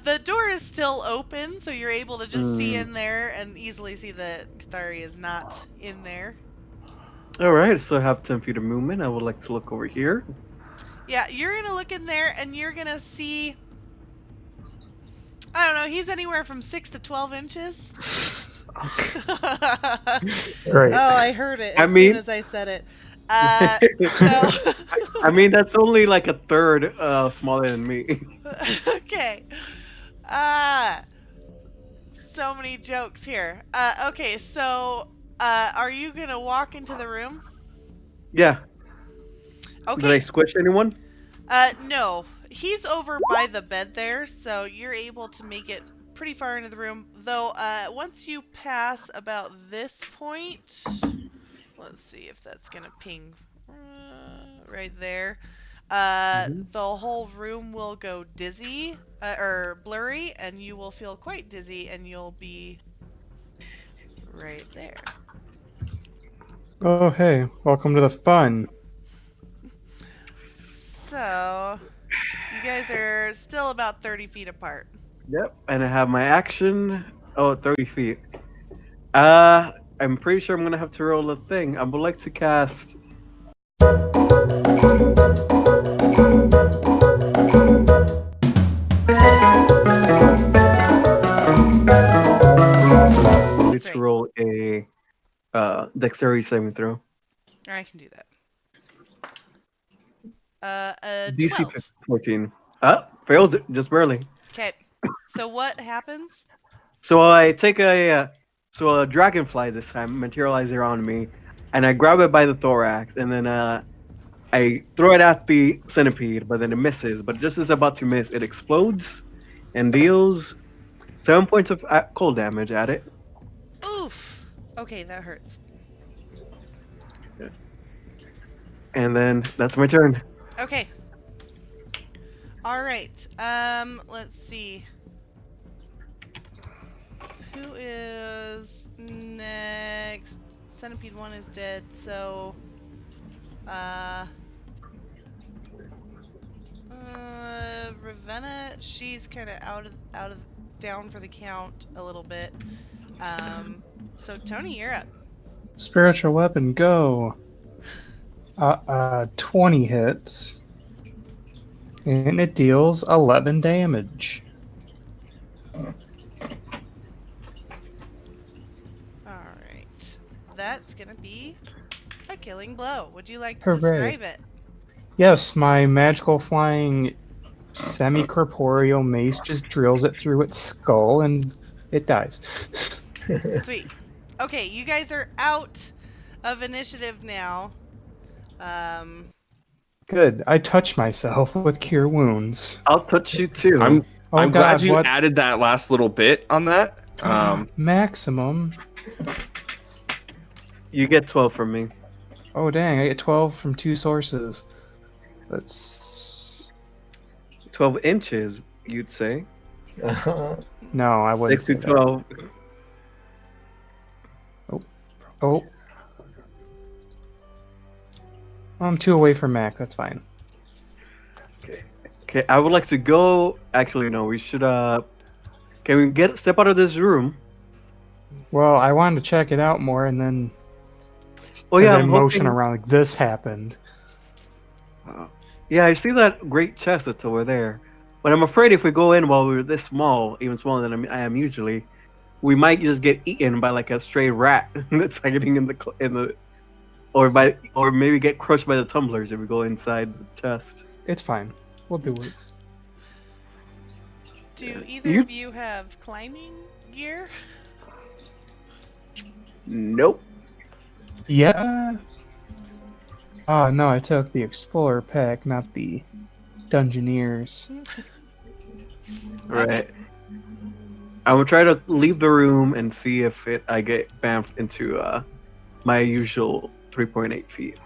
The door is still open, so you're able to just see in there and easily see that Kthari is not in there. All right, so I have 10 feet of movement. I would like to look over here. Yeah, you're gonna look in there and you're gonna see. I don't know. He's anywhere from 6 to 12 inches. Right. Oh, I heard it as mean- soon as I said it. So. I mean, that's only like a third smaller than me. Okay. So many jokes here. Okay, so are you gonna walk into the room? Yeah. Okay. Did I squish anyone? No. He's over by the bed there, so you're able to make it pretty far into the room. Though, once you pass about this point, let's see if that's gonna ping right there. The whole room will go dizzy, or blurry, and you will feel quite dizzy, and you'll be right there. Oh, hey, welcome to the fun. So, you guys are still about 30 feet apart. Yep. And I have my action. Oh, 30 feet. I'm pretty sure I'm gonna have to roll a thing. I would like to cast. That's To right. roll a dexterity saving throw. I can do that. A DC 12. 14. Fails it just barely. Okay. So what happens? So I take a dragonfly this time, materialize around me, and I grab it by the thorax, and then I throw it at the centipede, but then it misses. But just as it's about to miss, it explodes and deals 7 points of cold damage at it. Oof. Okay, that hurts. And then that's my turn. Okay. All right. Let's see. Who is next? Centipede 1 is dead, so Ravenna, she's kind of out of down for the count a little bit. So Tony, you're up. Spiritual weapon, go. 20 hits. And it deals 11 damage. Alright. That's gonna be a killing blow. Would you like to Hooray. describe it? Yes, my magical flying semi-corporeal mace just drills it through its skull and it dies. Sweet. Okay, you guys are out of initiative now. Good. I touch myself with cure wounds. I'll touch you too. I'm Oh glad God, you what? added that last little bit on that. Maximum. You get 12 from me. Oh dang, I get 12 from 2 sources. That's 12 inches, you'd say. no, I wouldn't 6 say to that. 12. Oh. I'm 2 away from Mac, that's fine. Okay, I would like to go. Actually, no, we should. Can we step out of this room? Well, I wanted to check it out more, and then Oh as yeah, I I'm motion hoping. around, like this happened. Yeah, I see that great chest that's over there. But I'm afraid if we go in while we're this small, even smaller than I am usually, we might just get eaten by like a stray rat that's hiding in the or maybe get crushed by the tumblers if we go inside the chest. It's fine. We'll do it. Do either of you have climbing gear? Nope. Yeah. Oh no, I took the Explorer pack, not the Dungeoneers. Right. I'm gonna try to leave the room and see if I get bamfed into my usual 3.8 feet.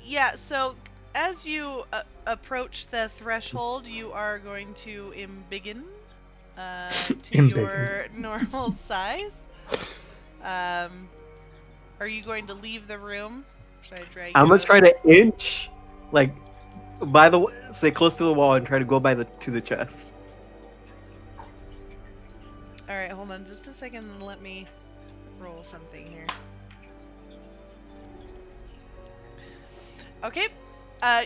Yeah, so as you approach the threshold, you are going to embiggen to your normal size. Are you going to leave the room? Should I drag you I'm gonna out? try to inch, like, stay close to the wall and try to go to the chest. Alright, hold on just a second and let me roll something here. Okay.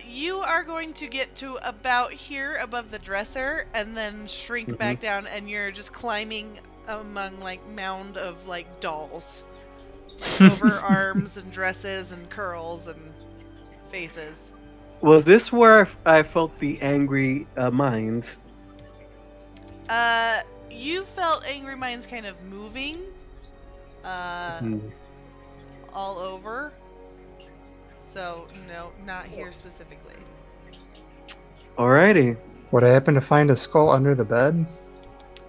You are going to get to about here above the dresser and then shrink back down, and you're just climbing among like mound of like dolls. Like, over arms and dresses and curls and faces. Was this where I felt the angry mind? You felt Angry Minds kind of moving all over. So, no, not here specifically. Alrighty. Would I happen to find a skull under the bed?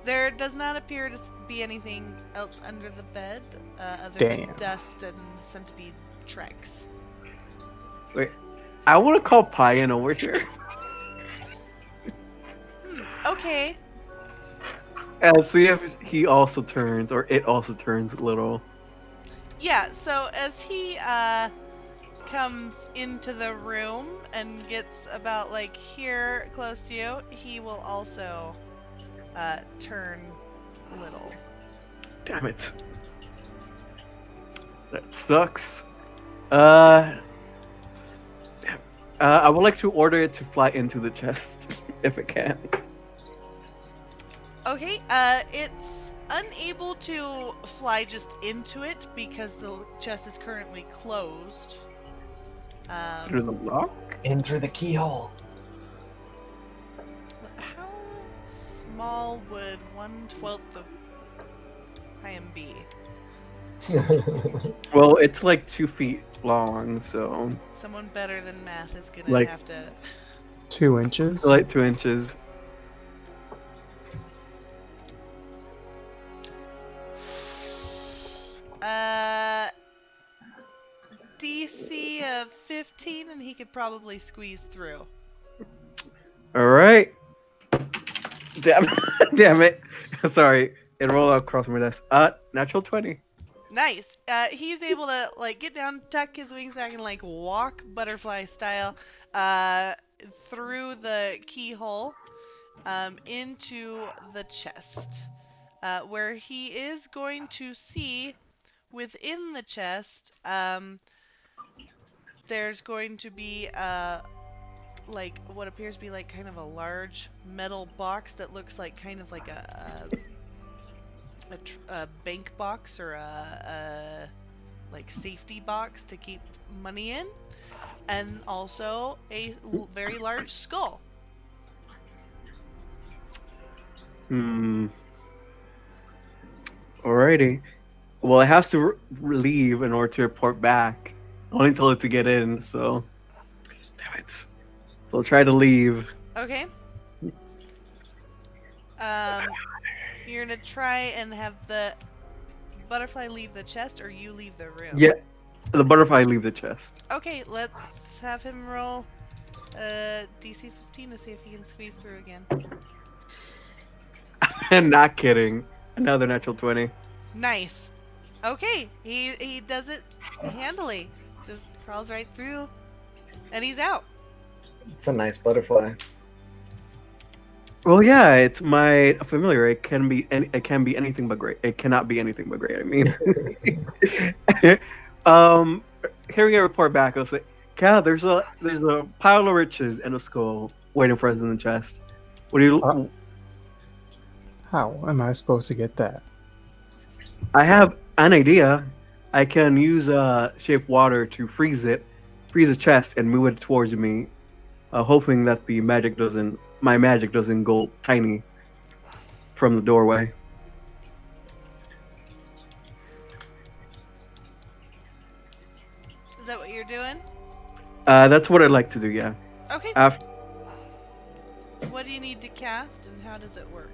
There does not appear to be anything else under the bed other Damn. than dust and centipede tracks. Wait, I want to call Payan over here. Okay. And see if he also turns, or it also turns a little. Yeah, so as he comes into the room and gets about like here close to you, he will also turn little. Damn it. That sucks. I would like to order it to fly into the chest, if it can. Okay, it's unable to fly just into it because the chest is currently closed. Through the lock? In through the keyhole. How small would 1/12 of Payan be? Well, it's like 2 feet long, so Someone better than math is gonna Like- have to. 2 inches? like 2 inches. DC of 15, and he could probably squeeze through. Alright. Damn it. Sorry. It rolled across my desk. Natural 20. Nice. He's able to like get down, tuck his wings back, and like walk butterfly style through the keyhole into the chest, where he is going to see within the chest. There's going to be like what appears to be like kind of a large metal box that looks like kind of like a bank box or a like safety box to keep money in, and also a very large skull. Alrighty. Well, it has to leave in order to report back. I only told it to get in, so. Damn it. So I'll try to leave. Okay. You're gonna try and have the butterfly leave the chest, or you leave the room? Yeah, the butterfly leave the chest. Okay, let's have him roll DC 15 to see if he can squeeze through again. I'm not kidding. Another natural 20. Nice. Okay, he does it handily. Just crawls right through, and he's out. It's a nice butterfly. Well, yeah, it's my familiar. It can be anything but great. It cannot be anything but great. I mean, hearing a report back, I'll say, "Cal, there's a pile of riches and a skull waiting for us in the chest. What do you? How am I supposed to get that? I have an idea. I can use shape water to freeze the chest, and move it towards me, hoping that my magic doesn't go tiny from the doorway. Is that what you're doing? That's what I'd like to do. Yeah. Okay. After, What do you need to cast, and how does it work?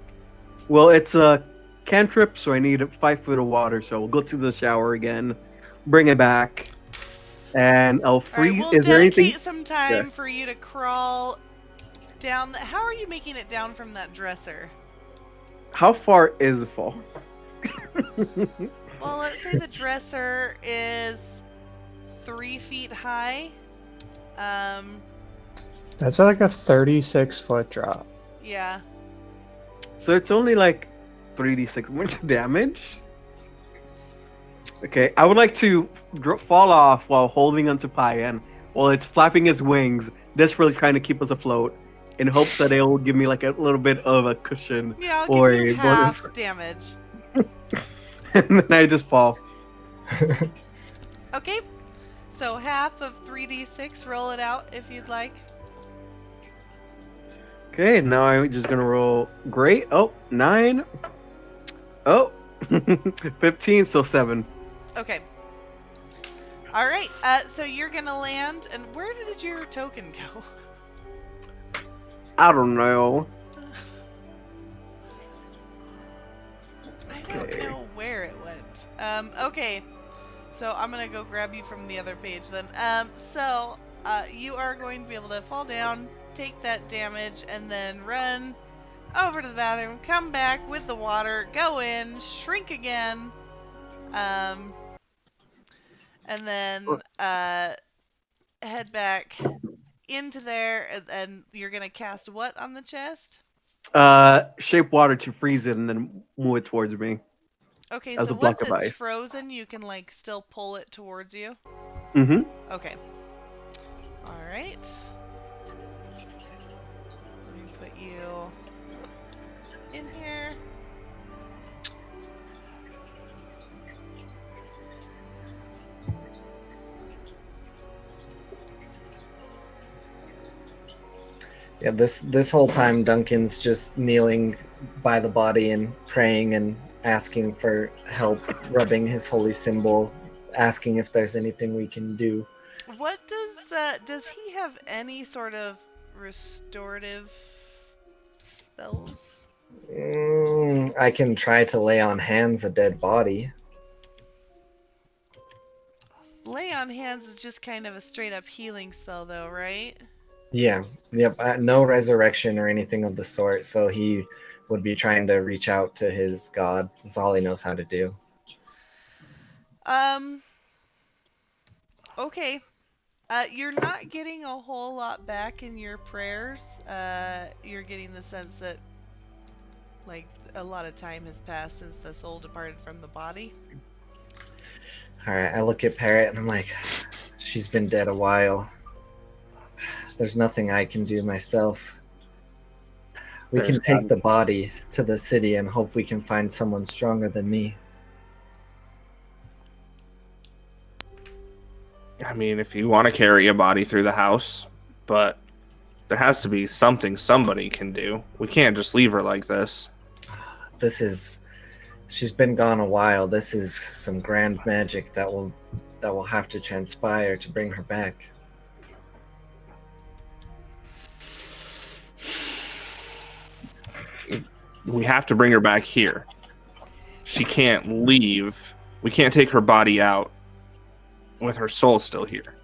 well, it's a cantrip, so I need 5 foot of water. So we'll go to the shower again, bring it back, and I'll All right, freeze. we'll Is there anything? dedicate some time for you to crawl down. How are you making it down from that dresser? How far is the fall? Well, let's say the dresser is 3 feet high. That's like a 36-foot drop. Yeah. So it's only like 3d6 points of damage. Okay, I would like to fall off while holding onto Payan while it's flapping its wings, desperately trying to keep us afloat, in hopes that it will give me like a little bit of a cushion Yeah, I'll or give you a half bonus. damage. And then I just fall. Okay. So half of 3d6, roll it out if you'd like. Okay, now I'm just gonna roll. Great. Oh, 9. Oh, 15, so 7. Okay. All right. So you're gonna land, and where did your token go? I don't know. I don't know where it went. Okay. So I'm gonna go grab you from the other page then. So you are going to be able to fall down, take that damage, and then run over to the bathroom, come back with the water, go in, shrink again, and then head back into there, and you're gonna cast what on the chest? Shape water to freeze it and then move it towards me Okay, as so a block once of it's ice. frozen, you can like still pull it towards you. Mm-hmm. Okay. All right. Let me put you in here. Yeah, this whole time Duncan's just kneeling by the body and praying and asking for help, rubbing his holy symbol, asking if there's anything we can do. What does he have any sort of restorative spells? I can try to lay on hands a dead body. Lay on hands is just kind of a straight up healing spell though, right? Yeah, yep, no resurrection or anything of the sort, so he would be trying to reach out to his god. That's all he knows how to do. Okay. You're not getting a whole lot back in your prayers. You're getting the sense that, like, a lot of time has passed since the soul departed from the body. Alright, I look at Parrot and I'm like, she's been dead a while. There's nothing I can do myself. We can take the body to the city and hope we can find someone stronger than me. I mean, if you want to carry a body through the house, but there has to be something somebody can do. We can't just leave her like this. She's been gone a while. This is some grand magic that will have to transpire to bring her back. We have to bring her back here. She can't leave. We can't take her body out with her soul still here.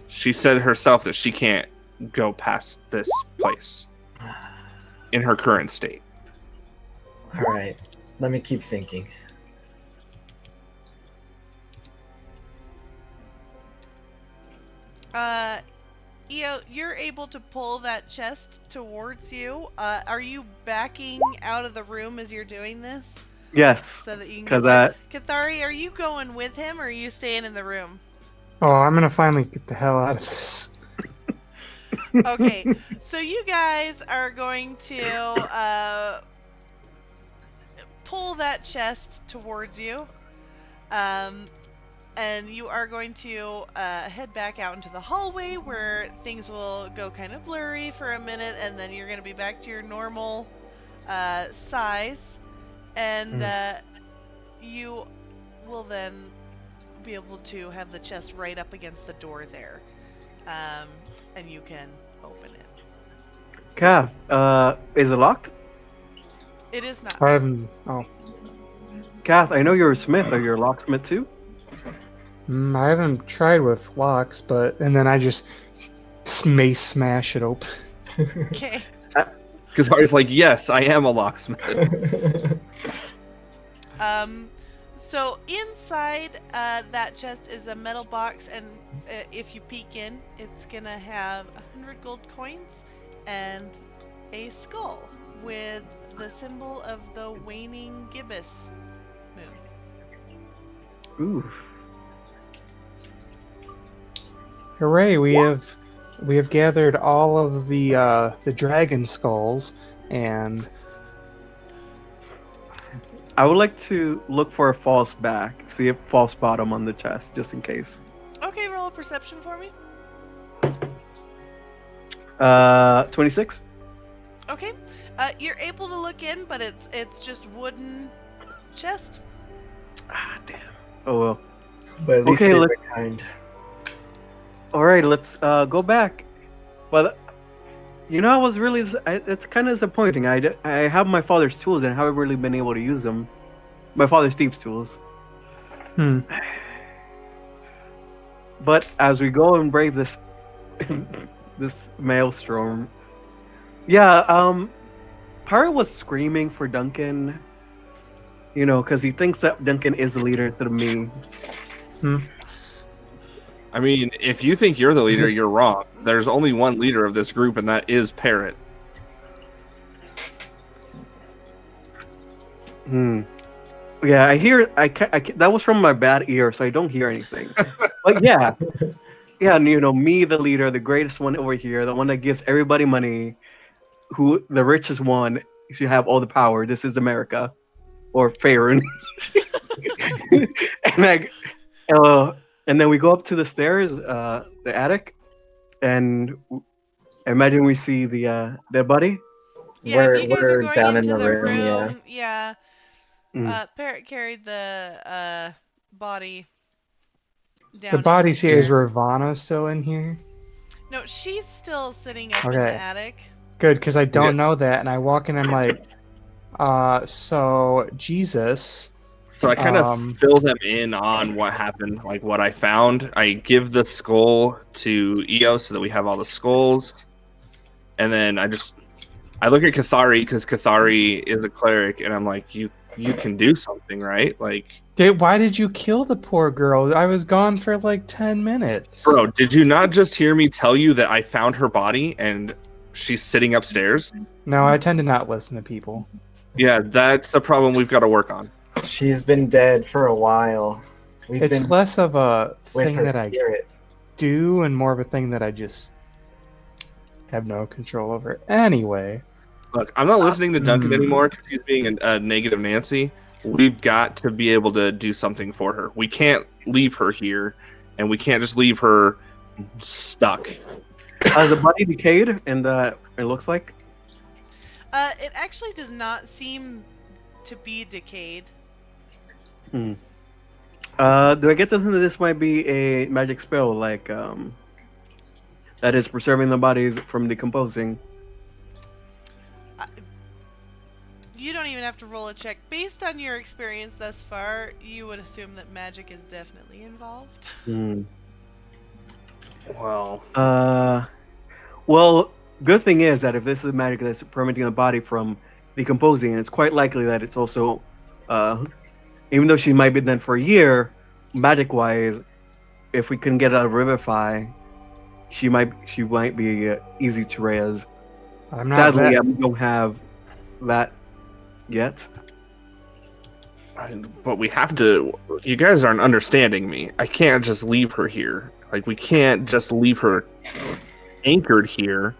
She said herself that she can't go past this place in her current state. All right, let me keep thinking. Io, you're able to pull that chest towards you. Are you backing out of the room as you're doing this? Yes. So that you can Because Kathari, are you going with him or are you staying in the room? Oh, I'm gonna finally get the hell out of this. Okay, so you guys are going to pull that chest towards you. And you are going to head back out into the hallway where things will go kind of blurry for a minute, and then you're going to be back to your normal size. And you will then be able to have the chest right up against the door there. And you can open it. Kath, is it locked? It is not. Oh. Kath, I know you're a smith. Are you a locksmith too? I haven't tried with locks, and then I just smash it open. Okay. Because Ari's like, yes, I am a locksmith. So inside that chest is a metal box, and if you peek in, it's gonna have 100 gold coins and a skull with the symbol of the waning gibbous moon. Ooh. Hooray! We have gathered all of the dragon skulls, and I would like to look for a false back, see a false bottom on the chest, just in case. Okay, roll a perception for me. 26. Okay, you're able to look in, but it's just wooden chest. Ah, damn. Oh well. But at least Okay, they let's- were kind. All right, let's go back. But I was really it's kind of disappointing. I have my father's tools and haven't really been able to use them. My father's thieves' tools. But as we go and brave this this maelstrom, Pyro was screaming for Duncan. Because he thinks that Duncan is the leader instead of me. I mean, if you think you're the leader, you're wrong. There's only one leader of this group, and that is Parrot. Yeah, I hear. That was from my bad ear, so I don't hear anything. But yeah, me, the leader, the greatest one over here, the one that gives everybody money, who the richest one, if you have all the power. This is America, or Faerun. And then we go up to the stairs, the attic, and I imagine we see the dead body. Yeah, if you guys are we're going down into in the room, yeah. Mm. Parrot carried the body down. the body's into here. Is Rivana still in here? No, she's still sitting up in Okay. the attic. Good, because I don't know that, and I walk in, I'm like, so Jesus. So I kind of fill them in on what happened, like what I found. I give the skull to Io so that we have all the skulls. And then I look at Cathari, because Cathari is a cleric, and I'm like, you can do something, right? Like, Why did you kill the poor girl? I was gone for like 10 minutes. bro, did you not just hear me tell you that I found her body and she's sitting upstairs? No, I tend to not listen to people. Yeah, that's a problem we've got to work on. She's been dead for a while. We've It's been less of a with thing her that I spirit. do and more of a thing that I just have no control over. Anyway. Look, I'm not listening to Duncan anymore because he's being a negative Nancy. We've got to be able to do something for her. We can't leave her here, and we can't just leave her stuck. The body decayed, and it looks like. It actually does not seem to be decayed. Do I get the sense that this might be a magic spell, like that is preserving the bodies from decomposing? You don't even have to roll a check. Based on your experience thus far, you would assume that magic is definitely involved. Well, good thing is that if this is magic that's preventing the body from decomposing, it's quite likely that it's also, even though she might be dead for a year, magic-wise, if we can get her to revivify, she might be easy to raise. Sadly, we don't have that yet. But we have to. You guys aren't understanding me. I can't just leave her here. Like, we can't just leave her anchored here,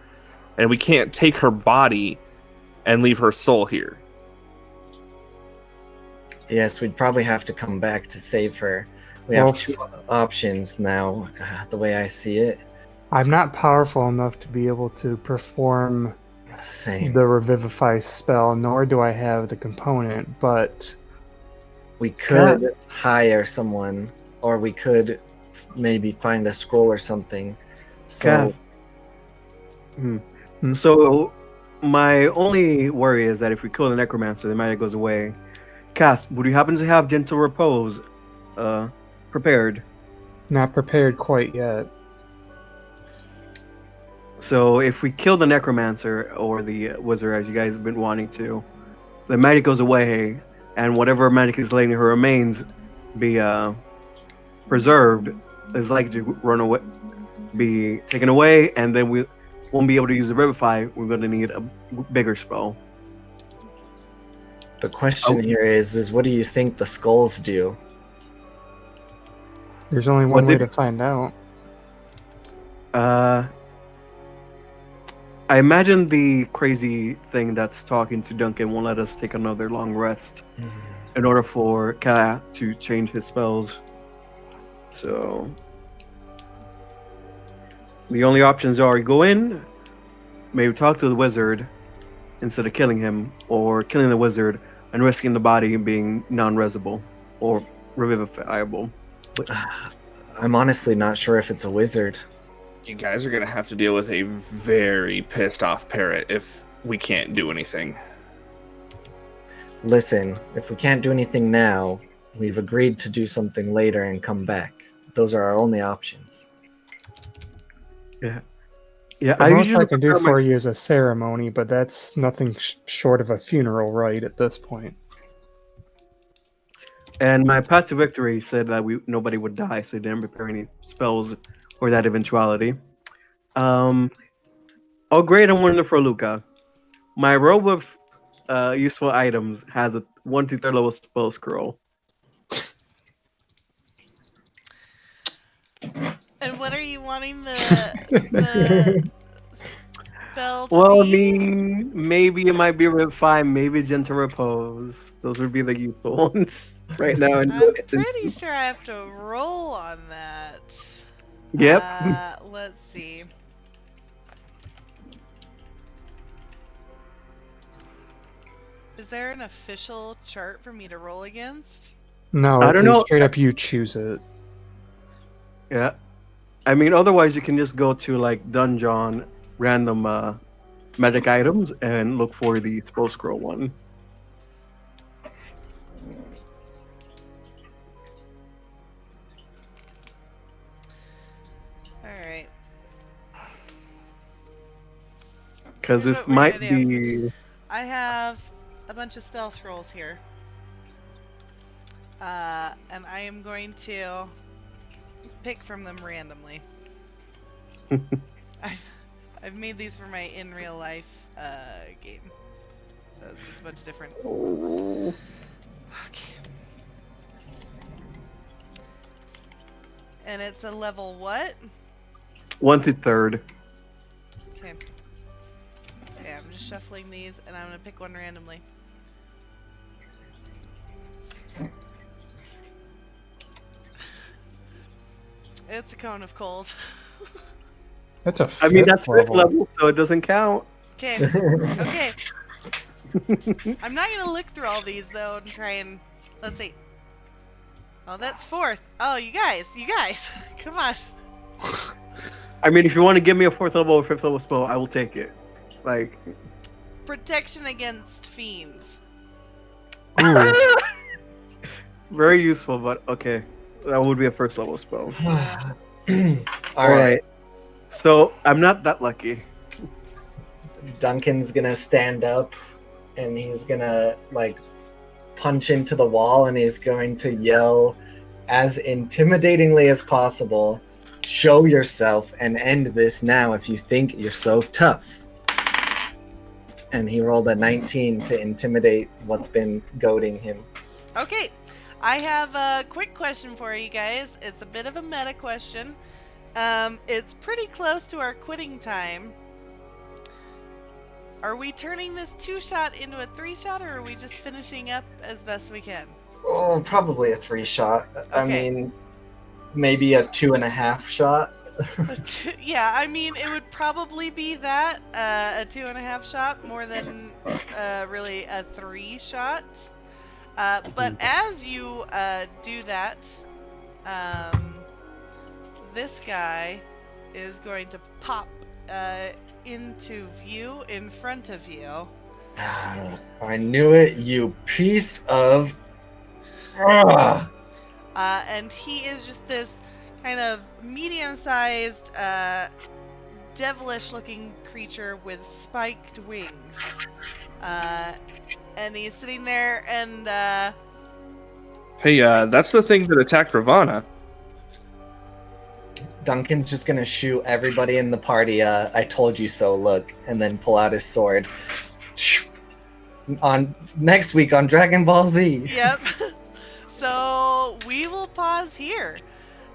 and we can't take her body and leave her soul here. Yes, we'd probably have to come back to save her. We Well, have two options now, the way I see it. I'm not powerful enough to be able to perform Same. the Revivify spell, nor do I have the component, but We could hire someone, or we could maybe find a scroll or something. So, So my only worry is that if we kill the necromancer, the magic goes away. Cass, would you happen to have gentle repose prepared? not prepared quite yet. So if we kill the necromancer or the wizard, as you guys have been wanting to, the magic goes away, and whatever magic is laying in her remains be preserved is likely to run away, be taken away, and then we won't be able to use the revivify. We're going to need a bigger spell. the question here is what do you think the skulls do? There's only one way to find out. I imagine the crazy thing that's talking to Duncan won't let us take another long rest in order for Cass to change his spells. So the only options are go in, maybe talk to the wizard instead of killing him, or killing the wizard and risking the body being non-resible or revivifiable. I'm honestly not sure if it's a wizard. You guys are gonna have to deal with a very pissed off parrot if we can't do anything. Listen, if we can't do anything now, we've agreed to do something later and come back. Those are our only options. Yeah, The most I can do for you is a ceremony, but that's nothing short of a funeral rite at this point. And my path to victory said that nobody would die, so I didn't prepare any spells for that eventuality. Oh, great and wonderful, Luca. My robe of useful items has a 1 to 3 level spell scroll. And what are you wanting the spell to Well, I be? mean, maybe it might be Revivify, maybe Gentle Repose. Those would be the useful ones right now. I'm pretty sure I have to roll on that. Yep. Let's see. Is there an official chart for me to roll against? No, I it's don't know. straight up you choose it. Yeah. I mean, otherwise you can just go to like Dungeon, random magic items, and look for the spell scroll one. Alright. Because this might be... I have a bunch of spell scrolls here. And I am going to pick from them randomly. I've made these for my in real life game. So it's just a bunch of different... Okay. And it's a level what? 1 to 3rd. Okay. Okay, I'm just shuffling these and I'm gonna pick one randomly. It's a cone of cold. That's a I mean, that's 5th level. level, so it doesn't count. Okay. Okay. I'm not gonna look through all these though and try and let's see. Oh, that's 4th. Oh, you guys, come on. I mean, if you want to give me a 4th level or 5th level spell, I will take it. Like, Protection against fiends. very useful, but okay, that would be a 1st level spell. All right. So I'm not that lucky. Duncan's gonna stand up and he's gonna like punch into the wall and he's going to yell as intimidatingly as possible, "Show yourself and end this now if you think you're so tough." And he rolled a 19 to intimidate what's been goading him. Okay, I have a quick question for you guys. It's a bit of a meta question. It's pretty close to our quitting time. Are we turning this 2-shot into a 3-shot, or are we just finishing up as best we can? Oh, probably a 3-shot. I Okay. mean, maybe a 2.5 shot. Yeah, I mean, it would probably be that, a 2.5 shot, more than really a 3 shot. But as you do that, this guy is going to pop into view in front of you. I knew it, you piece of. Ugh. And he is just this kind of medium-sized, devilish-looking creature with spiked wings. And he's sitting there, and Hey, that's the thing that attacked Rivana. Duncan's just gonna shoot everybody in the party. I told you so. Look, and then pull out his sword. On next week on Dragon Ball Z. Yep. So we will pause here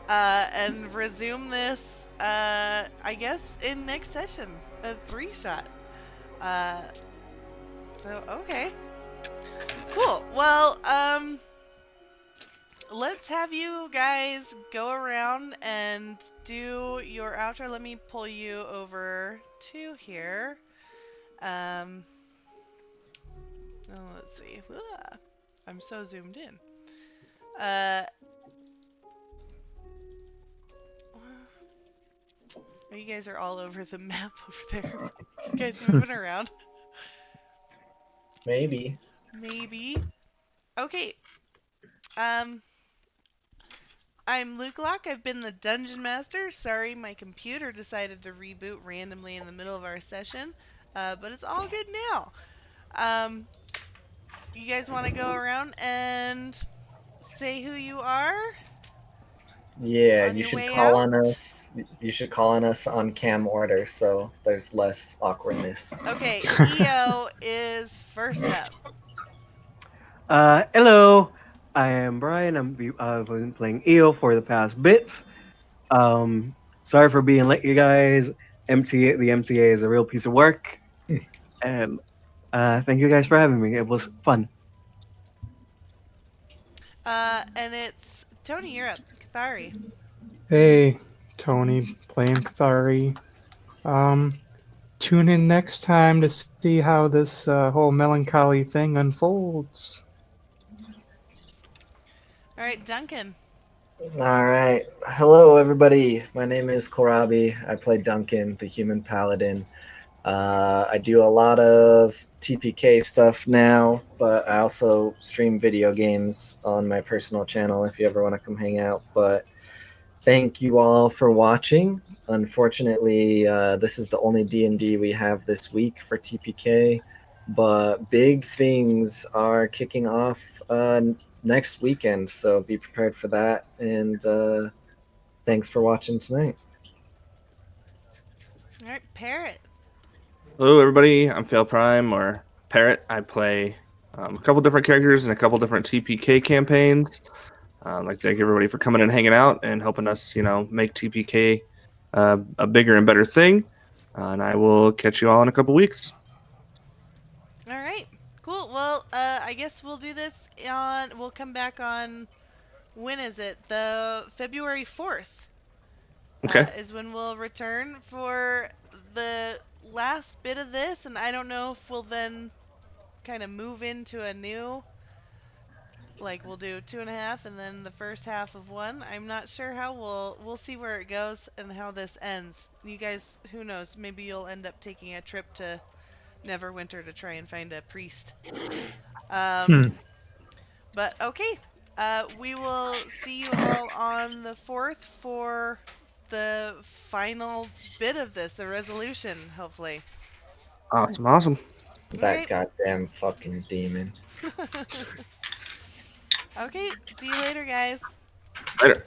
and resume this, I guess, in next session. A 3-shot. So, okay. Cool. Well, let's have you guys go around and do your outro. Let me pull you over to here. Let's see. I'm so zoomed in. You guys are all over the map over there. You guys moving around? Maybe. Maybe. Okay. I'm Luke Locke. I've been the Dungeon Master. Sorry, my computer decided to reboot randomly in the middle of our session. But it's all good now. You guys want to go around and say who you are? Yeah, On you your should way call out? on us. You should call on us on cam order, so there's less awkwardness. Okay, EO is first up. Hello, I am Brian. I've been playing EO for the past bit. Sorry for being late, you guys. The MTA is a real piece of work, and thank you guys for having me. It was fun. And it's Tony, you're up. Cathari. Hey, Tony, playing Cathari. Tune in next time to see how this whole melancholy thing unfolds. Alright, Duncan. All right. Hello, everybody. My name is Korabi. I play Duncan, the human paladin. I do a lot of TPK stuff now, but I also stream video games on my personal channel if you ever want to come hang out. But thank you all for watching. Unfortunately, this is the only D&D we have this week for TPK, but big things are kicking off next weekend, so be prepared for that. And thanks for watching tonight. Alright, Parrot. Hello, everybody. I'm Fail Prime, or Parrot. I play a couple different characters in a couple different TPK campaigns. I'd like to thank everybody for coming and hanging out and helping us, make TPK a bigger and better thing. And I will catch you all in a couple weeks. Alright, cool. Well, I guess we'll do this we'll come back on, when is it? The February 4th. Okay. Is when we'll return for the last bit of this, and I don't know if we'll then kind of move into a new, like we'll do 2.5 and then the first half of 1. I'm not sure how. We'll see where it goes and how this ends. You guys, who knows, maybe you'll end up taking a trip to Neverwinter to try and find a priest. But okay, we will see you all on the 4th for the final bit of this, the resolution, hopefully. Awesome. That Okay. goddamn fucking demon. Okay, see you later, guys. Later.